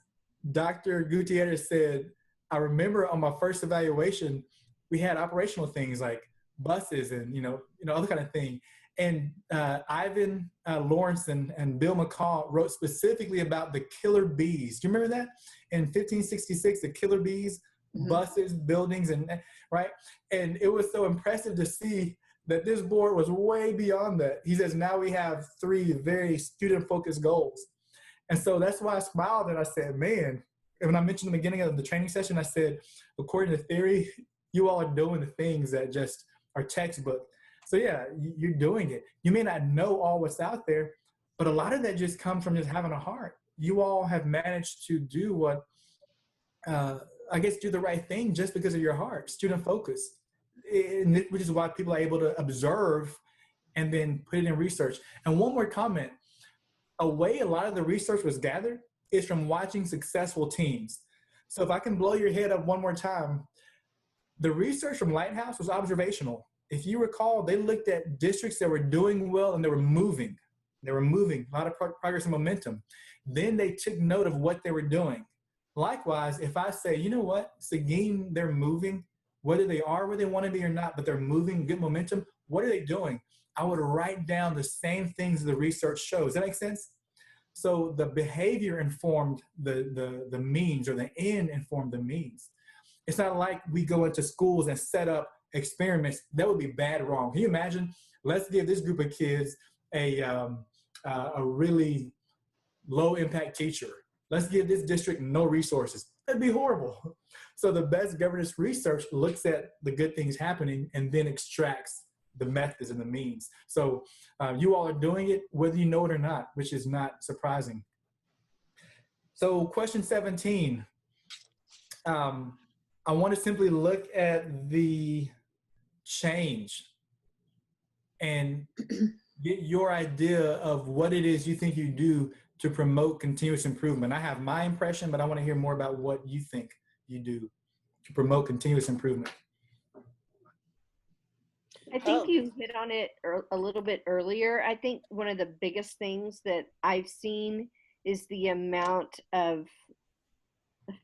Speaker 10: Dr. Gutierrez said, I remember on my first evaluation, we had operational things like buses and, you know, other kind of thing. And Ivan Lawrence and Bill McCall wrote specifically about the killer bees. Do you remember that? In 1566, the killer bees, buses, buildings, and right? And it was so impressive to see that this board was way beyond that. He says, now we have 3 very student-focused goals. And so that's why I smiled and I said, man, and when I mentioned in the beginning of the training session, I said, according to theory, you all are doing the things that just are textbook. So yeah, you're doing it. You may not know all what's out there, but a lot of that just comes from just having a heart. You all have managed to do what, I guess, do the right thing just because of your heart, student focus, which is why people are able to observe and then put it in research. And one more comment, a way a lot of the research was gathered is from watching successful teams. So if I can blow your head up one more time, the research from Lighthouse was observational. If you recall, they looked at districts that were doing well and they were moving. They were moving, a lot of progress and momentum. Then they took note of what they were doing. Likewise, if I say, you know what, Seguin, they're moving, whether they are where they want to be or not, but they're moving, good momentum, what are they doing? I would write down the same things the research shows. Does that make sense? So the behavior informed the means, or the end informed the means. It's not like we go into schools and set up experiments. That would be bad wrong. Can you imagine? Let's give this group of kids a really low impact teacher. Let's give this district no resources. That'd be horrible. So the best governance research looks at the good things happening and then extracts the methods and the means. So you all are doing it whether you know it or not, which is not surprising. So question 17. I want to simply look at the change and get your idea of what it is you think you do to promote continuous improvement. I have my impression, but I want to hear more about what you think you do to promote continuous improvement.
Speaker 9: I think you hit on it a little bit earlier. I think one of the biggest things that I've seen is the amount of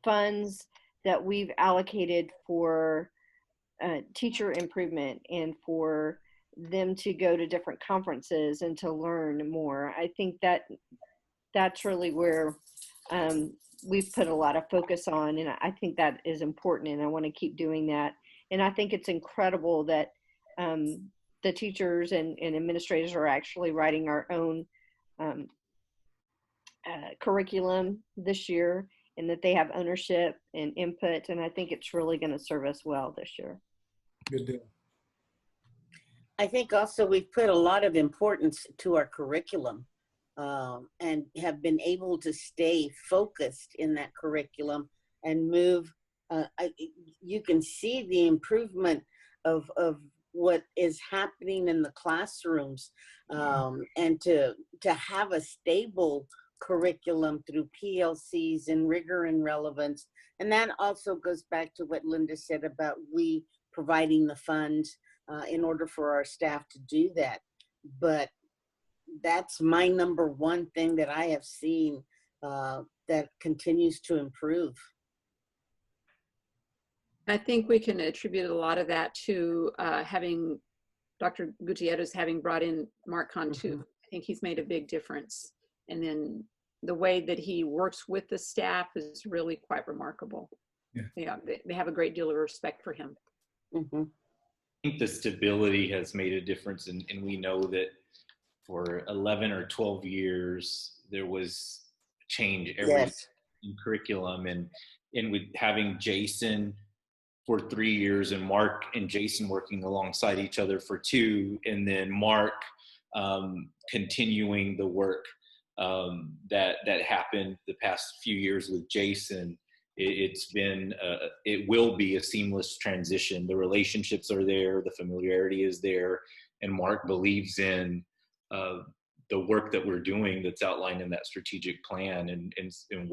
Speaker 9: funds that we've allocated for teacher improvement and for them to go to different conferences and to learn more. I think that that's really where we've put a lot of focus on, and I think that is important, and I want to keep doing that. And I think it's incredible that the teachers and administrators are actually writing our own curriculum this year, and that they have ownership and input, and I think it's really going to serve us well this year.
Speaker 10: Good deal.
Speaker 14: I think also we've put a lot of importance to our curriculum and have been able to stay focused in that curriculum and move. You can see the improvement of what is happening in the classrooms, and to have a stable curriculum through PLCs and rigor and relevance. And that also goes back to what Linda said about we providing the funds in order for our staff to do that. But that's my number one thing that I have seen that continues to improve.
Speaker 1: I think we can attribute a lot of that to having Dr. Gutierrez having brought in Mark Cantu. I think he's made a big difference. And then the way that he works with the staff is really quite remarkable. Yeah, they have a great deal of respect for him.
Speaker 14: Mm-hmm.
Speaker 3: I think the stability has made a difference, and we know that for 11 or 12 years there was change every in curriculum, and with having Jason for 3 years and Mark and Jason working alongside each other for 2, and then Mark continuing the work that happened the past few years with Jason. It's been, it will be a seamless transition. The relationships are there, the familiarity is there, and Mark believes in the work that we're doing that's outlined in that strategic plan. And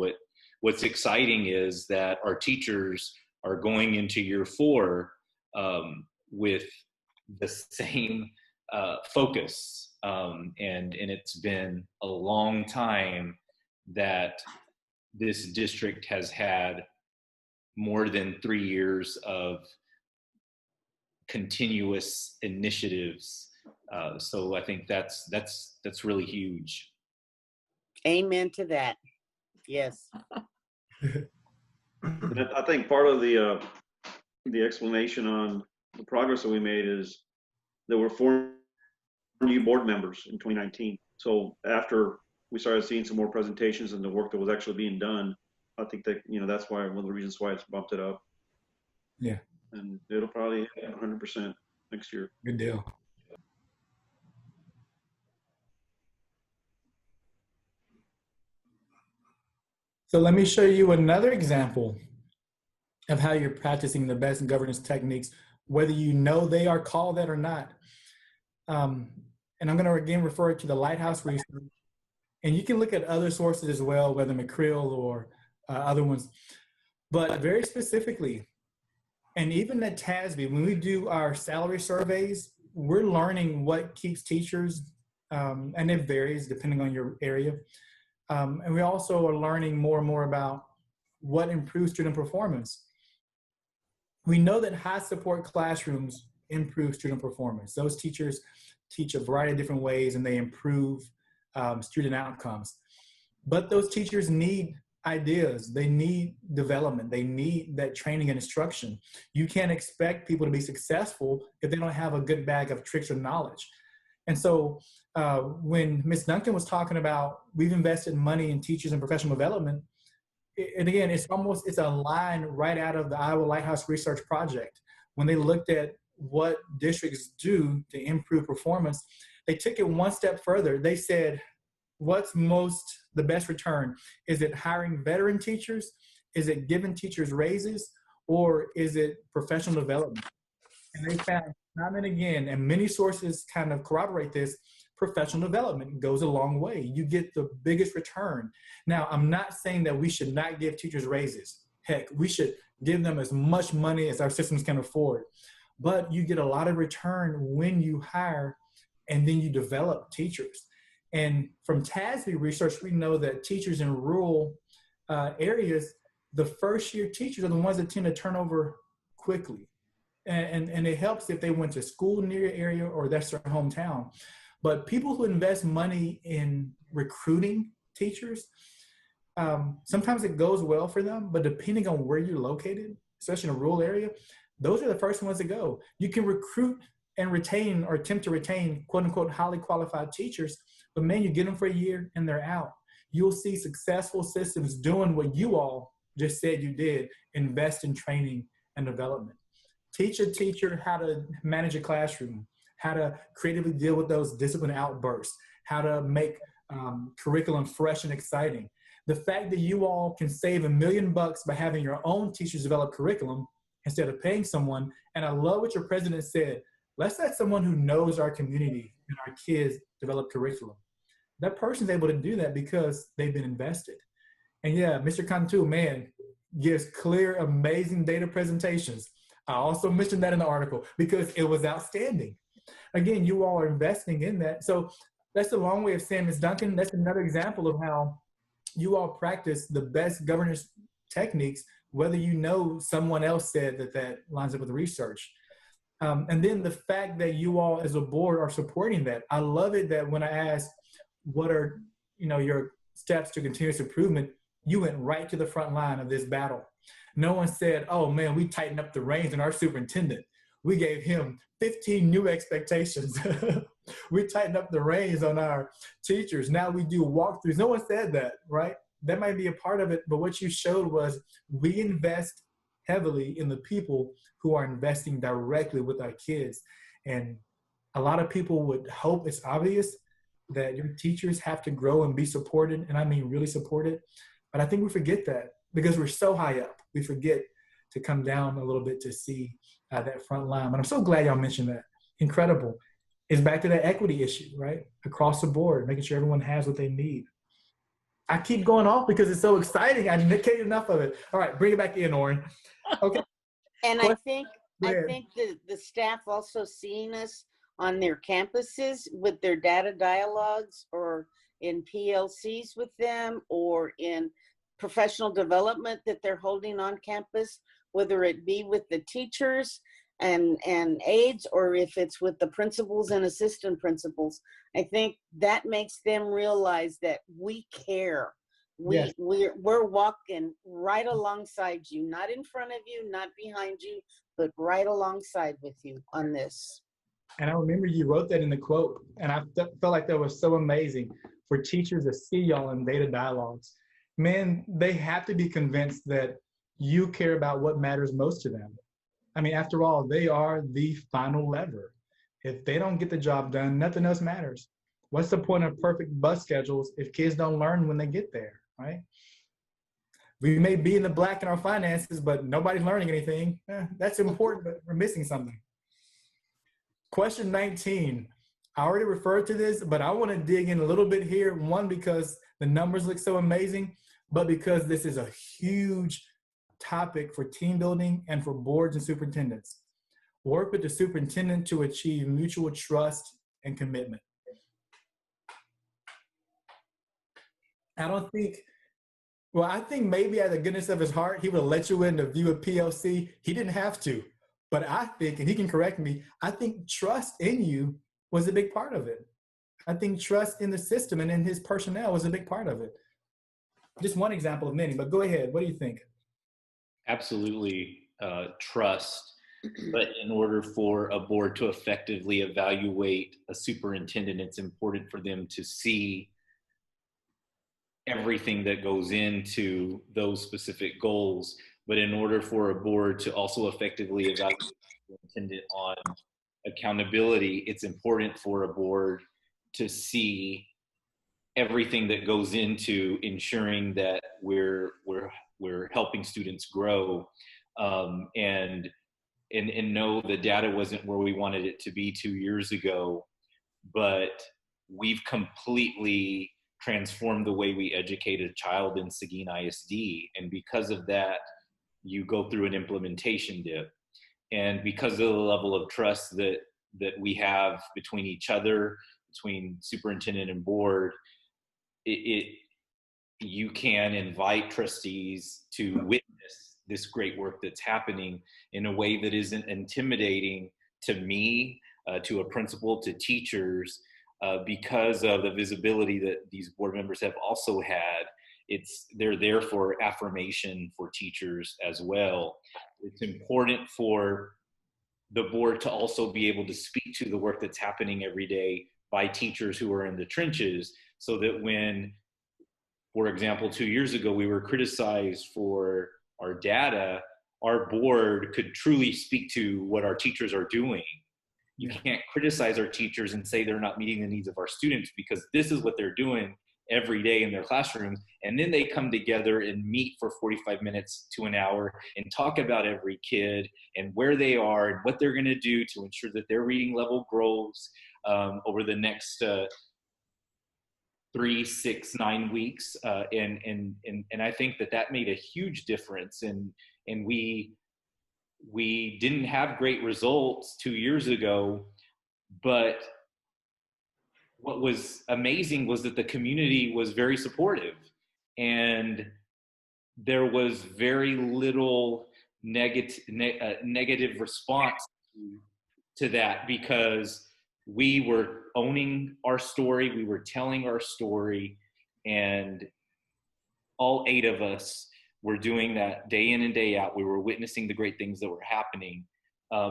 Speaker 3: what's exciting is that our teachers are going into year 4 with the same focus. And it's been a long time that this district has had more than 3 years of continuous initiatives. So I think that's really huge.
Speaker 14: Amen to that. Yes.
Speaker 13: I think part of the explanation on the progress that we made is there were 4 new board members in 2019. So after we started seeing some more presentations and the work that was actually being done, I think that, that's why one of the reasons why it's bumped it up.
Speaker 10: Yeah.
Speaker 13: And it'll probably hit 100% next year.
Speaker 10: Good deal. So let me show you another example of how you're practicing the best governance techniques, whether you know they are called that or not. And I'm going to again refer to the Lighthouse research. And you can look at other sources as well, whether McCrill or other ones. But very specifically, and even at TASB, when we do our salary surveys, we're learning what keeps teachers, and it varies depending on your area. And we also are learning more and more about what improves student performance. We know that high support classrooms improve student performance. Those teachers teach a variety of different ways and they improve student outcomes. But those teachers need ideas, they need development, they need that training and instruction. You can't expect people to be successful if they don't have a good bag of tricks or knowledge. And so when Ms. Duncan was talking about we've invested money in teachers and professional development, and again, it's a line right out of the Iowa Lighthouse Research Project. When they looked at what districts do to improve performance, they took it one step further. They said, what's the best return? Is it hiring veteran teachers? Is it giving teachers raises? or is it professional development? And they found time and again, and many sources kind of corroborate this, professional development goes a long way. You get the biggest return. Now, I'm not saying that we should not give teachers raises. Heck, we should give them as much money as our systems can afford. But you get a lot of return when you hire and then you develop teachers. And from TASB research, we know that teachers in rural areas, the first year teachers are the ones that tend to turn over quickly. And it helps if they went to school near your area or that's their hometown. But people who invest money in recruiting teachers, sometimes it goes well for them, but depending on where you're located, especially in a rural area, those are the first ones to go. You can recruit and retain or attempt to retain quote unquote highly qualified teachers, but man, you get them for a year and they're out. You'll see successful systems doing what you all just said you did, invest in training and development. Teach a teacher how to manage a classroom, how to creatively deal with those discipline outbursts, how to make curriculum fresh and exciting. The fact that you all can save $1 million by having your own teachers develop curriculum instead of paying someone. And I love what your president said. Let's let someone who knows our community and our kids develop curriculum. That person's able to do that because they've been invested. And yeah, Mr. Cantu, man, gives clear, amazing data presentations. I also mentioned that in the article because it was outstanding. Again, you all are investing in that. So that's a long way of saying, Ms. Duncan, that's another example of how you all practice the best governance techniques, whether you know someone else said that that lines up with the research. And then the fact that you all as a board are supporting that. I love it that when I asked, what are your steps to continuous improvement, you went right to the front line of this battle. No one said, oh man, we tightened up the reins on our superintendent. We gave him 15 new expectations. We tightened up the reins on our teachers. Now we do walkthroughs. No one said that, right? That might be a part of it, but what you showed was we invest heavily in the people who are investing directly with our kids. And a lot of people would hope it's obvious that your teachers have to grow and be supported, and I mean really supported. But I think we forget that because we're so high up. We forget to come down a little bit to see that front line. But I'm so glad y'all mentioned that. Incredible. It's back to that equity issue, right? Across the board, making sure everyone has what they need. I keep going off because it's so exciting. I can't get enough of it. All right, bring it back in, Oren. Okay.
Speaker 14: And I think the staff also seeing us on their campuses with their data dialogues or in PLCs with them or in professional development that they're holding on campus, whether it be with the teachers and aides or if it's with the principals and assistant principals. I think that makes them realize that we care.
Speaker 10: Yes.
Speaker 14: We're walking right alongside you, not in front of you, not behind you, but right alongside with you on this.
Speaker 10: And I remember you wrote that in the quote, and I felt like that was so amazing for teachers to see y'all in data dialogues. Man, they have to be convinced that you care about what matters most to them. I mean, after all, they are the final lever. If they don't get the job done, nothing else matters. What's the point of perfect bus schedules if kids don't learn when they get there, right? We may be in the black in our finances, but nobody's learning anything. That's important, but we're missing something. Question 19. I already referred to this, but I want to dig in a little bit here. One, because the numbers look so amazing, but because this is a huge topic for team building and for boards and superintendents. Work with the superintendent to achieve mutual trust and commitment. I think maybe out of the goodness of his heart, he would let you in to view a PLC. He didn't have to, but I think, and he can correct me, I think trust in you was a big part of it. I think trust in the system and in his personnel was a big part of it. Just one example of many, but go ahead. What do you think?
Speaker 3: Absolutely trust. But in order for a board to effectively evaluate a superintendent, it's important for them to see everything that goes into those specific goals. But in order for a board to also effectively evaluate the superintendent on accountability, it's important for a board to see everything that goes into ensuring that we're helping students grow. and no, the data wasn't where we wanted it to be 2 years ago, but we've completely transformed the way we educate a child in Seguin ISD. And because of that, you go through an implementation dip. And because of the level of trust that we have between each other, between superintendent and board, you can invite trustees to witness this great work that's happening in a way that isn't intimidating to me, to a principal, to teachers, because of the visibility that these board members have also had. They're there for affirmation for teachers as well. It's important for the board to also be able to speak to the work that's happening every day by teachers who are in the trenches, so that when, for example, 2 years ago, we were criticized for our data, our board could truly speak to what our teachers are doing. You can't criticize our teachers and say they're not meeting the needs of our students, because this is what they're doing every day in their classrooms. And then they come together and meet for 45 minutes to an hour and talk about every kid and where they are and what they're going to do to ensure that their reading level grows over the next 3, 6, 9 weeks. And I think that made a huge difference. And we didn't have great results 2 years ago, but what was amazing was that the community was very supportive, and there was very little negative response to that, because we were owning our story, we were telling our story, and all 8 of us were doing that day in and day out. We were witnessing the great things that were happening.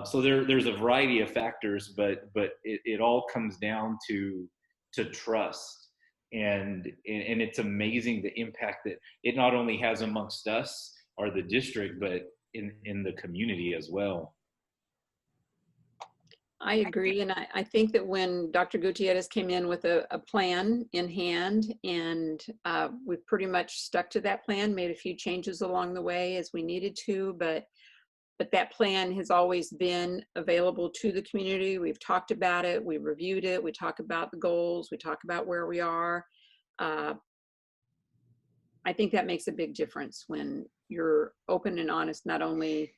Speaker 3: So there's a variety of factors, but it all comes down to trust. And it's amazing the impact that it not only has amongst us or the district, but in the community as well.
Speaker 1: I agree. And I think that when Dr. Gutierrez came in with a plan in hand, and we've pretty much stuck to that plan, made a few changes along the way as we needed to, but that plan has always been available to the community. We've talked about it, we reviewed it, we talk about the goals, we talk about where we are. I think that makes a big difference when you're open and honest, not only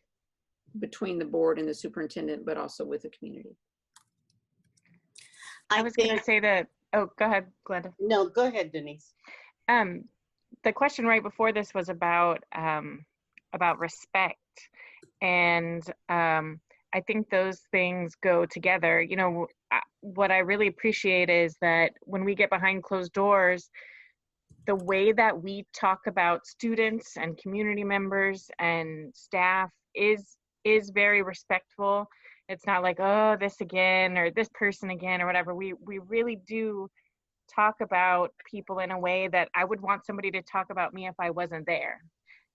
Speaker 1: between the board and the superintendent, but also with the community.
Speaker 8: I was going to say that, oh, go ahead, Glenda.
Speaker 14: No, go ahead, Denise.
Speaker 8: The question right before this was about respect. And I think those things go together. You know, what I really appreciate is that when we get behind closed doors, the way that we talk about students and community members and staff is very respectful. It's not like, oh, this again, or this person again, or whatever. We really do talk about people in a way that I would want somebody to talk about me if I wasn't there.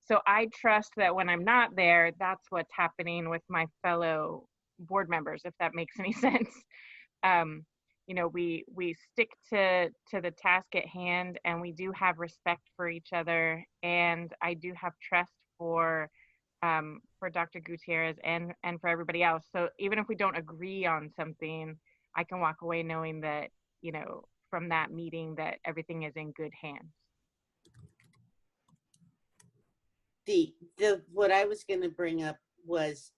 Speaker 8: So I trust that when I'm not there, that's what's happening with my fellow board members, if that makes any sense. You know, we stick to the task at hand, and we do have respect for each other, and I do have trust for Dr. Gutierrez and for everybody else. So even if we don't agree on something, I can walk away knowing that, you know, from that meeting, that everything is in good hands.
Speaker 14: What I was going to bring up was,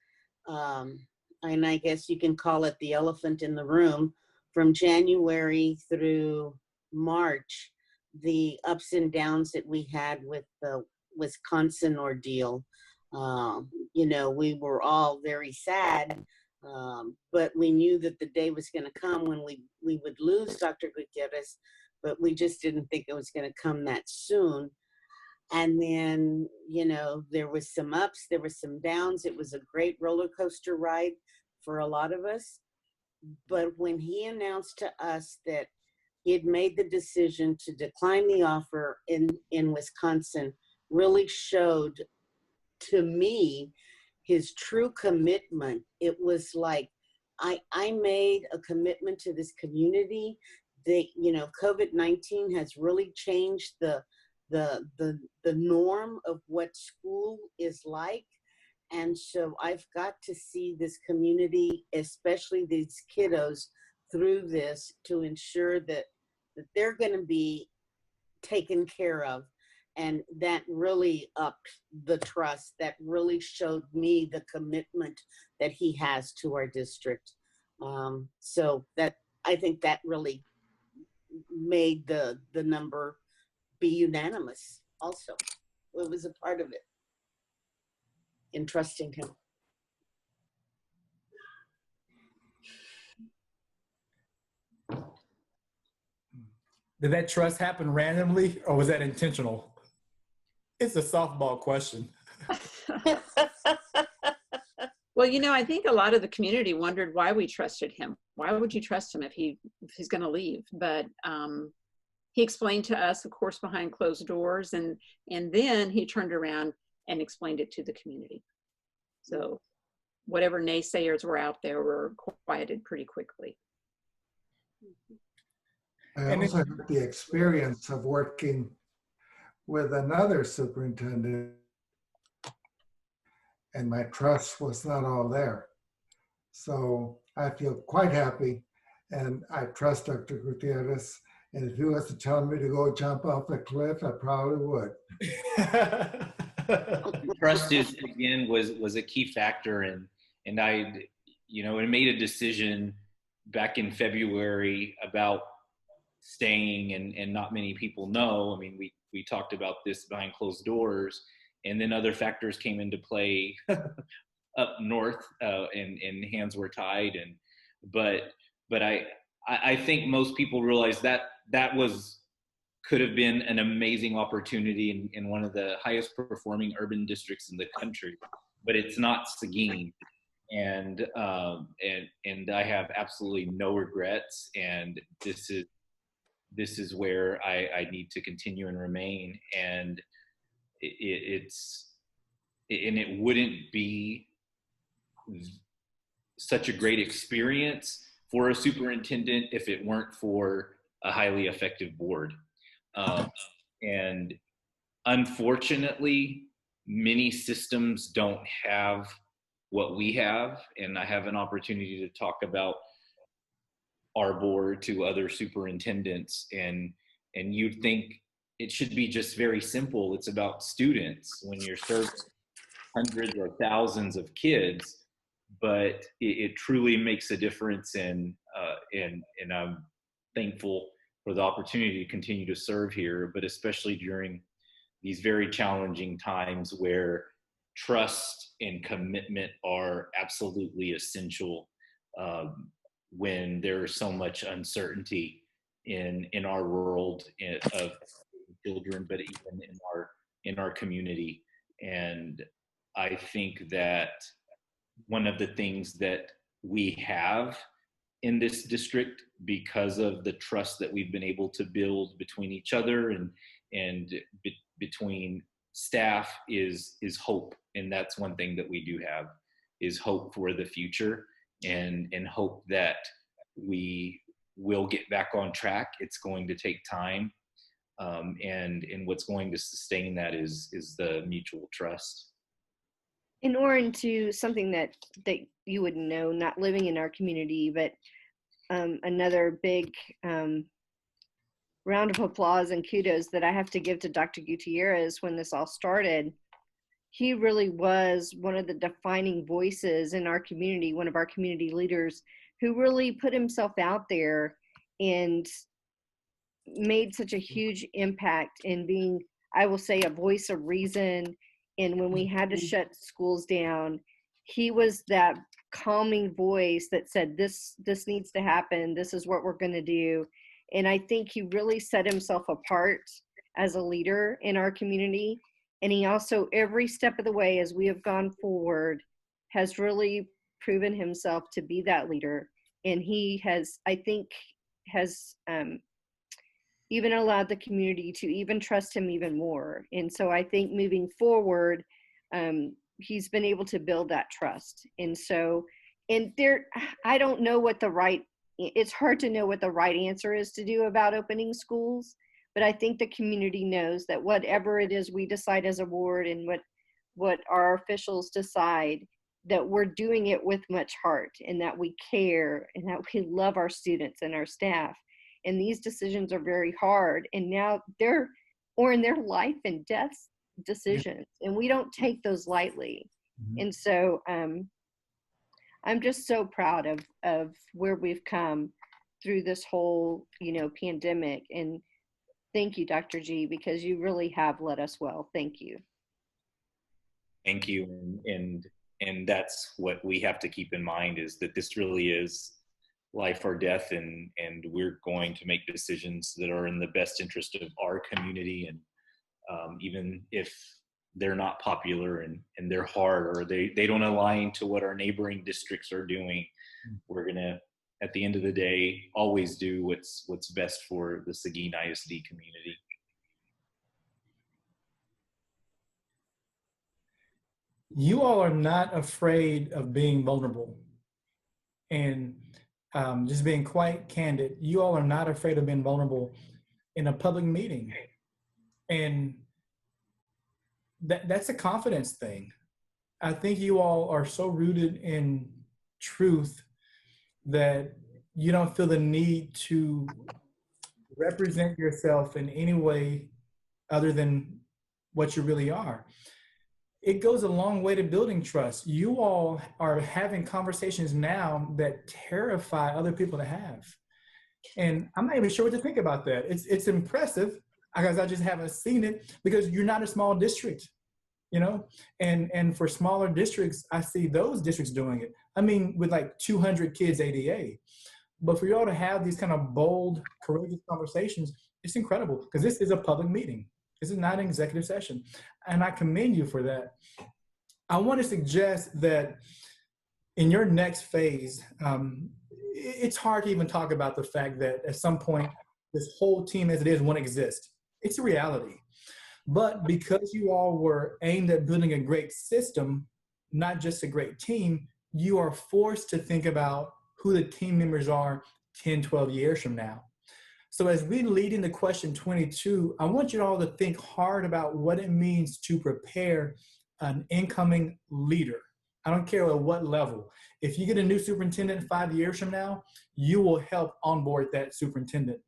Speaker 14: and I guess you can call it the elephant in the room, from January through March, the ups and downs that we had with the Wisconsin ordeal. You know, we were all very sad, but we knew that the day was going to come when we would lose Dr. Gutierrez, but we just didn't think it was going to come that soon. And then, you know, there was some ups, there was some downs. It was a great roller coaster ride for a lot of us. But when he announced to us that he had made the decision to decline the offer in Wisconsin, really showed to me his true commitment. It was like, I made a commitment to this community. That, you know, COVID-19 has really changed the norm of what school is like. And so I've got to see this community, especially these kiddos, through this to ensure that they're going to be taken care of. And that really upped the trust. That really showed me the commitment that he has to our district. So that, I think that really made the number be unanimous also. It was a part of it in trusting him.
Speaker 10: Did that trust happen randomly or was that intentional? It's a softball question.
Speaker 1: Well, you know, I think a lot of the community wondered why we trusted him. Why would you trust him if he's going to leave? But he explained to us, of course, behind closed doors, and then he turned around and explained it to the community. So whatever naysayers were out there were quieted pretty quickly.
Speaker 12: I also had the experience of working with another superintendent, and my trust was not all there. So I feel quite happy, and I trust Dr. Gutierrez. And if he was to tell me to go jump off a cliff, I probably would.
Speaker 3: Trust is, again, was a key factor, and I, you know, and made a decision back in February about staying, and not many people know. I mean, we talked about this behind closed doors, and then other factors came into play up north, and hands were tied, but I think most people realize that could have been an amazing opportunity in one of the highest performing urban districts in the country, but it's not Seguin. And I have absolutely no regrets, and this is where I need to continue and remain. And it wouldn't be such a great experience for a superintendent if it weren't for a highly effective board. And unfortunately, many systems don't have what we have, and I have an opportunity to talk about our board to other superintendents, and you'd think it should be just very simple. It's about students when you're serving hundreds or thousands of kids, but it truly makes a difference, and I'm thankful for the opportunity to continue to serve here, but especially during these very challenging times where trust and commitment are absolutely essential, when there's so much uncertainty in our world of children, but even in our community. And I think that one of the things that we have in this district, because of the trust that we've been able to build between each other and between staff, is hope. And that's one thing that we do have, is hope for the future, and hope that we will get back on track. It's going to take time, and what's going to sustain that is the mutual trust.
Speaker 9: In order to something that you would know, not living in our community, but another big round of applause and kudos that I have to give to Dr. Gutierrez when this all started. He really was one of the defining voices in our community, one of our community leaders who really put himself out there and made such a huge impact in being, I will say, a voice of reason. And when we had to shut schools down, he was that calming voice that said, this needs to happen. This is what we're going to do. And I think he really set himself apart as a leader in our community. And he also, every step of the way as we have gone forward, has really proven himself to be that leader. And he has, I think, even allowed the community to even trust him even more. And so I think moving forward, he's been able to build that trust. And so, I don't know what it's hard to know what the right answer is to do about opening schools, but I think the community knows that whatever it is we decide as a board and what our officials decide, that we're doing it with much heart and that we care and that we love our students and our staff. And these decisions are very hard. And now they're life and death decisions. And we don't take those lightly. And so I'm just so proud of where we've come through this whole, pandemic. And thank you, Dr. G, because you really have led us well. Thank you.
Speaker 3: Thank you. And that's what we have to keep in mind, is that this really is life or death, and we're going to make decisions that are in the best interest of our community. And even if they're not popular and they're hard, or they don't align to what our neighboring districts are doing, we're gonna, at the end of the day, always do what's best for the Seguin ISD community.
Speaker 10: You all are not afraid of being vulnerable. And just being quite candid, you all are not afraid of being vulnerable in a public meeting. And that's a confidence thing. I think you all are so rooted in truth that you don't feel the need to represent yourself in any way other than what you really are. It goes a long way to building trust. You all are having conversations now that terrify other people to have. And I'm not even sure what to think about that. It's impressive, because I just haven't seen it, because you're not a small district, and for smaller districts, I see those districts doing it. I mean, with like 200 kids ADA. But for y'all to have these kind of bold, courageous conversations, it's incredible, because this is a public meeting. This is not an executive session. And I commend you for that. I want to suggest that in your next phase, it's hard to even talk about the fact that at some point, this whole team as it is won't exist. It's a reality. But because you all were aimed at building a great system, not just a great team, you are forced to think about who the team members are 10, 12 years from now. So as we lead into question 22, I want you all to think hard about what it means to prepare an incoming leader. I don't care at what level. If you get a new superintendent 5 years from now, you will help onboard that superintendent.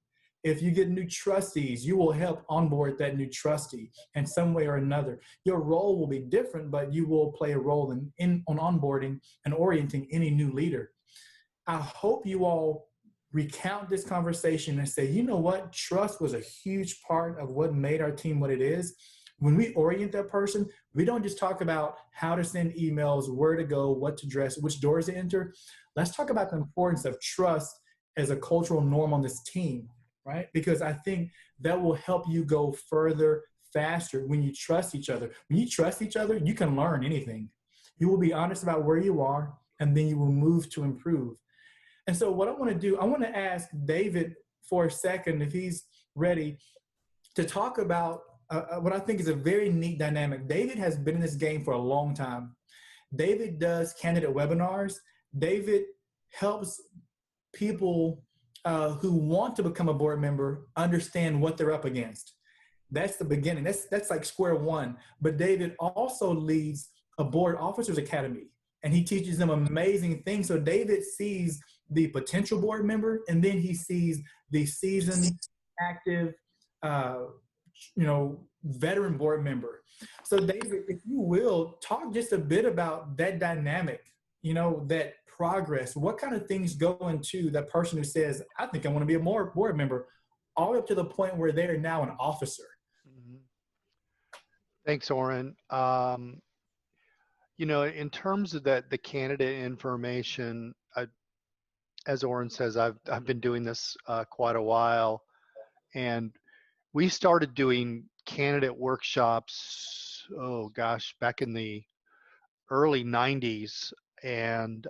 Speaker 10: If you get new trustees, you will help onboard that new trustee in some way or another. Your role will be different, but you will play a role on onboarding and orienting any new leader. I hope you all recount this conversation and say, you know what, trust was a huge part of what made our team what it is. When we orient that person, we don't just talk about how to send emails, where to go, what to dress, which doors to enter. Let's talk about the importance of trust as a cultural norm on this team, right? Because I think that will help you go further, faster when you trust each other. When you trust each other, you can learn anything. You will be honest about where you are, and then you will move to improve. And so what I want to do, I want to ask David for a second, if he's ready, to talk about what I think is a very neat dynamic. David has been in this game for a long time. David does candidate webinars. David helps people who want to become a board member understand what they're up against. That's the beginning. That's like square one. But David also leads a board officers academy, and he teaches them amazing things. So David sees the potential board member, and then he sees the seasoned, active, veteran board member. So David, if you will, talk just a bit about that dynamic, that progress. What kind of things go into that person who says, I think I want to be a more board member, all the way up to the point where they're now an officer?
Speaker 4: Thanks, Oren. In terms of the candidate information, as Oren says, I've been doing this quite a while, and we started doing candidate workshops, back in the early 90s. And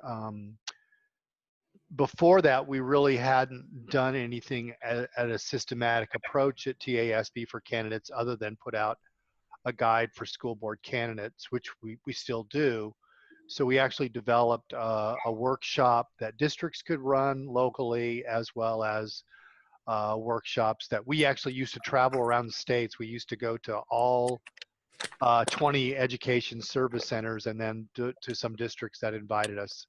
Speaker 4: before that, we really hadn't done anything at a systematic approach at TASB for candidates other than put out a guide for school board candidates, which we still do. So we actually developed a workshop that districts could run locally, as well as workshops that we actually used to travel around the states. We used to go to all 20 education service centers, and then to some districts that invited us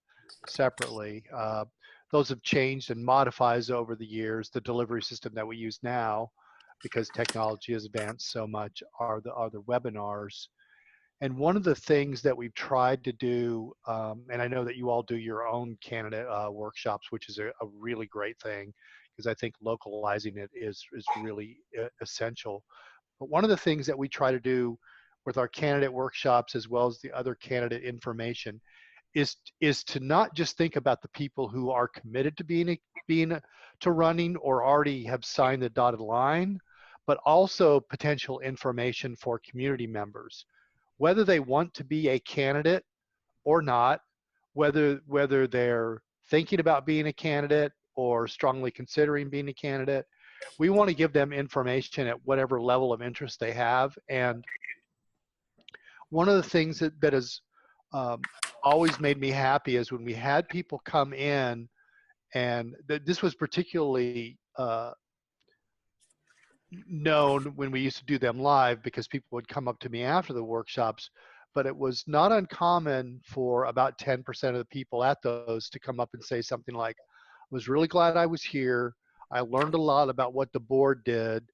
Speaker 4: separately. Those have changed and modified over the years. The delivery system that we use now, because technology has advanced so much, are the webinars. And one of the things that we've tried to do, and I know that you all do your own candidate workshops, which is a really great thing, because I think localizing it is really essential. But one of the things that we try to do with our candidate workshops, as well as the other candidate information, is to not just think about the people who are committed to to running or already have signed the dotted line, but also potential information for community members, whether they want to be a candidate or not, whether they're thinking about being a candidate or strongly considering being a candidate. We want to give them information at whatever level of interest they have. And one of the things that has always made me happy is when we had people come in, and this was particularly known when we used to do them live, because people would come up to me after the workshops, but it was not uncommon for about 10% of the people at those to come up and say something like, I was really glad I was here. I learned a lot about what the board did,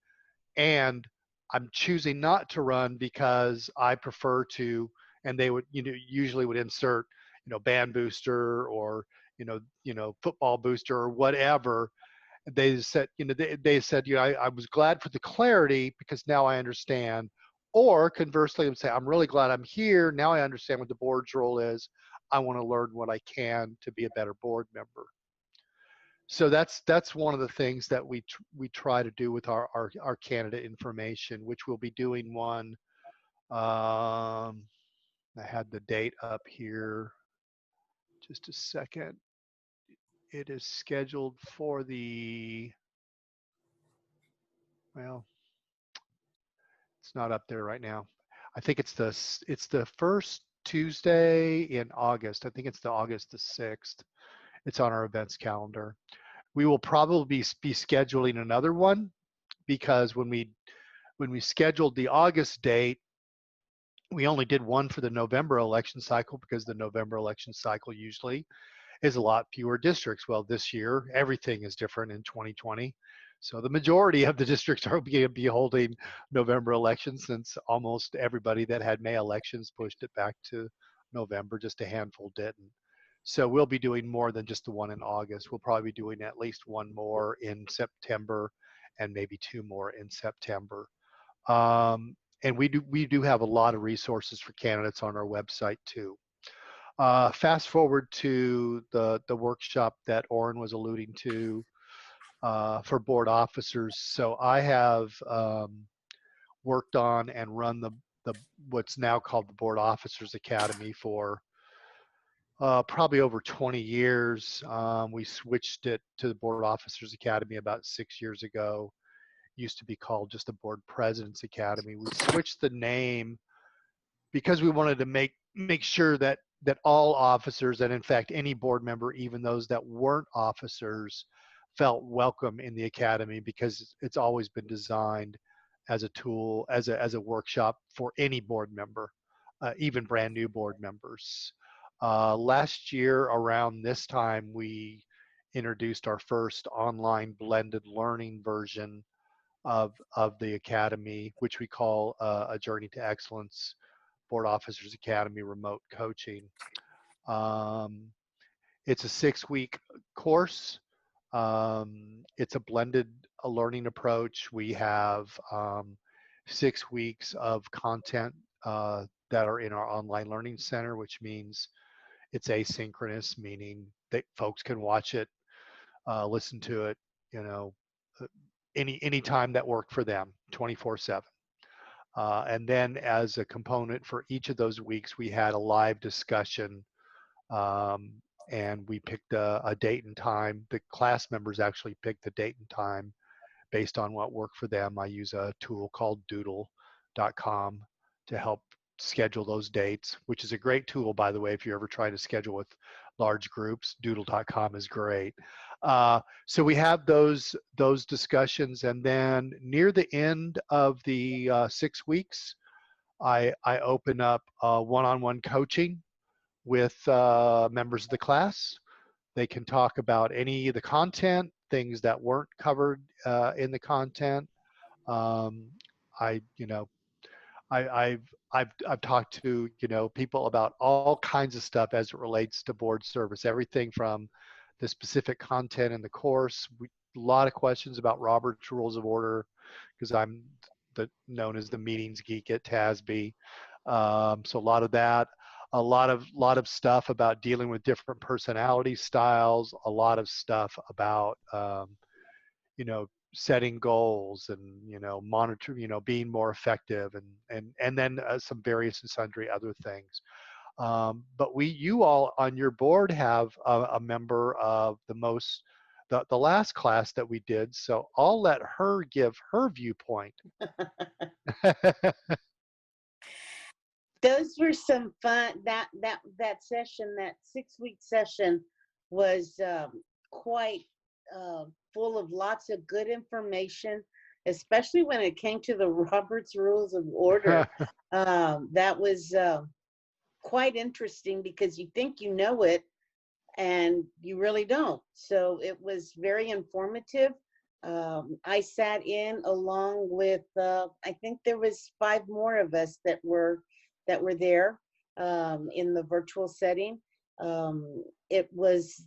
Speaker 4: and I'm choosing not to run because I prefer to, and they would, usually would insert, band booster or, football booster or whatever. They said, they said, I was glad for the clarity because now I understand. Or conversely, they would say, I'm really glad I'm here. Now I understand what the board's role is. I want to learn what I can to be a better board member. So that's one of the things that we try to do with our candidate information, which we'll be doing one. I had the date up here. Just a second. It is scheduled for the, well, it's not up there right now. I think it's the first Tuesday in August. I think it's the August the 6th. It's on our events calendar. We will probably be scheduling another one, because when we scheduled the August date, we only did one for the November election cycle, because the November election cycle usually is a lot fewer districts. Well, this year, everything is different in 2020. So the majority of the districts are going to be holding November elections, since almost everybody that had May elections pushed it back to November. Just a handful didn't. So we'll be doing more than just the one in August. We'll probably be doing at least one more in September and maybe two more in September. And we do have a lot of resources for candidates on our website too. Fast forward to the workshop that Oren was alluding to for board officers. So I have worked on and run the what's now called the Board Officers Academy for probably over 20 years. We switched it to the Board Officers Academy about 6 years ago. Used to be called just the Board Presidents Academy. We switched the name because we wanted to make sure that all officers, and in fact any board member, even those that weren't officers, felt welcome in the academy, because it's always been designed as a tool, as a workshop for any board member, even brand new board members. Last year around this time, we introduced our first online blended learning version of the academy, which we call a Journey to Excellence Board Officers Academy Remote Coaching. It's a 6-week course. It's a blended learning approach. We have 6 weeks of content that are in our online learning center, which means it's asynchronous, meaning that folks can watch it, listen to it, any time that worked for them, 24/7. And then as a component for each of those weeks, we had a live discussion, and we picked a date and time. The class members actually picked the date and time based on what worked for them. I use a tool called doodle.com to help schedule those dates, which is a great tool, by the way, if you're ever trying to schedule with large groups. Doodle.com is great. So we have those discussions, and then near the end of the 6 weeks, I open up one-on-one coaching with members of the class. They can talk about any of the content, things that weren't covered in the content. I, you know, I've talked to, you know, people about all kinds of stuff as it relates to board service, everything from the specific content in the course. A lot of questions about Robert's Rules of Order, because I'm known as the meetings geek at TASB. So a lot of that, a lot of stuff about dealing with different personality styles, a lot of stuff about, you know, setting goals and, you know, monitor, you know, being more effective, and then some various and sundry other things. But you all on your board have a member of the last class that we did, so I'll let her give her viewpoint.
Speaker 14: Those were some fun. That session, that 6-week session, was quite full of lots of good information, especially when it came to the Robert's Rules of Order. That was quite interesting, because you think you know it and you really don't. So it was very informative. I sat in along with I think there was 5 more of us that were there in the virtual setting. It was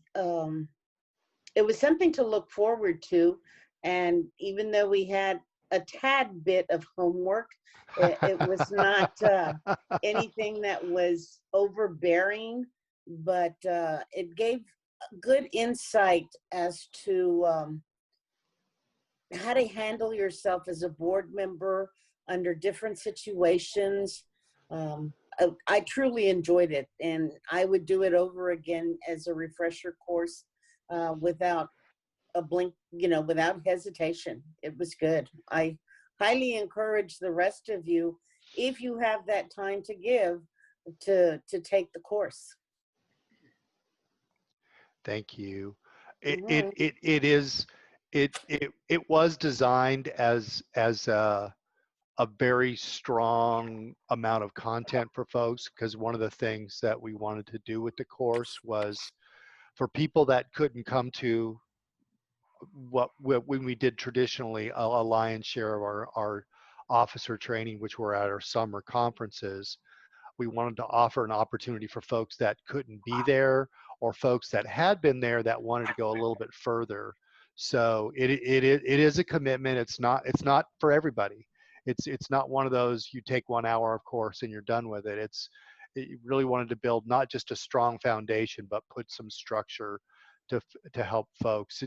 Speaker 14: something to look forward to, and even though we had a tad bit of homework, it was not anything that was overbearing, but it gave good insight as to how to handle yourself as a board member under different situations. I truly enjoyed it, and I would do it over again as a refresher course without a blink, you know, without hesitation. It was good. I highly encourage the rest of you, if you have that time to give, to take the course.
Speaker 4: Thank you. It was designed as a very strong amount of content for folks, because one of the things that we wanted to do with the course was for people that couldn't come to when we did traditionally a lion's share of our officer training, which were at our summer conferences. We wanted to offer an opportunity for folks that couldn't be there, or folks that had been there that wanted to go a little bit further. So it is a commitment. It's not for everybody. It's not one of those you take 1 hour of course and you're done with it. It really wanted to build not just a strong foundation, but put some structure to help folks.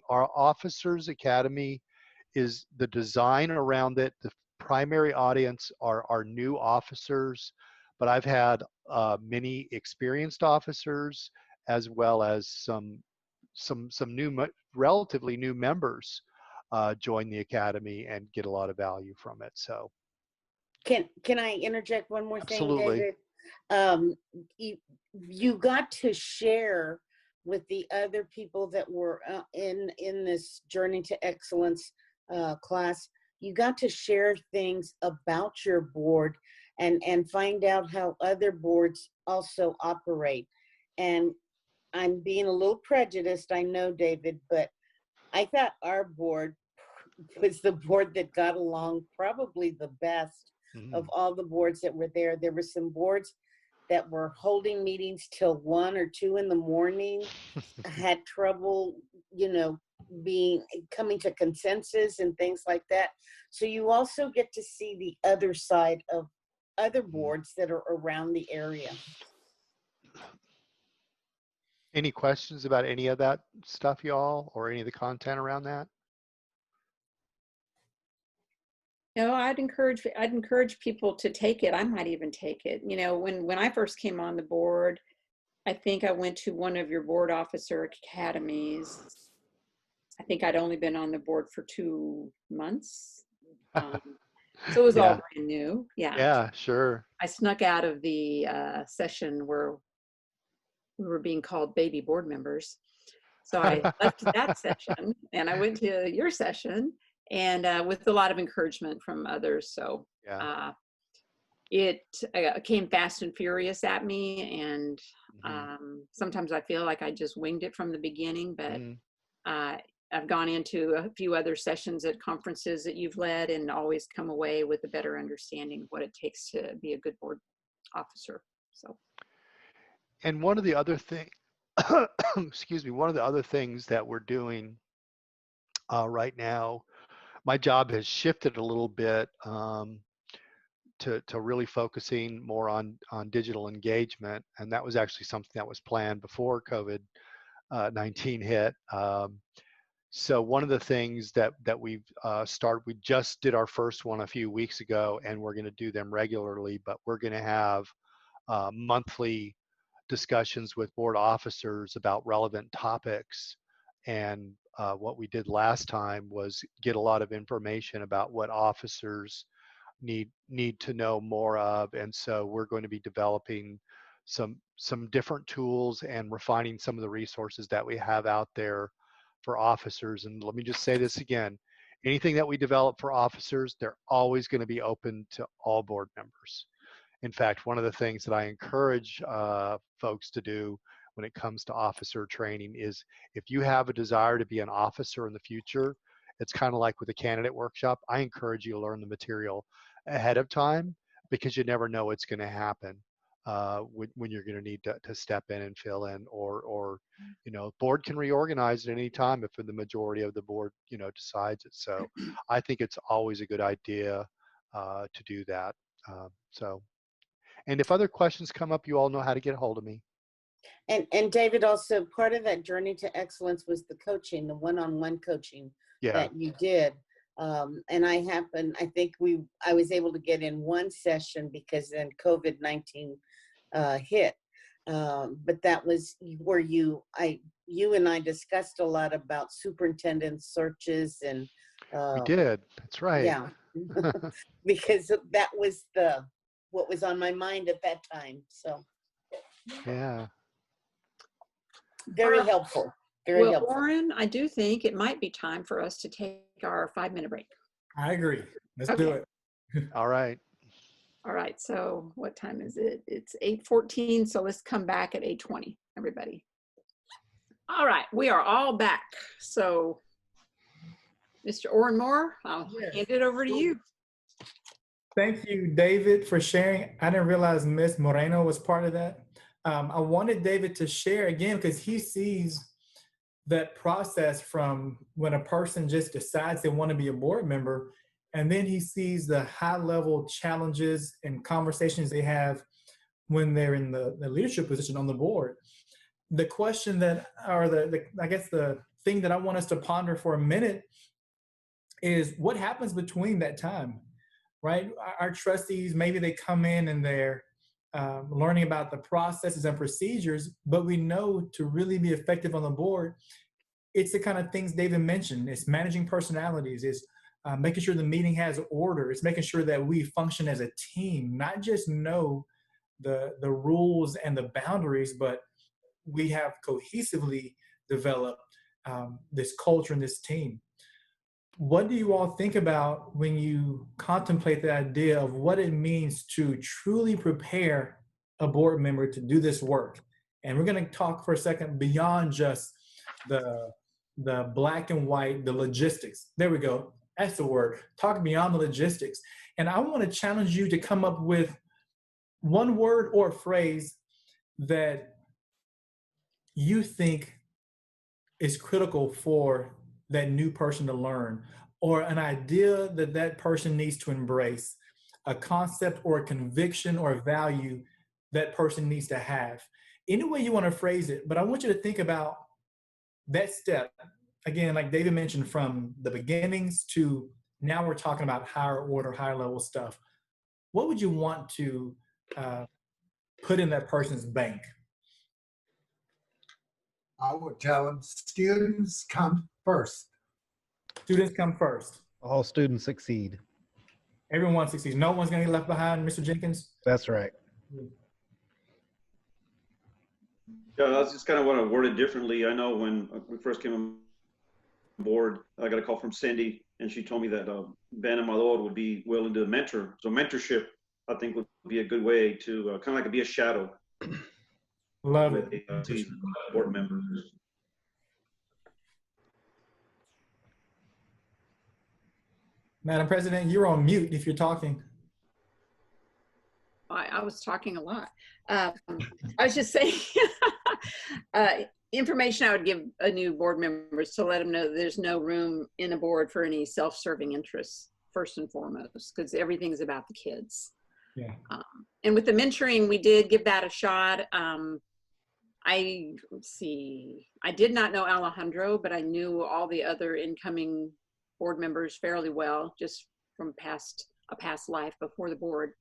Speaker 4: Our Officers Academy is the design around it. The primary audience are new officers, but I've had many experienced officers, as well as some new, relatively new members join the academy and get a lot of value from it. So
Speaker 14: Can I interject one more thing,
Speaker 4: absolutely.
Speaker 14: David? You got to share with the other people that were in this Journey to Excellence class. You got to share things about your board and find out how other boards also operate. And I'm being a little prejudiced, I know, David, but I thought our board was the board that got along probably the best of all the boards that were there. There were some boards that were holding meetings till 1 or 2 in the morning, had trouble, you know, coming to consensus and things like that. So you also get to see the other side of other boards that are around the area.
Speaker 4: Any questions about any of that stuff, y'all, or any of the content around that?
Speaker 1: No, I'd encourage people to take it. I might even take it. You know, when I first came on the board, I think I went to one of your board officer academies. I think I'd only been on the board for 2 months. So it was all brand new. Yeah.
Speaker 4: Yeah, sure.
Speaker 1: I snuck out of the session where we were being called baby board members. So I left that session and I went to your session, and with a lot of encouragement from others. So it came fast and furious at me, and sometimes I feel like I just winged it from the beginning, but I've gone into a few other sessions at conferences that you've led and always come away with a better understanding of what it takes to be a good board officer. So,
Speaker 4: and one of the other thing, excuse me, one of the other things that we're doing right now, my job has shifted a little bit to really focusing more on digital engagement, and that was actually something that was planned before COVID-19 hit. So one of the things that we've started, we just did our first one a few weeks ago, and we're going to do them regularly, but we're going to have monthly discussions with board officers about relevant topics. And what we did last time was get a lot of information about what officers need to know more of. And so we're going to be developing some different tools and refining some of the resources that we have out there for officers. And let me just say this again, anything that we develop for officers, they're always going to be open to all board members. In fact, one of the things that I encourage folks to do when it comes to officer training is, if you have a desire to be an officer in the future, it's kind of like with a candidate workshop. I encourage you to learn the material ahead of time, because you never know what's going to happen when you're going to need to step in and fill in, or board can reorganize at any time if the majority of the board decides it. So I think it's always a good idea to do that. And if other questions come up, you all know how to get a hold of me.
Speaker 14: And David, also part of that journey to excellence was the coaching, the one-on-one coaching that you did. And I think I was able to get in one session because then COVID-19 hit. But that was where you and I discussed a lot about superintendent searches and
Speaker 4: we did. That's right.
Speaker 14: Yeah, because that was what was on my mind at that time. So
Speaker 4: yeah,
Speaker 14: very helpful. Very helpful.
Speaker 1: Warren, I do think it might be time for us to take our 5-minute break.
Speaker 10: I agree. Let's do it.
Speaker 4: All right.
Speaker 1: All right. So what time is it? It's 8:14. So let's come back at 8:20, everybody. All right. We are all back. So Mr. Orrin Moore, I'll hand it over to you.
Speaker 10: Thank you, David, for sharing. I didn't realize Ms. Moreno was part of that. I wanted David to share again because he sees that process from when a person just decides they want to be a board member, and then he sees the high-level challenges and conversations they have when they're in the leadership position on the board. The question that, or I guess the thing that I want us to ponder for a minute is what happens between that time, right? Our trustees, maybe they come in and they're learning about the processes and procedures, but we know to really be effective on the board, it's the kind of things David mentioned. It's managing personalities, it's making sure the meeting has order, it's making sure that we function as a team, not just know the rules and the boundaries, but we have cohesively developed this culture and this team. What do you all think about when you contemplate the idea of what it means to truly prepare a board member to do this work? And we're going to talk for a second beyond just the black and white, the logistics. There we go. That's the word. Talk beyond the logistics. And I want to challenge you to come up with one word or phrase that you think is critical for that new person to learn, or an idea that that person needs to embrace, a concept or a conviction or a value that person needs to have. Any way you want to phrase it, but I want you to think about that step. Again, like David mentioned, from the beginnings to now we're talking about higher order, higher level stuff. What would you want to put in that person's bank?
Speaker 12: I would tell them students come first.
Speaker 10: Students come first.
Speaker 11: All students succeed.
Speaker 10: Everyone succeeds. No one's going to get left behind, Mr. Jenkins?
Speaker 11: That's right.
Speaker 13: Yeah, I just kind of want to word it differently. I know when we first came on board, I got a call from Cindy, and she told me that Ben and Malor would be willing to mentor. So mentorship I think would be a good way to kind of like be a shadow
Speaker 10: Love
Speaker 13: with
Speaker 10: it.
Speaker 13: the seasoned board members.
Speaker 10: Madam President, you're on mute if you're talking.
Speaker 1: I was talking a lot. I was just saying, information I would give a new board members to let them know that there's no room in a board for any self-serving interests, first and foremost, because everything's about the kids.
Speaker 10: Yeah.
Speaker 1: And with the mentoring, we did give that a shot. Let's see, I did not know Alejandro, but I knew all the other incoming board members fairly well, just from a past life before the board.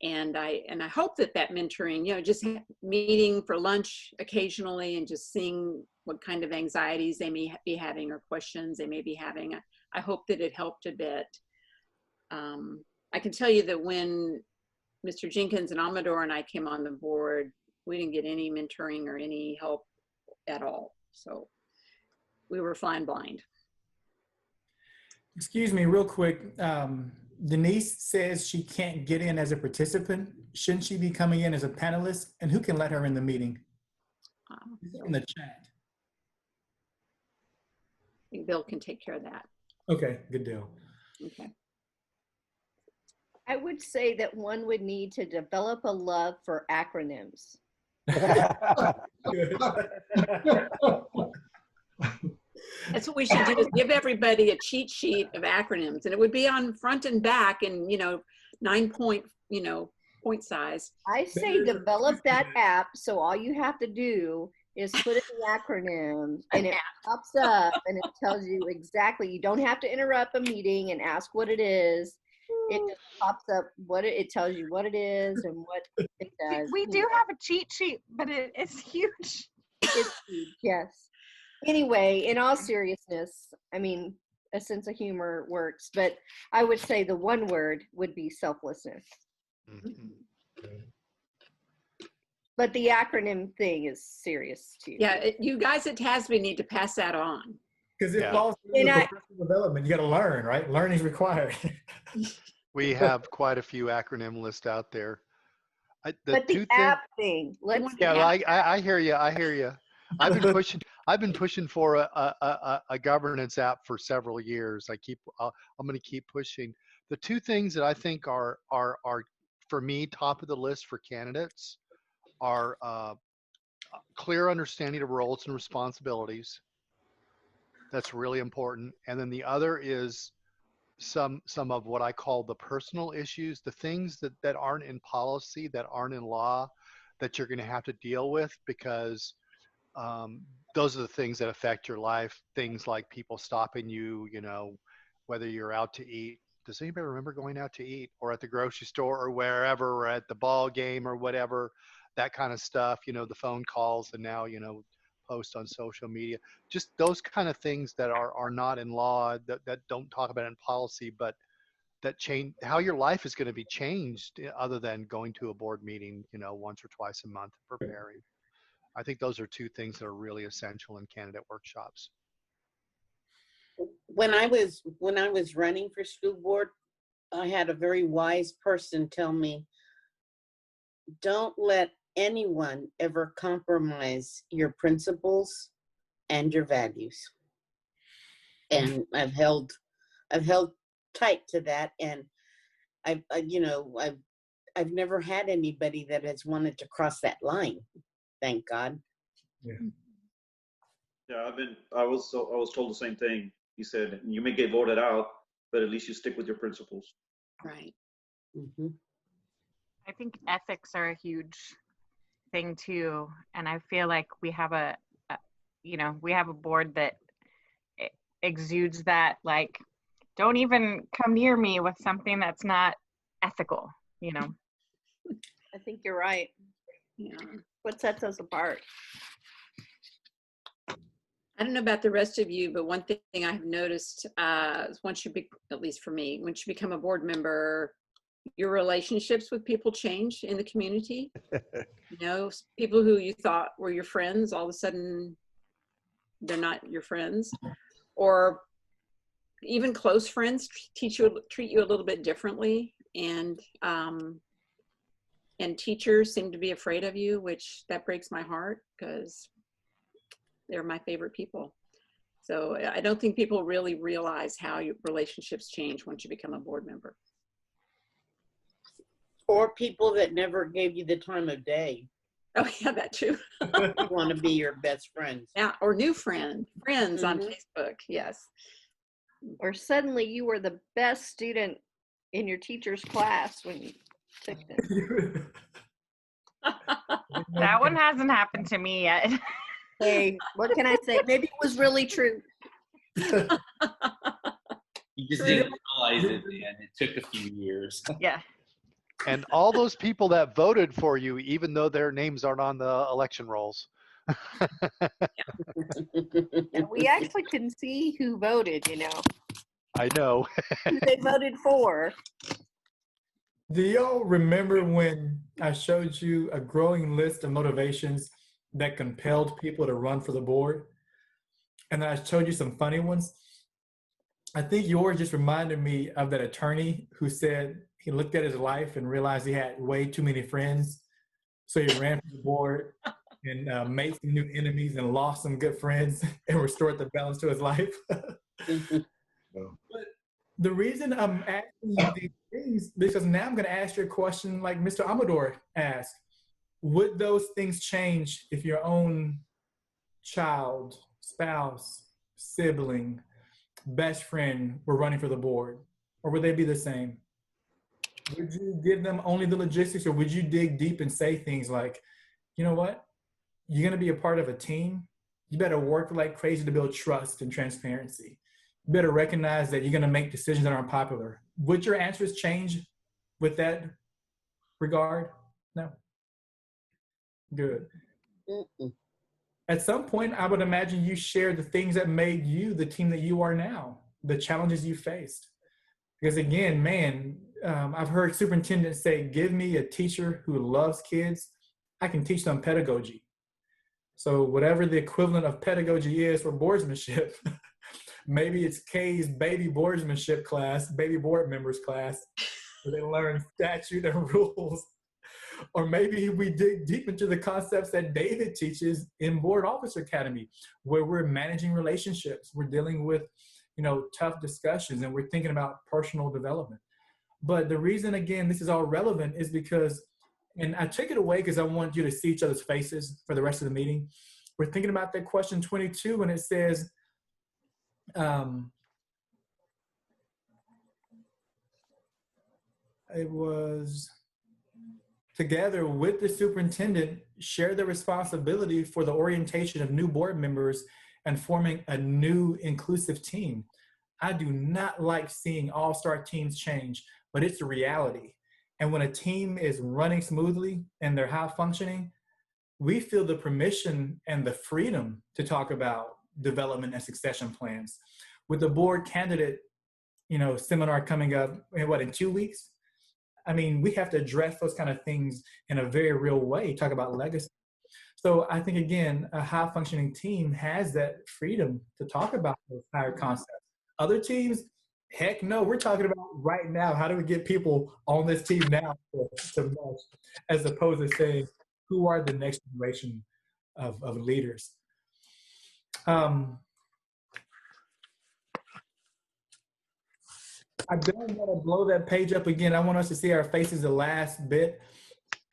Speaker 1: And I hope that mentoring, just meeting for lunch occasionally and just seeing what kind of anxieties they may be having or questions they may be having. I hope that it helped a bit. I can tell you that when Mr. Jenkins and Amador and I came on the board, we didn't get any mentoring or any help at all. So we were flying blind.
Speaker 10: Excuse me, real quick. Denise says she can't get in as a participant. Shouldn't she be coming in as a panelist? And who can let her in the meeting? In the chat.
Speaker 1: I think Bill can take care of that.
Speaker 10: Okay, good deal.
Speaker 1: Okay.
Speaker 9: I would say that one would need to develop a love for acronyms.
Speaker 1: That's what we should do, is give everybody a cheat sheet of acronyms, and it would be on front and back and 9-point, point size.
Speaker 9: I say develop that app, so all you have to do is put in the acronyms and it pops up and it tells you exactly. You don't have to interrupt a meeting and ask what it is. It just pops up it tells you what it is and what it does.
Speaker 8: We do have a cheat sheet, but it is huge.
Speaker 9: It's huge, yes. Anyway, in all seriousness, I mean, a sense of humor works, but I would say the one word would be selflessness.
Speaker 4: Mm-hmm.
Speaker 9: But the acronym thing is serious too.
Speaker 1: Yeah, you guys at TASB need to pass that on.
Speaker 10: Because it falls into professional development. You got to learn, right? Learning is required.
Speaker 4: We have quite a few acronym lists out there.
Speaker 9: But the app thing,
Speaker 4: I hear you. I hear you. I've been pushing for a governance app for several years. I'm going to keep pushing. The two things that I think are for me top of the list for candidates are clear understanding of roles and responsibilities. That's really important. And then the other is some of what I call the personal issues, the things that aren't in policy, that aren't in law, that you're going to have to deal with, because those are the things that affect your life. Things like people stopping you, whether you're out to eat. Does anybody remember going out to eat, or at the grocery store, or wherever, or at the ball game, or whatever, that kind of stuff, the phone calls, and now, post on social media, just those kind of things that are not in law, that don't talk about it in policy, but that change how your life is going to be changed, other than going to a board meeting, once or twice a month, preparing. I think those are two things that are really essential in candidate workshops.
Speaker 14: When I was running for school board, I had a very wise person tell me, don't let anyone ever compromise your principles and your values. And I've held tight to that, and I've never had anybody that has wanted to cross that line. Thank God.
Speaker 13: Yeah, I was told the same thing. He said, you may get voted out, but at least you stick with your principles.
Speaker 1: Right.
Speaker 14: Mm-hmm.
Speaker 8: I think ethics are a huge thing too, and I feel like we have a board that exudes that, like, don't even come near me with something that's not ethical.
Speaker 9: I think you're right.
Speaker 1: Yeah.
Speaker 9: What sets us apart?
Speaker 1: I don't know about the rest of you, but one thing I've noticed is at least for me, once you become a board member, your relationships with people change in the community. People who you thought were your friends, all of a sudden they're not your friends, or even close friends treat you a little bit differently. And and teachers seem to be afraid of you, which that breaks my heart because they're my favorite people. So I don't think people really realize how your relationships change once you become a board member.
Speaker 14: Or people that never gave you the time of day
Speaker 1: Oh yeah, that too.
Speaker 14: want to be your best friends.
Speaker 1: Yeah, or new friends on Facebook. Yes.
Speaker 9: Or suddenly you were the best student in your teacher's class when you took them.
Speaker 8: That one hasn't happened to me yet.
Speaker 9: Hey, what can I say? Maybe it was really true.
Speaker 3: You just didn't realize it, man. It took a few years.
Speaker 8: Yeah.
Speaker 4: And all those people that voted for you, even though their names aren't on the election rolls.
Speaker 9: Yeah, we actually can see who voted, you know,
Speaker 4: I know.
Speaker 9: who they voted for.
Speaker 10: Do y'all remember when I showed you a growing list of motivations that compelled people to run for the board? And then I showed you some funny ones. I think yours just reminded me of that attorney who said he looked at his life and realized he had way too many friends. So he ran for the board and made some new enemies and lost some good friends and restored the balance to his life. But the reason I'm asking you these things, because now I'm going to ask you a question like Mr. Amador asked. Would those things change if your own child, spouse, sibling, best friend were running for the board? Or would they be the same? Would you give them only the logistics, or would you dig deep and say things like, you know what? You're going to be a part of a team. You better work like crazy to build trust and transparency. You better recognize that you're going to make decisions that are unpopular. Would your answers change with that regard? No. Good. At some point, I would imagine you share the things that made you the team that you are now, the challenges you faced. Because again, man, I've heard superintendents say, give me a teacher who loves kids, I can teach them pedagogy. So whatever the equivalent of pedagogy is for boardsmanship, maybe it's Kay's baby boardsmanship class, baby board members class, where they learn statute and rules. Or maybe we dig deep into the concepts that David teaches in Board Officer Academy, where we're managing relationships, we're dealing with, you know, tough discussions, and we're thinking about personal development. But the reason, again, this is all relevant is because, and I took it away because I want you to see each other's faces for the rest of the meeting. We're thinking about that question 22 when it says, it was, together with the superintendent, share the responsibility for the orientation of new board members and forming a new inclusive team. I do not like seeing all-star teams change, but it's a reality. And when a team is running smoothly and they're high functioning, we feel the permission and the freedom to talk about development and succession plans. With the board candidate, you know, seminar coming up in 2 weeks? I mean, we have to address those kind of things in a very real way, talk about legacy. So I think, again, a high functioning team has that freedom to talk about those higher concepts. Other teams, heck no, we're talking about right now, how do we get people on this team now to mesh, as opposed to saying, who are the next generation of leaders? I don't want to blow that page up again. I want us to see our faces the last bit.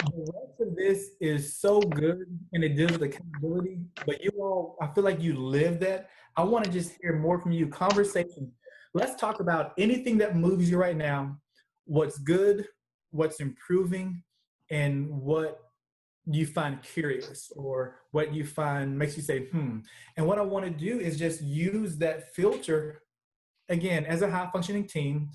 Speaker 10: The rest of this is so good, and it deals with accountability, but you all, I feel like you live that. I want to just hear more from you. Conversation. Let's talk about anything that moves you right now, what's good, what's improving, and what you find curious, or what you find makes you say, And what I want to do is just use that filter, again, as a high functioning team,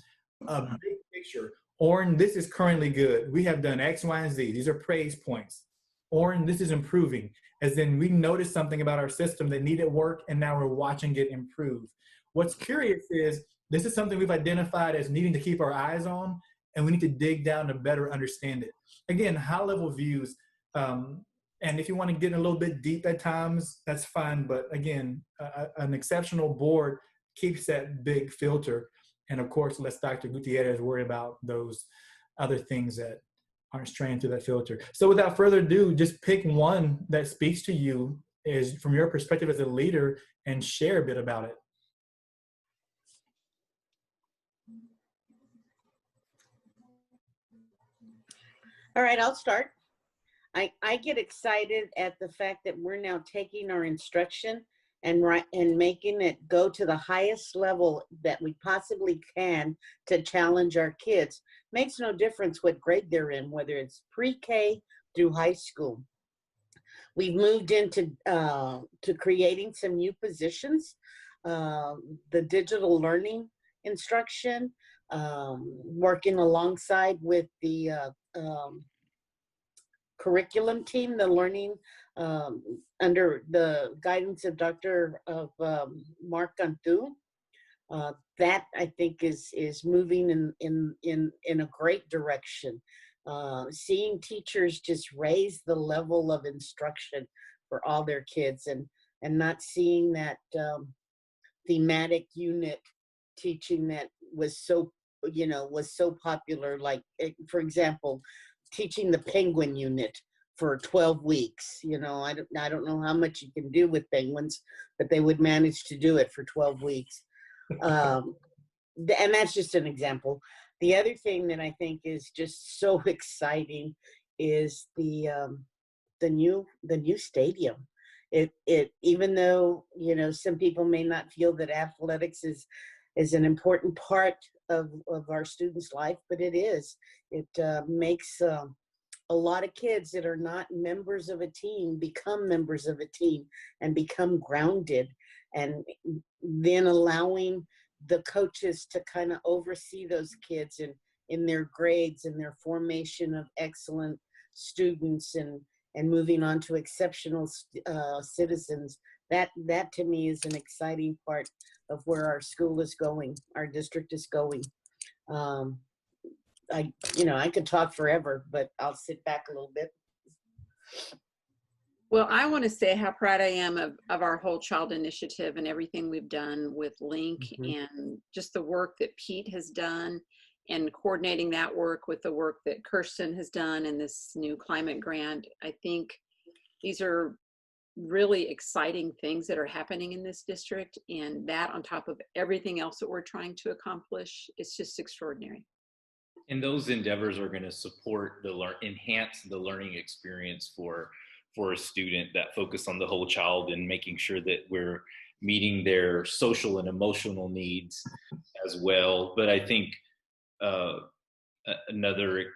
Speaker 10: a big picture. Orin, this is currently good. We have done X, Y, and Z. These are praise points. Orin, this is improving. As in, we noticed something about our system that needed work, and now we're watching it improve. What's curious is, this is something we've identified as needing to keep our eyes on, and we need to dig down to better understand it. Again, high-level views. And if you want to get a little bit deep at times, that's fine. But again, an exceptional board keeps that big filter. And of course, lets Dr. Gutierrez worry about those other things that aren't straying through that filter. So without further ado, just pick one that speaks to you is from your perspective as a leader and share a bit about it.
Speaker 14: All right, I'll start. I get excited at the fact that we're now taking our instruction and making it go to the highest level that we possibly can to challenge our kids. Makes no difference what grade they're in, whether it's pre-K through high school. We've moved into to creating some new positions, the digital learning instruction, working alongside with the curriculum team, the learning under the guidance of Mark Gantu. That I think is moving in a great direction. Seeing teachers just raise the level of instruction for all their kids and not seeing that thematic unit teaching that was so popular, like for example, teaching the penguin unit for 12 weeks. I don't know how much you can do with penguins, but they would manage to do it for 12 weeks. And that's just an example. The other thing that I think is just so exciting is the new stadium. It even though some people may not feel that athletics is an important part of our students' life, but it is. It makes a lot of kids that are not members of a team become members of a team and become grounded, and then allowing the coaches to kind of oversee those kids in their grades and their formation of excellent students and moving on to exceptional citizens. That to me is an exciting part of where our school is going, our district is going. I could talk forever, but I'll sit back a little bit.
Speaker 1: Well, I want to say how proud I am of our whole child initiative and everything we've done with Link and just the work that Pete has done and coordinating that work with the work that Kirsten has done and this new climate grant. I think these are really exciting things that are happening in this district, and that on top of everything else that we're trying to accomplish, it's just extraordinary.
Speaker 3: And those endeavors are going to support enhance the learning experience for a student, that focus on the whole child and making sure that we're meeting their social and emotional needs as well. But I think another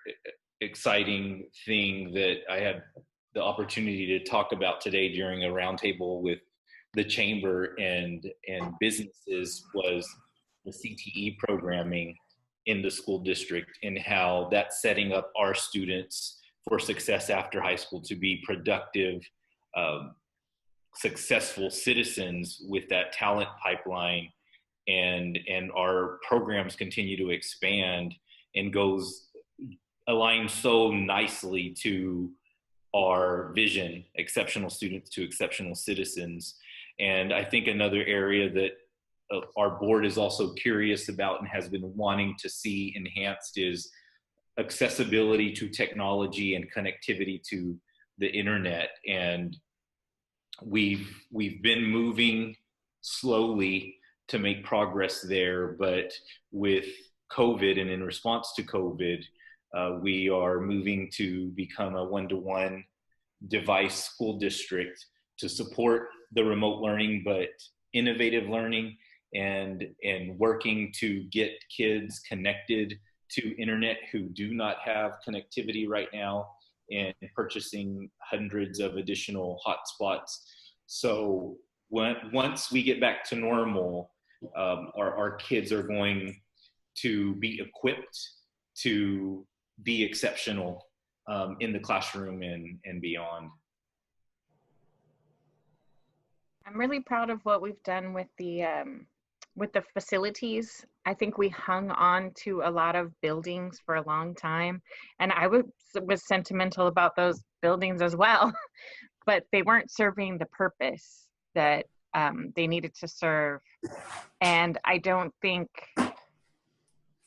Speaker 3: exciting thing that I had the opportunity to talk about today during a roundtable with the chamber and businesses was the CTE programming in the school district and how that's setting up our students for success after high school to be productive, successful citizens with that talent pipeline. And our programs continue to expand and align so nicely to our vision, exceptional students to exceptional citizens. And I think another area that our board is also curious about and has been wanting to see enhanced is accessibility to technology and connectivity to the internet. And we've been moving slowly to make progress there, but with COVID and in response to COVID, we are moving to become a one-to-one device school district to support the remote learning, but innovative learning and working to get kids connected to internet who do not have connectivity right now, and purchasing hundreds of additional hotspots. So once we get back to normal, our kids are going to be equipped to be exceptional in the classroom and beyond.
Speaker 8: I'm really proud of what we've done with the facilities. I think we hung on to a lot of buildings for a long time, and I was sentimental about those buildings as well, but they weren't serving the purpose that they needed to serve. And I don't think,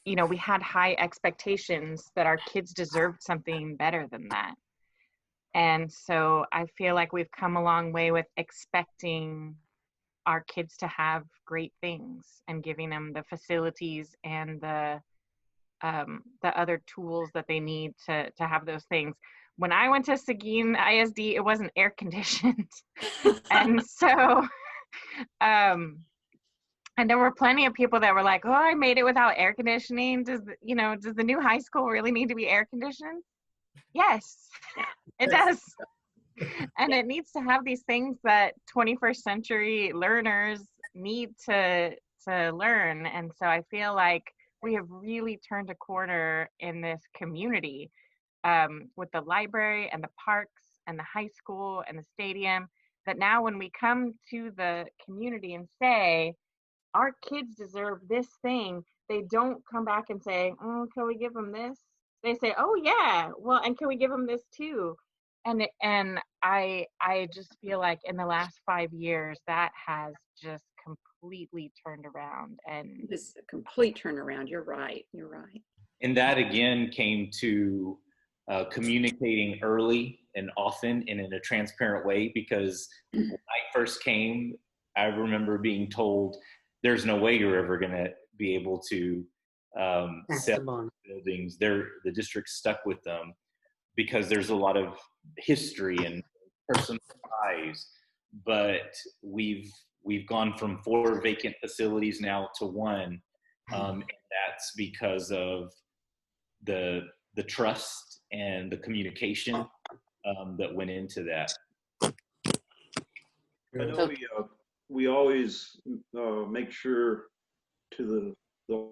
Speaker 8: you know, we had high expectations that our kids deserved something better than that. And so I feel like we've come a long way with expecting our kids to have great things and giving them the facilities and the other tools that they need to have those things. When I went to Seguin ISD, it wasn't air conditioned. And so, and there were plenty of people that were like, oh, I made it without air conditioning. Does the new high school really need to be air conditioned? Yes, it does. And it needs to have these things that 21st century learners need to learn. And so I feel like we have really turned a corner in this community, with the library and the parks and the high school and the stadium, that now when we come to the community and say, our kids deserve this thing, they don't come back and say, oh, can we give them this? They say, oh yeah, well, and can we give them this too? And I just feel like in the last 5 years, that has just completely turned around. And
Speaker 1: This is a complete turnaround. You're right. You're right.
Speaker 3: And that again came to communicating early and often and in a transparent way, because when I first came, I remember being told, there's no way you're ever going to be able to sell buildings. The district's stuck with them because there's a lot of history and personal ties. But we've gone from 4 vacant facilities now to 1, and that's because of the trust and the communication that went into that.
Speaker 13: I know we always make sure to the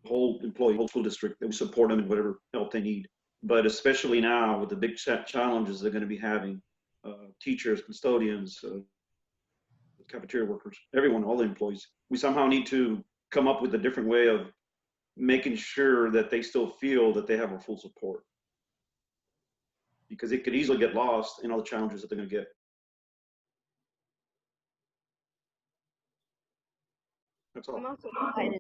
Speaker 13: whole employee, whole school district, that we support them in whatever help they need. But especially now with the big challenges they're going to be having, teachers, custodians, cafeteria workers, everyone, all the employees, we somehow need to come up with a different way of making sure that they still feel that they have our full support. Because it could easily get lost in all the challenges that they're going to get. That's all.
Speaker 9: I'm also excited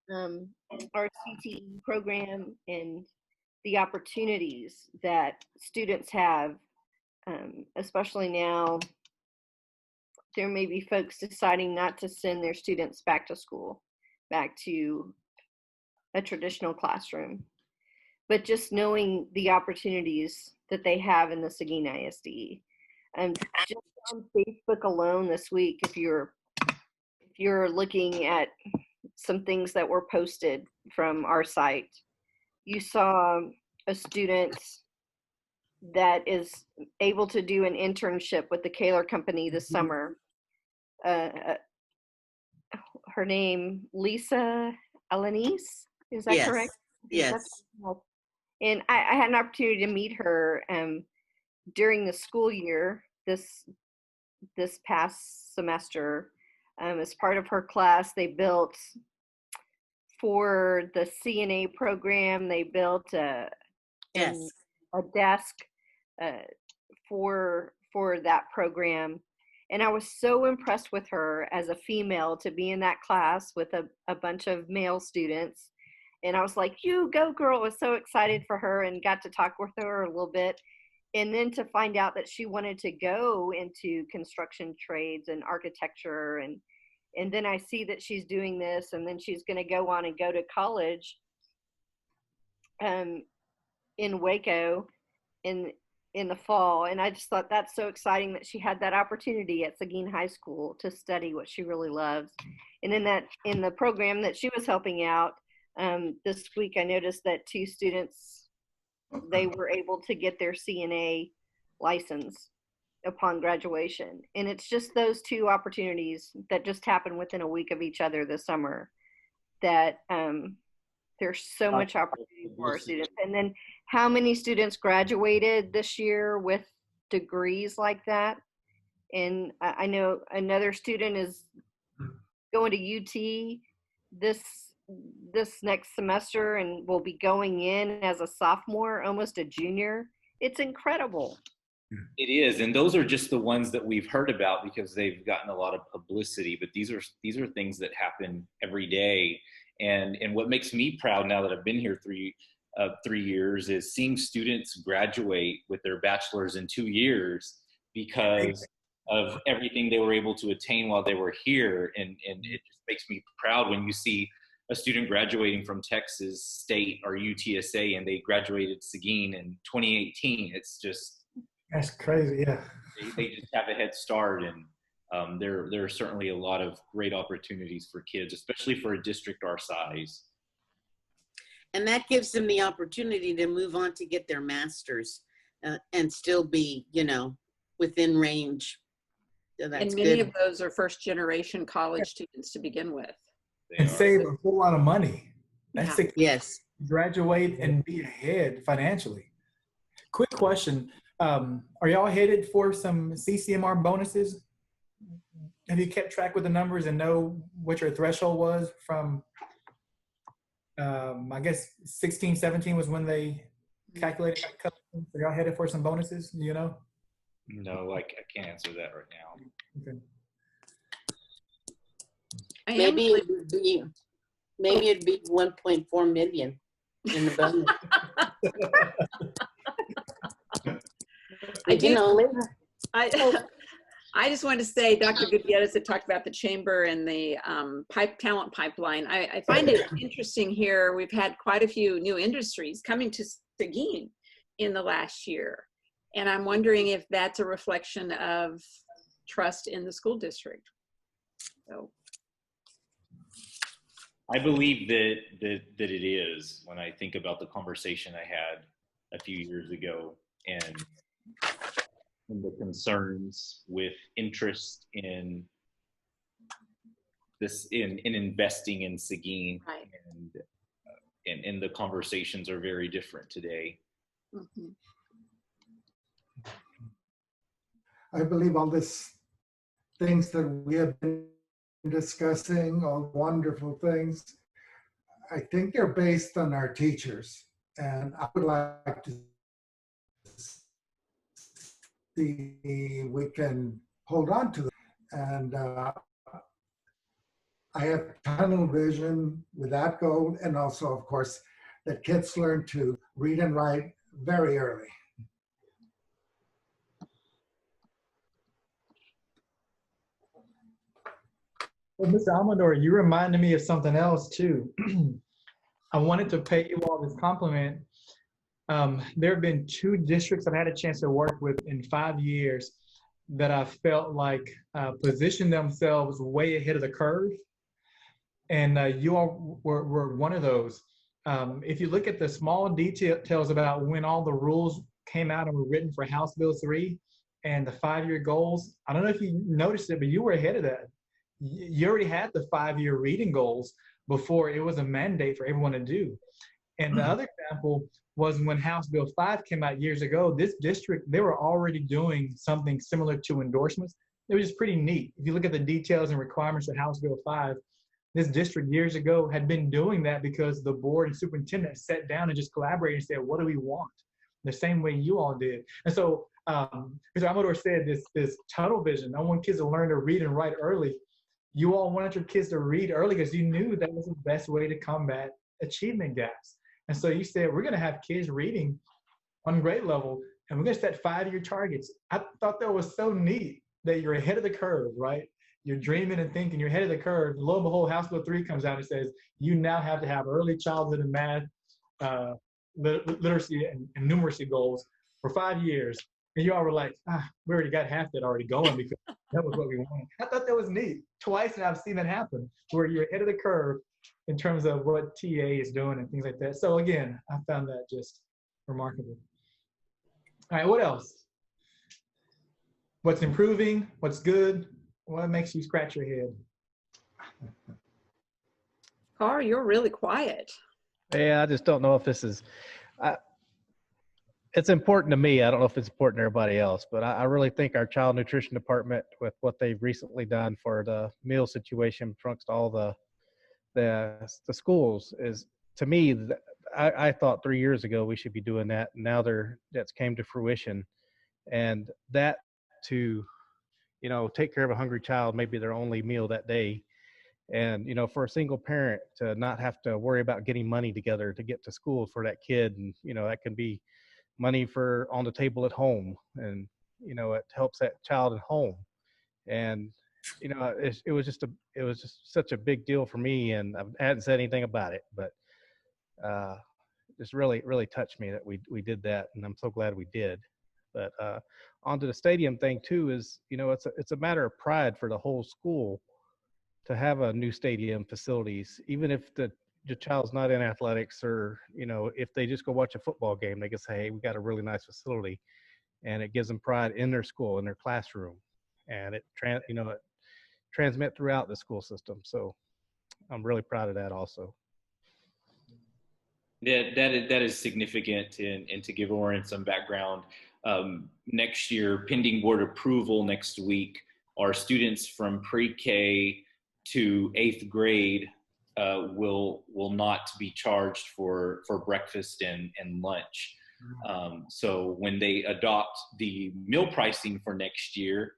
Speaker 9: about our CTE program and the opportunities that students have, especially now. There may be folks deciding not to send their students back to school, back to a traditional classroom, but just knowing the opportunities that they have in the Seguin ISD. Just on Facebook alone this week, if you're looking at some things that were posted from our site, you saw a student that is able to do an internship with the Kaler Company this summer. Her name, Lisa Alanis, is that correct?
Speaker 14: Yes.
Speaker 9: And I had an opportunity to meet her during the school year this past semester. As part of her class, they built, for the CNA program, they built a desk for that program. And I was so impressed with her as a female to be in that class with a bunch of male students. And I was like, you go girl. I was so excited for her and got to talk with her a little bit. And then to find out that she wanted to go into construction trades and architecture. And then I see that she's doing this, and then she's going to go on and go to college in Waco in the fall. And I just thought that's so exciting that she had that opportunity at Seguin High School to study what she really loves. And in the program that she was helping out this week, I noticed that 2 students, they were able to get their CNA license upon graduation. And it's just those 2 opportunities that just happened within a week of each other this summer, that there's so much opportunity for our students. And then how many students graduated this year with degrees like that? And I know another student is going to UT this next semester and will be going in as a sophomore, almost a junior. It's incredible.
Speaker 3: It is, and those are just the ones that we've heard about because they've gotten a lot of publicity. But these are things that happen every day, And what makes me proud now that I've been here 3 years is seeing students graduate with their bachelor's in 2 years because of everything they were able to attain while they were here. And it just makes me proud when you see a student graduating from Texas State or UTSA and they graduated Seguin in 2018. It's just,
Speaker 10: That's crazy, yeah.
Speaker 3: they just have a head start. And there are certainly a lot of great opportunities for kids, especially for a district our size.
Speaker 14: And that gives them the opportunity to move on to get their master's and still be, you know, within range. So that's
Speaker 1: And many
Speaker 14: good.
Speaker 1: of those are first generation college students to begin with.
Speaker 10: And save a whole lot of money. That's the
Speaker 14: yes.
Speaker 10: Graduate and be ahead financially. Quick question. Are y'all headed for some CCMR bonuses? Have you kept track with the numbers and know what your threshold was from, I guess 16, 17 was when they calculated that cut. Are y'all headed for some bonuses? Do you know?
Speaker 3: No, I can't answer that right now.
Speaker 10: Okay.
Speaker 14: Maybe it'd be 1.4 million in the bonus.
Speaker 1: I just wanted to say, Dr. Gutierrez had talked about the chamber and the talent pipeline. I find it interesting here. We've had quite a few new industries coming to Seguin in the last year. And I'm wondering if that's a reflection of trust in the school district. So.
Speaker 3: I believe that it is when I think about the conversation I had a few years ago and the concerns with interest in this in investing in Seguin,
Speaker 1: right.
Speaker 3: and the conversations are very different today.
Speaker 1: Mm-hmm.
Speaker 12: I believe all these things that we have been discussing, all wonderful things, I think they're based on our teachers. And I would like to see we can hold on to them. And I have tunnel vision with that goal. And also, of course, that kids learn to read and write very early.
Speaker 10: Well, Mr. Amador, you reminded me of something else too. I wanted to pay you all this compliment. There have been 2 districts I've had a chance to work with in 5 years that I felt like positioned themselves way ahead of the curve. And you all were one of those. If you look at the small details about when all the rules came out and were written for House Bill 3 and the 5-year goals, I don't know if you noticed it, but you were ahead of that. You already had the 5-year reading goals before it was a mandate for everyone to do. And the other example was when House Bill 5 came out years ago, this district, they were already doing something similar to endorsements. It was just pretty neat. If you look at the details and requirements of House Bill 5, this district years ago had been doing that because the board and superintendent sat down and just collaborated and said, what do we want? The same way you all did. And so Mr. Amador said this tunnel vision. I want kids to learn to read and write early. You all wanted your kids to read early because you knew that was the best way to combat achievement gaps. And so you said, we're going to have kids reading on grade level, and we're going to set 5-year targets. I thought that was so neat that you're ahead of the curve, right? You're dreaming and thinking you're ahead of the curve. Lo and behold, House Bill 3 comes out and says, you now have to have early childhood and math, literacy and numeracy goals for 5 years. And you all were like, we already got half that already going because that was what we wanted. I thought that was neat. Twice now I've seen that happen, where you're ahead of the curve in terms of what TA is doing and things like that. So again, I found that just remarkable. All right, what else? What's improving? What's good? What makes you scratch your head?
Speaker 1: Carl, you're really quiet.
Speaker 11: Yeah, I just don't know if this is, it's important to me. I don't know if it's important to everybody else, but I really think our child nutrition department, with what they've recently done for the meal situation amongst all the schools, is, to me, I thought 3 years ago we should be doing that. And now that's came to fruition. And that, to, take care of a hungry child, maybe their only meal that day, And, for a single parent to not have to worry about getting money together to get to school for that kid, and, that can be money for on the table at home, and, it helps that child at home. And, it was just such a big deal for me, and I hadn't said anything about it, but just really, really touched me that we did that, and I'm so glad we did. But onto the stadium thing too is, it's a matter of pride for the whole school to have a new stadium facilities, even if the child's not in athletics, or if they just go watch a football game, they can say, hey, we got a really nice facility, and it gives them pride in their school, in their classroom, and it transmit throughout the school system. So I'm really proud of that also.
Speaker 3: That is significant. And to give Oren some background, next year, pending board approval next week, our students from pre-K to 8th grade will not be charged for breakfast and lunch. So when they adopt the meal pricing for next year,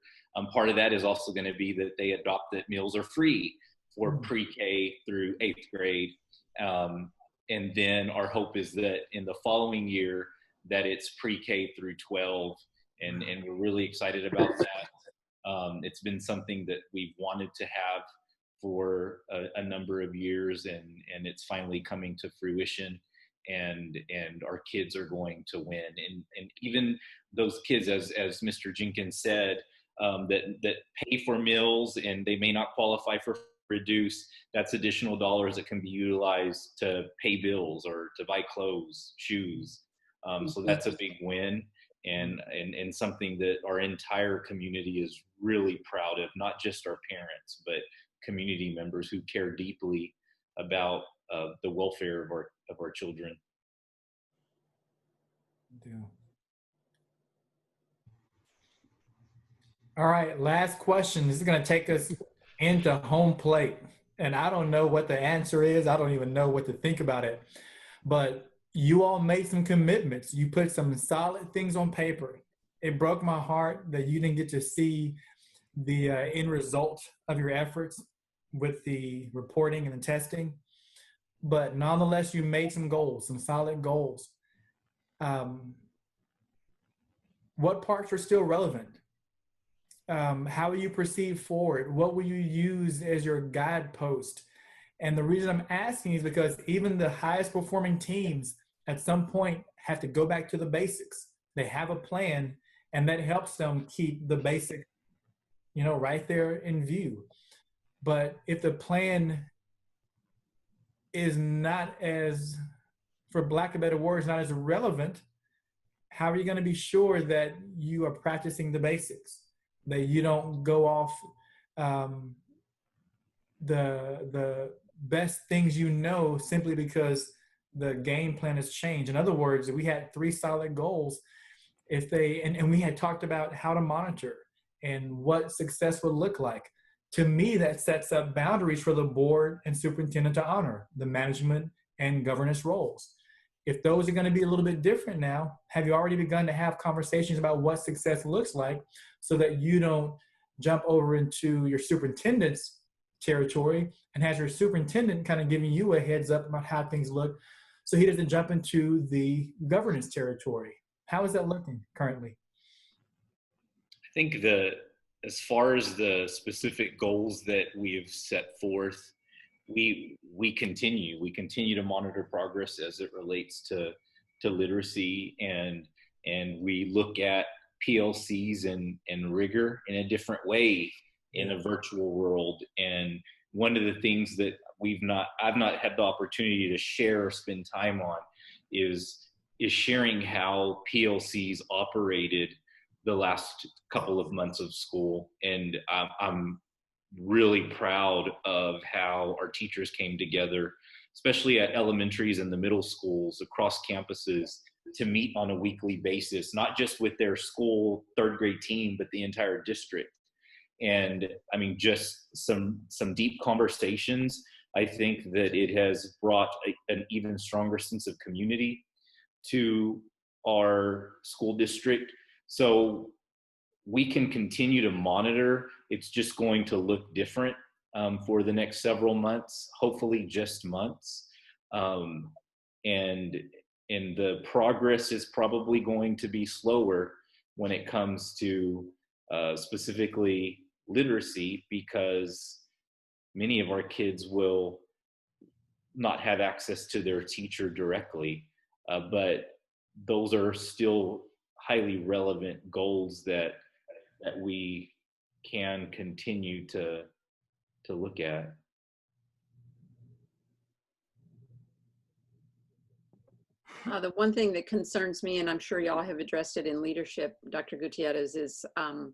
Speaker 3: part of that is also going to be that they adopt that meals are free for pre-K through 8th grade. And then our hope is that in the following year that it's pre-K through 12, and we're really excited about that. It's been something that we've wanted to have for a number of years, and it's finally coming to fruition, and our kids are going to win. And even those kids, as Mr. Jenkins said, that pay for meals and they may not qualify for reduce, that's additional dollars that can be utilized to pay bills or to buy clothes, shoes. So that's a big win, and something that our entire community is really proud of, not just our parents, but community members who care deeply about the welfare of our children.
Speaker 10: All right, last question. This is going to take us into home plate. And I don't know what the answer is. I don't even know what to think about it. But you all made some commitments. You put some solid things on paper. It broke my heart that you didn't get to see the end result of your efforts with the reporting and the testing. But nonetheless, you made some goals, some solid goals. What parts are still relevant? How will you proceed forward? What will you use as your guidepost? And the reason I'm asking is because even the highest performing teams at some point have to go back to the basics. They have a plan, and that helps them keep the basic, right there in view. But if the plan is not as, for lack of better words, not as relevant, how are you going to be sure that you are practicing the basics? That you don't go off the best things simply because the game plan has changed. In other words, we had 3 solid goals. If they and we had talked about how to monitor and what success would look like. To me, that sets up boundaries for the board and superintendent to honor the management and governance roles. If those are going to be a little bit different now, have you already begun to have conversations about what success looks like so that you don't jump over into your superintendent's territory and has your superintendent kind of giving you a heads up about how things look so he doesn't jump into the governance territory? How is that looking currently?
Speaker 3: I think as far as the specific goals that we have set forth, we continue to monitor progress as it relates to literacy, and we look at PLCs and rigor in a different way in a virtual world. And one of the things that I've not had the opportunity to share or spend time on is sharing how PLCs operated the last couple of months of school. And I'm really proud of how our teachers came together, especially at elementaries and the middle schools across campuses, to meet on a weekly basis, not just with their school 3rd grade team, but the entire district. And I mean, just some deep conversations. I think that it has brought an even stronger sense of community to our school district. So we can continue to monitor. It's just going to look different for the next several months, hopefully just months. And the progress is probably going to be slower when it comes to specifically literacy, because many of our kids will not have access to their teacher directly. But those are still highly relevant goals that we can continue to look at.
Speaker 1: The one thing that concerns me, and I'm sure y'all have addressed it in leadership, Dr. Gutierrez, is how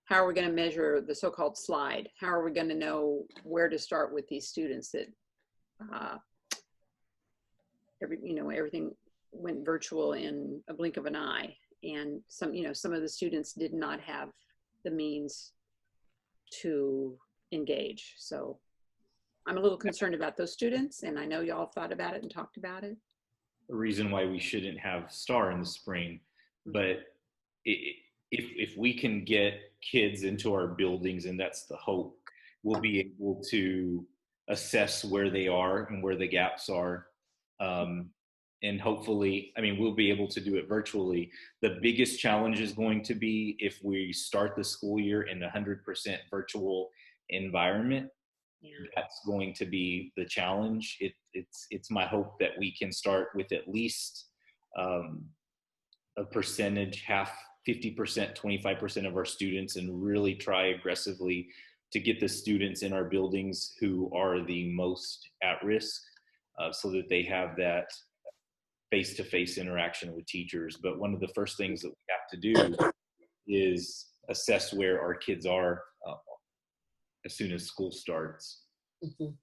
Speaker 1: are we going to measure the so-called slide? How are we going to know where to start with these students that everything went virtual in a blink of an eye, and some of the students did not have the means to engage. So I'm a little concerned about those students, and I know y'all thought about it and talked about it.
Speaker 3: The reason why we shouldn't have STAR in the spring, but if we can get kids into our buildings, and that's the hope, we'll be able to assess where they are and where the gaps are. And hopefully, I mean, we'll be able to do it virtually. The biggest challenge is going to be if we start the school year in a 100% virtual environment. Yeah. That's going to be the challenge. It's my hope that we can start with at least a percentage, 50%, 25% of our students, and really try aggressively to get the students in our buildings who are the most at risk, so that they have that face-to-face interaction with teachers. But one of the first things that we have to do is assess where our kids are as soon as school starts.
Speaker 9: Mm-hmm.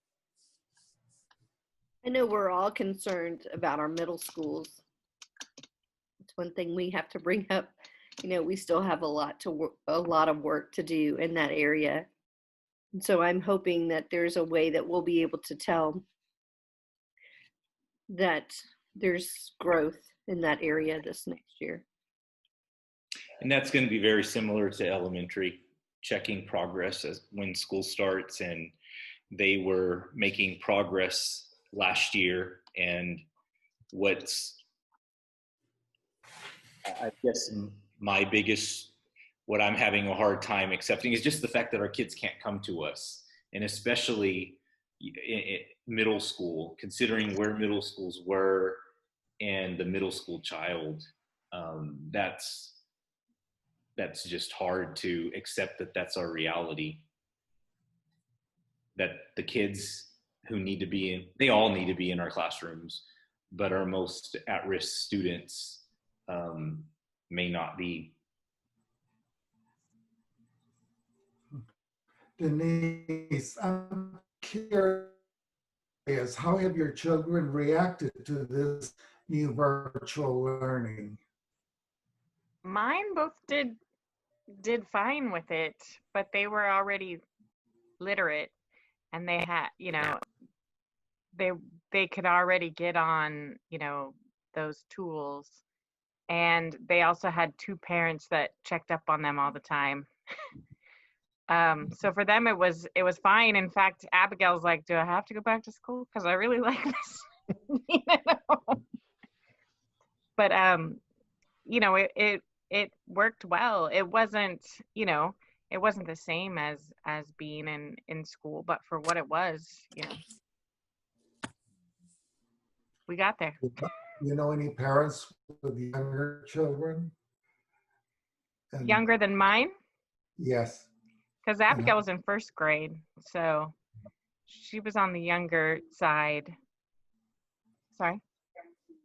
Speaker 9: I know we're all concerned about our middle schools. It's one thing we have to bring up. We still have a lot of work to do in that area. And so I'm hoping that there's a way that we'll be able to tell that there's growth in that area this next year.
Speaker 3: And that's going to be very similar to elementary, checking progress as when school starts, and they were making progress last year. And what I'm having a hard time accepting is just the fact that our kids can't come to us, and especially in middle school, considering where middle schools were and the middle school child, that's just hard to accept, that that's our reality. That the kids who need to be in, they all need to be in our classrooms, but our most at-risk students may not be.
Speaker 12: Denise, I'm curious, how have your children reacted to this new virtual learning?
Speaker 8: Mine both did fine with it, but they were already literate, and they had, they could already get on, those tools. And they also had two parents that checked up on them all the time. So for them, it was fine. In fact, Abigail's like, do I have to go back to school? Because I really like this. But, it worked well. It wasn't, it wasn't the same as being in school, but for what it was, we got there.
Speaker 12: You know any parents with younger children?
Speaker 8: Younger than mine?
Speaker 12: Yes.
Speaker 8: Because Abigail was in first grade, so she was on the younger side. Sorry?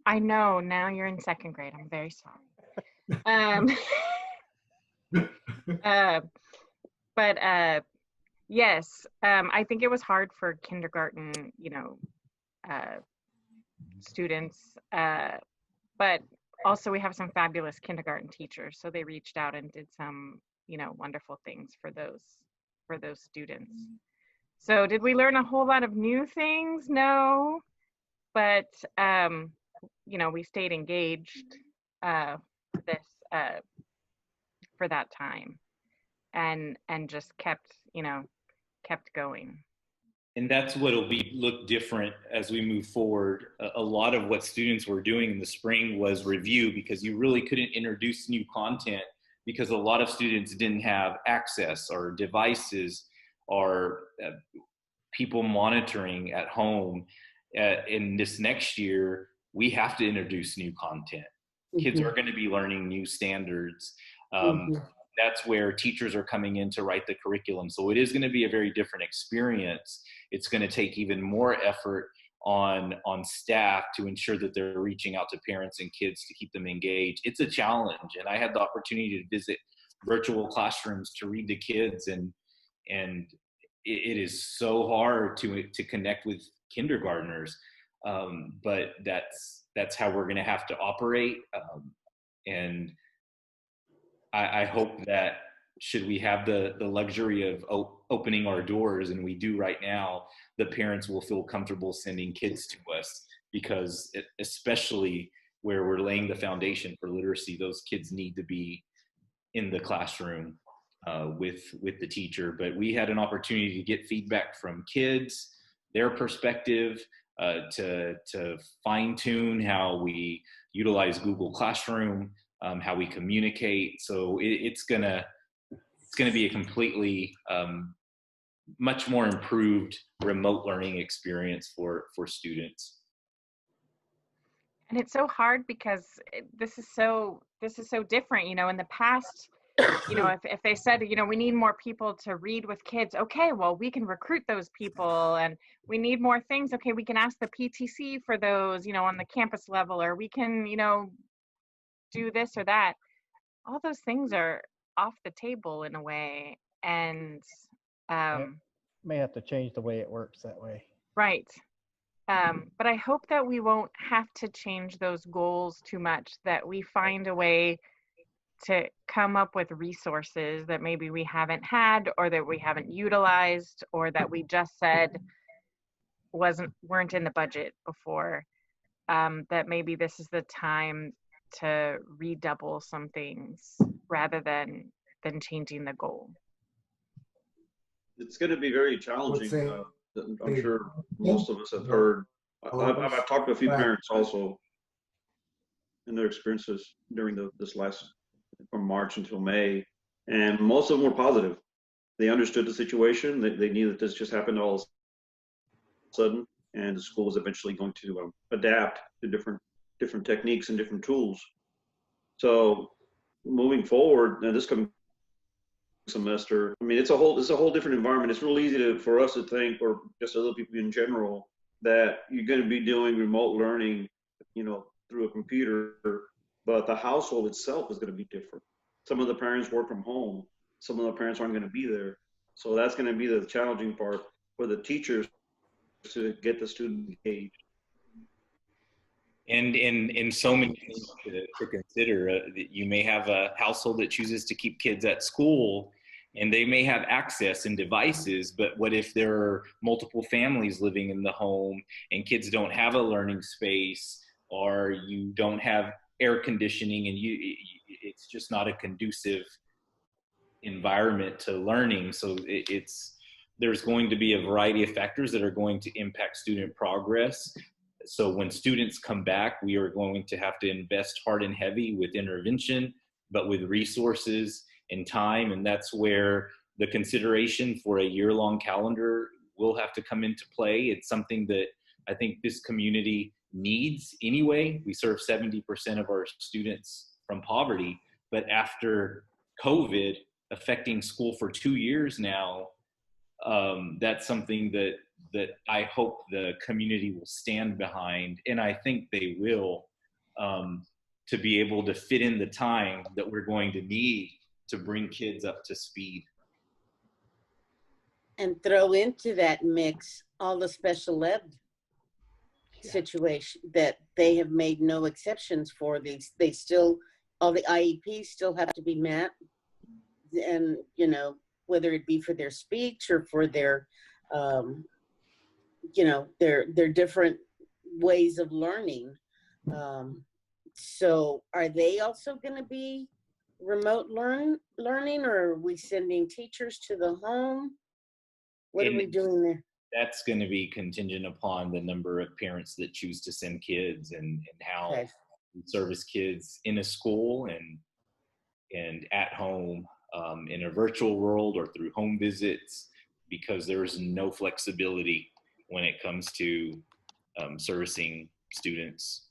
Speaker 8: I know, now you're in second grade. I'm very sorry. But yes, I think it was hard for kindergarten, students, but also we have some fabulous kindergarten teachers, so they reached out and did some wonderful things for those students. So did we learn a whole lot of new things? No, but we stayed engaged for that time, and just kept kept going.
Speaker 3: And that's what'll look different as we move forward. A lot of what students were doing in the spring was review, because you really couldn't introduce new content because a lot of students didn't have access or devices or people monitoring at home. In this next year, we have to introduce new content. Kids are going to be learning new standards. That's where teachers are coming in to write the curriculum. So it is going to be a very different experience. It's going to take even more effort on staff to ensure that they're reaching out to parents and kids to keep them engaged. It's a challenge. And I had the opportunity to visit virtual classrooms to read to kids, and it is so hard to connect with kindergartners. But that's how we're going to have to operate. And I hope that should we have the luxury of opening our doors, and we do right now, the parents will feel comfortable sending kids to us, because especially where we're laying the foundation for literacy, those kids need to be in the classroom with the teacher. But we had an opportunity to get feedback from kids, their perspective, to fine tune how we utilize Google Classroom, how we communicate. So it's gonna be a completely much more improved remote learning experience for students.
Speaker 8: And it's so hard because this is so different. You know, in the past, you know, if they said, you know, we need more people to read with kids, okay, well, we can recruit those people. And we need more things, okay, we can ask the PTC for those, you know, on the campus level, or we can, you know, do this or that. All those things are off the table in a way. And
Speaker 11: may have to change the way it works that way.
Speaker 8: right. But I hope that we won't have to change those goals too much, that we find a way to come up with resources that maybe we haven't had, or that we haven't utilized, or that we just said weren't in the budget before, that maybe this is the time to redouble some things rather than changing the goal.
Speaker 13: It's going to be very challenging. I'm sure most of us have heard. I've talked to a few parents also in their experiences during this last, from March until May, and most of them were positive. They understood the situation. They knew that this just happened all of a sudden, and the school was eventually going to adapt to different techniques and different tools. So moving forward, and this coming semester, I mean, it's a whole different environment. It's real easy for us to think, or just other people in general, that you're going to be doing remote learning, you know, through a computer, but the household itself is going to be different. Some of the parents work from home. Some of the parents aren't going to be there. So that's going to be the challenging part for the teachers to get the student engaged.
Speaker 3: And in so many things to consider, you may have a household that chooses to keep kids at school, and they may have access and devices, but what if there are multiple families living in the home and kids don't have a learning space, or you don't have air conditioning, and it's just not a conducive environment to learning. So there's going to be a variety of factors that are going to impact student progress. So when students come back, we are going to have to invest hard and heavy with intervention, but with resources and time. And that's where the consideration for a year-long calendar will have to come into play. It's something that I think this community needs anyway. We serve 70% of our students from poverty, but after COVID affecting school for 2 years now, that's something that I hope the community will stand behind, and I think they will, to be able to fit in the time that we're going to need to bring kids up to speed.
Speaker 14: And throw into that mix all the special ed situation that they have made no exceptions for. They still, all the IEPs still have to be met, and you know, whether it be for their speech or for their you know, their different ways of learning. So are they also going to be remote learning, or are we sending teachers to the home? What are
Speaker 3: And
Speaker 14: we doing there?
Speaker 3: that's going to be contingent upon the number of parents that choose to send kids, and how
Speaker 14: Okay.
Speaker 3: we service kids in a school and at home, in a virtual world or through home visits, because there's no flexibility when it comes to servicing students.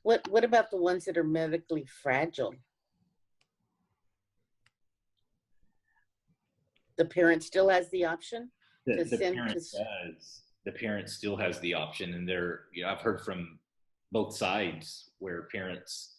Speaker 14: What about the ones that are medically fragile? The parent still has the option to
Speaker 3: The
Speaker 14: send
Speaker 3: parent
Speaker 14: to.
Speaker 3: does. The parent still has the option, and I've heard from both sides where parents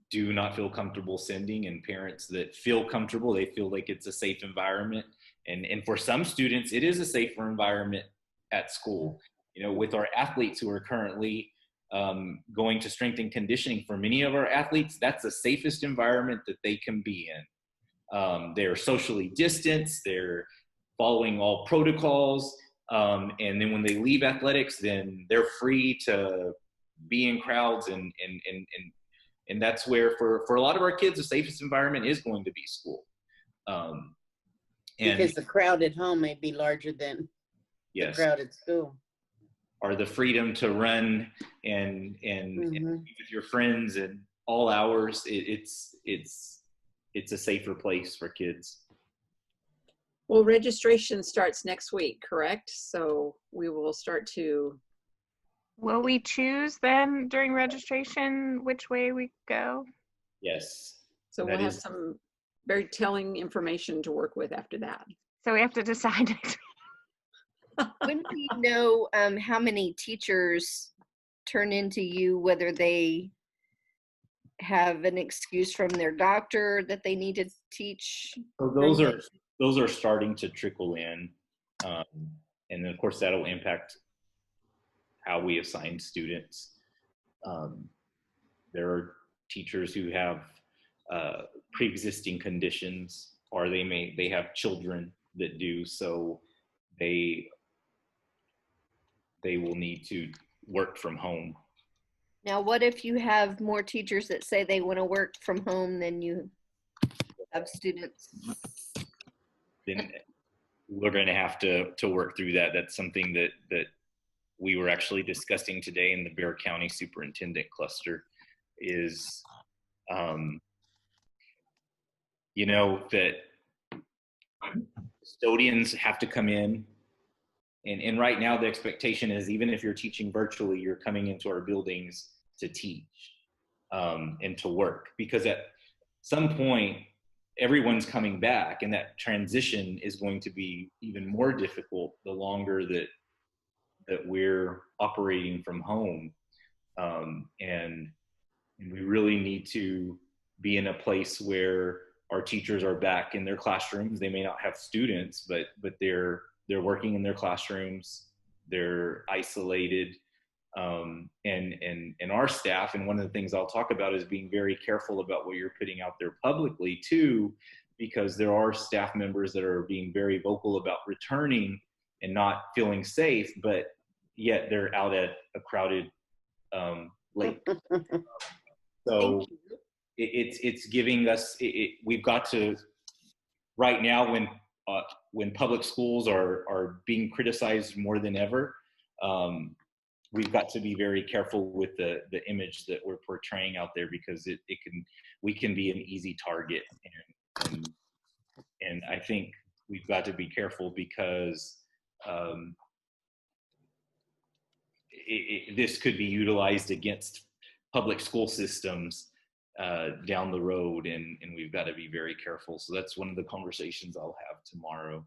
Speaker 3: do not feel comfortable sending, and parents that feel comfortable, they feel like it's a safe environment. And for some students, it is a safer environment at school. With our athletes who are currently going to strength and conditioning, for many of our athletes, that's the safest environment that they can be in. They're socially distanced, they're following all protocols. And then when they leave athletics, then they're free to be in crowds, and that's where for a lot of our kids, the safest environment is going to be school.
Speaker 14: Because the crowd at home may be larger than the crowd at school.
Speaker 3: Or the freedom to run and be with your friends at all hours. It's a safer place for kids.
Speaker 1: Well, registration starts next week, correct? So we will start to.
Speaker 8: Will we choose then during registration which way we go?
Speaker 3: Yes.
Speaker 1: So we'll have some very telling information to work with after that.
Speaker 8: So we have to decide.
Speaker 9: When do you know how many teachers turn into you, whether they have an excuse from their doctor that they need to teach?
Speaker 3: So those are starting to trickle in, and of course that'll impact how we assign students. There are teachers who have pre-existing conditions, or they have children that do, so they will need to work from home.
Speaker 9: Now, what if you have more teachers that say they want to work from home than you have students?
Speaker 3: Then we're going to have to work through that. That's something that we were actually discussing today in the Bexar County Superintendent Cluster, is that custodians have to come in. And right now the expectation is, even if you're teaching virtually, you're coming into our buildings to teach and to work, because at some point everyone's coming back, and that transition is going to be even more difficult the longer that we're operating from home. And we really need to be in a place where our teachers are back in their classrooms. They may not have students, but they're working in their classrooms, they're isolated, and our staff, and one of the things I'll talk about is being very careful about what you're putting out there publicly too, because there are staff members that are being very vocal about returning and not feeling safe, but yet they're out at a crowded lake. So it's giving us, we've got to, right now when public schools are being criticized more than ever, we've got to be very careful with the image that we're portraying out there, because we can be an easy target, and I think we've got to be careful, because this could be utilized against public school systems down the road, and we've got to be very careful. So that's one of the conversations I'll have tomorrow.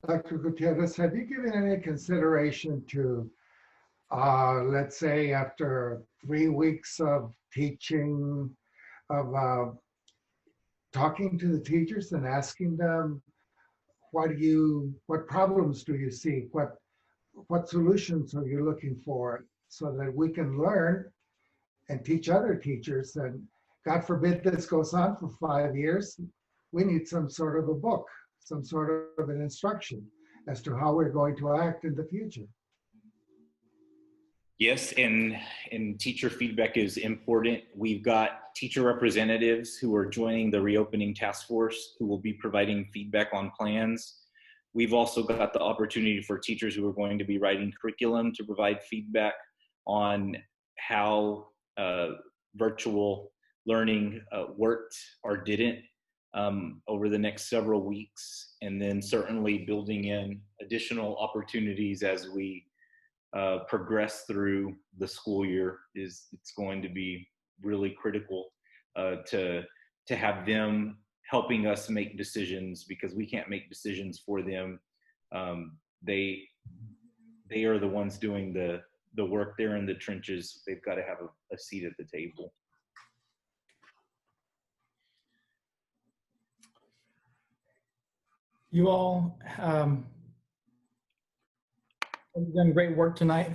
Speaker 12: Dr. Gutierrez, have you given any consideration to, let's say after 3 weeks of teaching, of talking to the teachers and asking them, what problems do you see? What solutions are you looking for, so that we can learn and teach other teachers? And God forbid this goes on for 5 years, we need some sort of a book, some sort of an instruction as to how we're going to act in the future.
Speaker 3: Yes, and teacher feedback is important. We've got teacher representatives who are joining the reopening task force who will be providing feedback on plans. we've also got the opportunity for teachers who are going to be writing curriculum to provide feedback on how virtual learning worked or didn't over the next several weeks, and then certainly building in additional opportunities as we progress through the school year. It's going to be really critical to have them helping us make decisions, because we can't make decisions for them. They are the ones doing the work. They're in the trenches. They've got to have a seat at the table.
Speaker 10: You all have done great work tonight.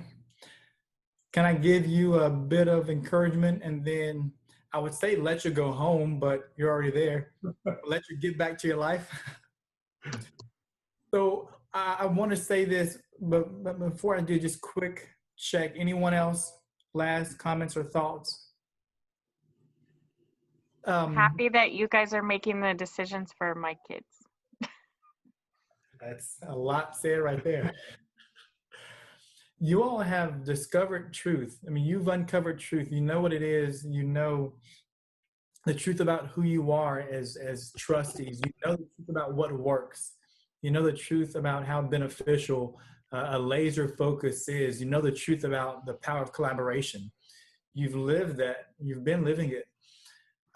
Speaker 10: Can I give you a bit of encouragement, and then I would say let you go home, but you're already there. Let you get back to your life. So I want to say this, but before I do, just quick check. Anyone else? Last comments or thoughts?
Speaker 8: Happy that you guys are making the decisions for my kids.
Speaker 10: That's a lot said right there. You all have discovered truth. I mean, you've uncovered truth. You know what it is. You know the truth about who you are as trustees. You know the truth about what works. You know the truth about how beneficial a laser focus is. You know the truth about the power of collaboration. You've lived that. You've been living it.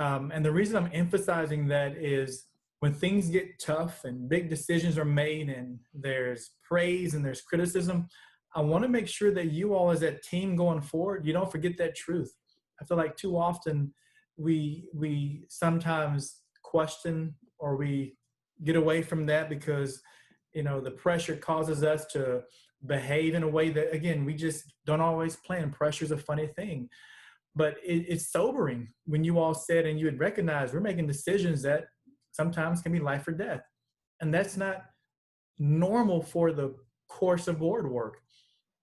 Speaker 10: And the reason I'm emphasizing that is when things get tough and big decisions are made and there's praise and there's criticism, I want to make sure that you all as a team going forward, you don't forget that truth. I feel like too often we sometimes question or we get away from that because, you know, the pressure causes us to behave in a way that, again, we just don't always plan. Pressure is a funny thing. But it's sobering when you all said and you had recognized we're making decisions that sometimes can be life or death. And that's not normal for the course of board work.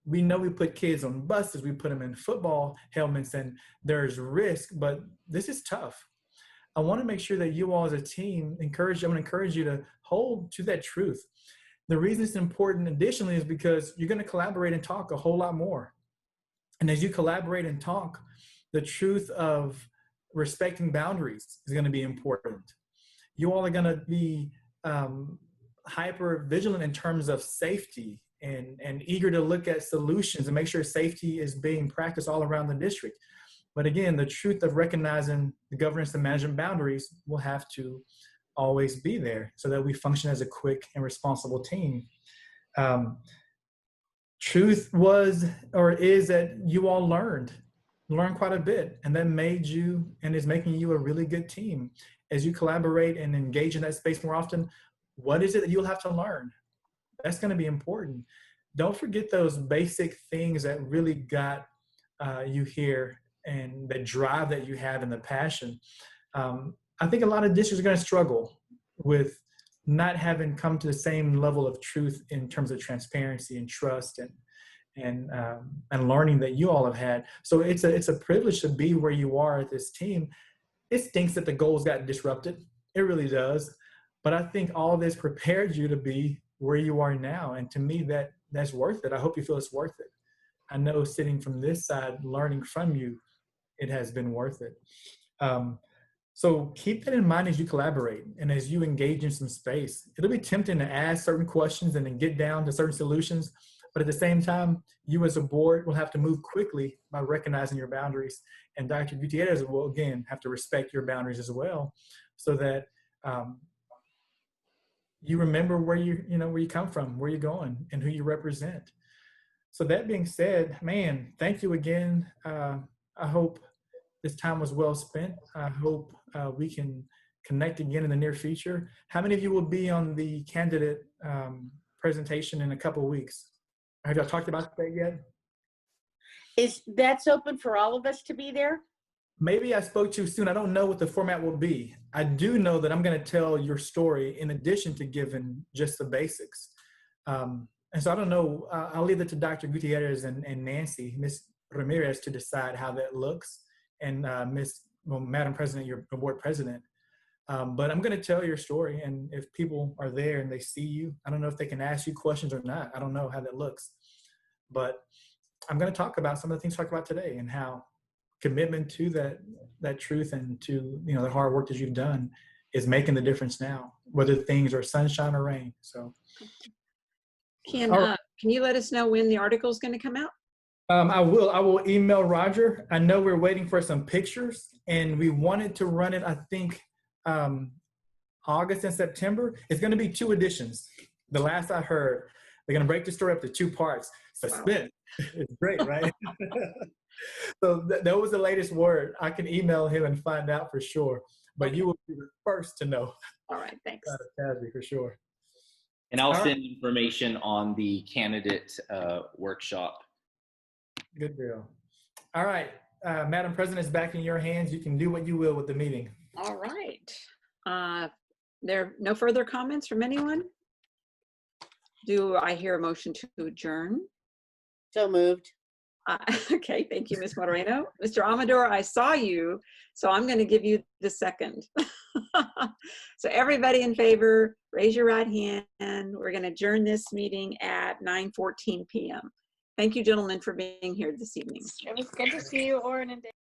Speaker 10: We know we put kids on buses, we put them in football helmets, and there's risk, but this is tough. I want to make sure that you all as a team I'm going to encourage you to hold to that truth. The reason it's important additionally is because you're going to collaborate and talk a whole lot more. And as you collaborate and talk, the truth of respecting boundaries is going to be important. You all are going to be hyper vigilant in terms of safety and eager to look at solutions and make sure safety is being practiced all around the district. But again, the truth of recognizing the governance and management boundaries will have to always be there so that we function as a quick and responsible team. Truth was or is that you all learned quite a bit, and that made you and is making you a really good team. As you collaborate and engage in that space more often, what is it that you'll have to learn? That's going to be important. Don't forget those basic things that really got you here and the drive that you have and the passion. I think a lot of districts are going to struggle with not having come to the same level of truth in terms of transparency and trust and learning that you all have had. So it's a privilege to be where you are at this team. It stinks that the goals got disrupted. It really does. But I think all of this prepared you to be where you are now. And to me, that's worth it. I hope you feel it's worth it. I know sitting from this side, learning from you, it has been worth it. So keep that in mind as you collaborate and as you engage in some space. It'll be tempting to ask certain questions and then get down to certain solutions. But at the same time, you as a board will have to move quickly by recognizing your boundaries. And Dr. Gutierrez will, again, have to respect your boundaries as well so that you remember where where you come from, where you're going, and who you represent. So that being said, man, thank you again. I hope this time was well spent. I hope we can connect again in the near future. How many of you will be on the candidate presentation in a couple of weeks? Have y'all talked about that yet?
Speaker 14: That's open for all of us to be there?
Speaker 10: Maybe I spoke too soon. I don't know what the format will be. I do know that I'm going to tell your story in addition to giving just the basics. And so I don't know. I'll leave it to Dr. Gutierrez and Nancy, Ms. Ramirez, to decide how that looks. And Madam President, your board president. But I'm going to tell your story. And if people are there and they see you, I don't know if they can ask you questions or not. I don't know how that looks. But I'm going to talk about some of the things we talked about today and how commitment to that truth and to, you know, the hard work that you've done is making the difference now, whether things are sunshine or rain. So
Speaker 1: Can you let us know when the article is going to come out?
Speaker 10: I will email Roger. I know we're waiting for some pictures and we wanted to run it, I think, August and September. It's going to be 2 editions. The last I heard, they're going to break the story up to 2 parts. Suspense. Wow. It's great, right? So that was the latest word. I can email him and find out for sure. But okay, you will be the first to know.
Speaker 1: All right, thanks.
Speaker 10: For sure.
Speaker 3: And I'll send information on the candidate workshop.
Speaker 10: Good deal. All right, Madam President, it's back in your hands. You can do what you will with the meeting.
Speaker 1: All right. There are no further comments from anyone? Do I hear a motion to adjourn?
Speaker 14: So moved.
Speaker 1: Okay, thank you, Ms. Moreno. Mr. Amador, I saw you, so I'm going to give you the second. So everybody in favor, raise your right hand. We're going to adjourn this meeting at 9:14 p.m. Thank you, gentlemen, for being here this evening.
Speaker 8: It was good to see you, Oren and Dave.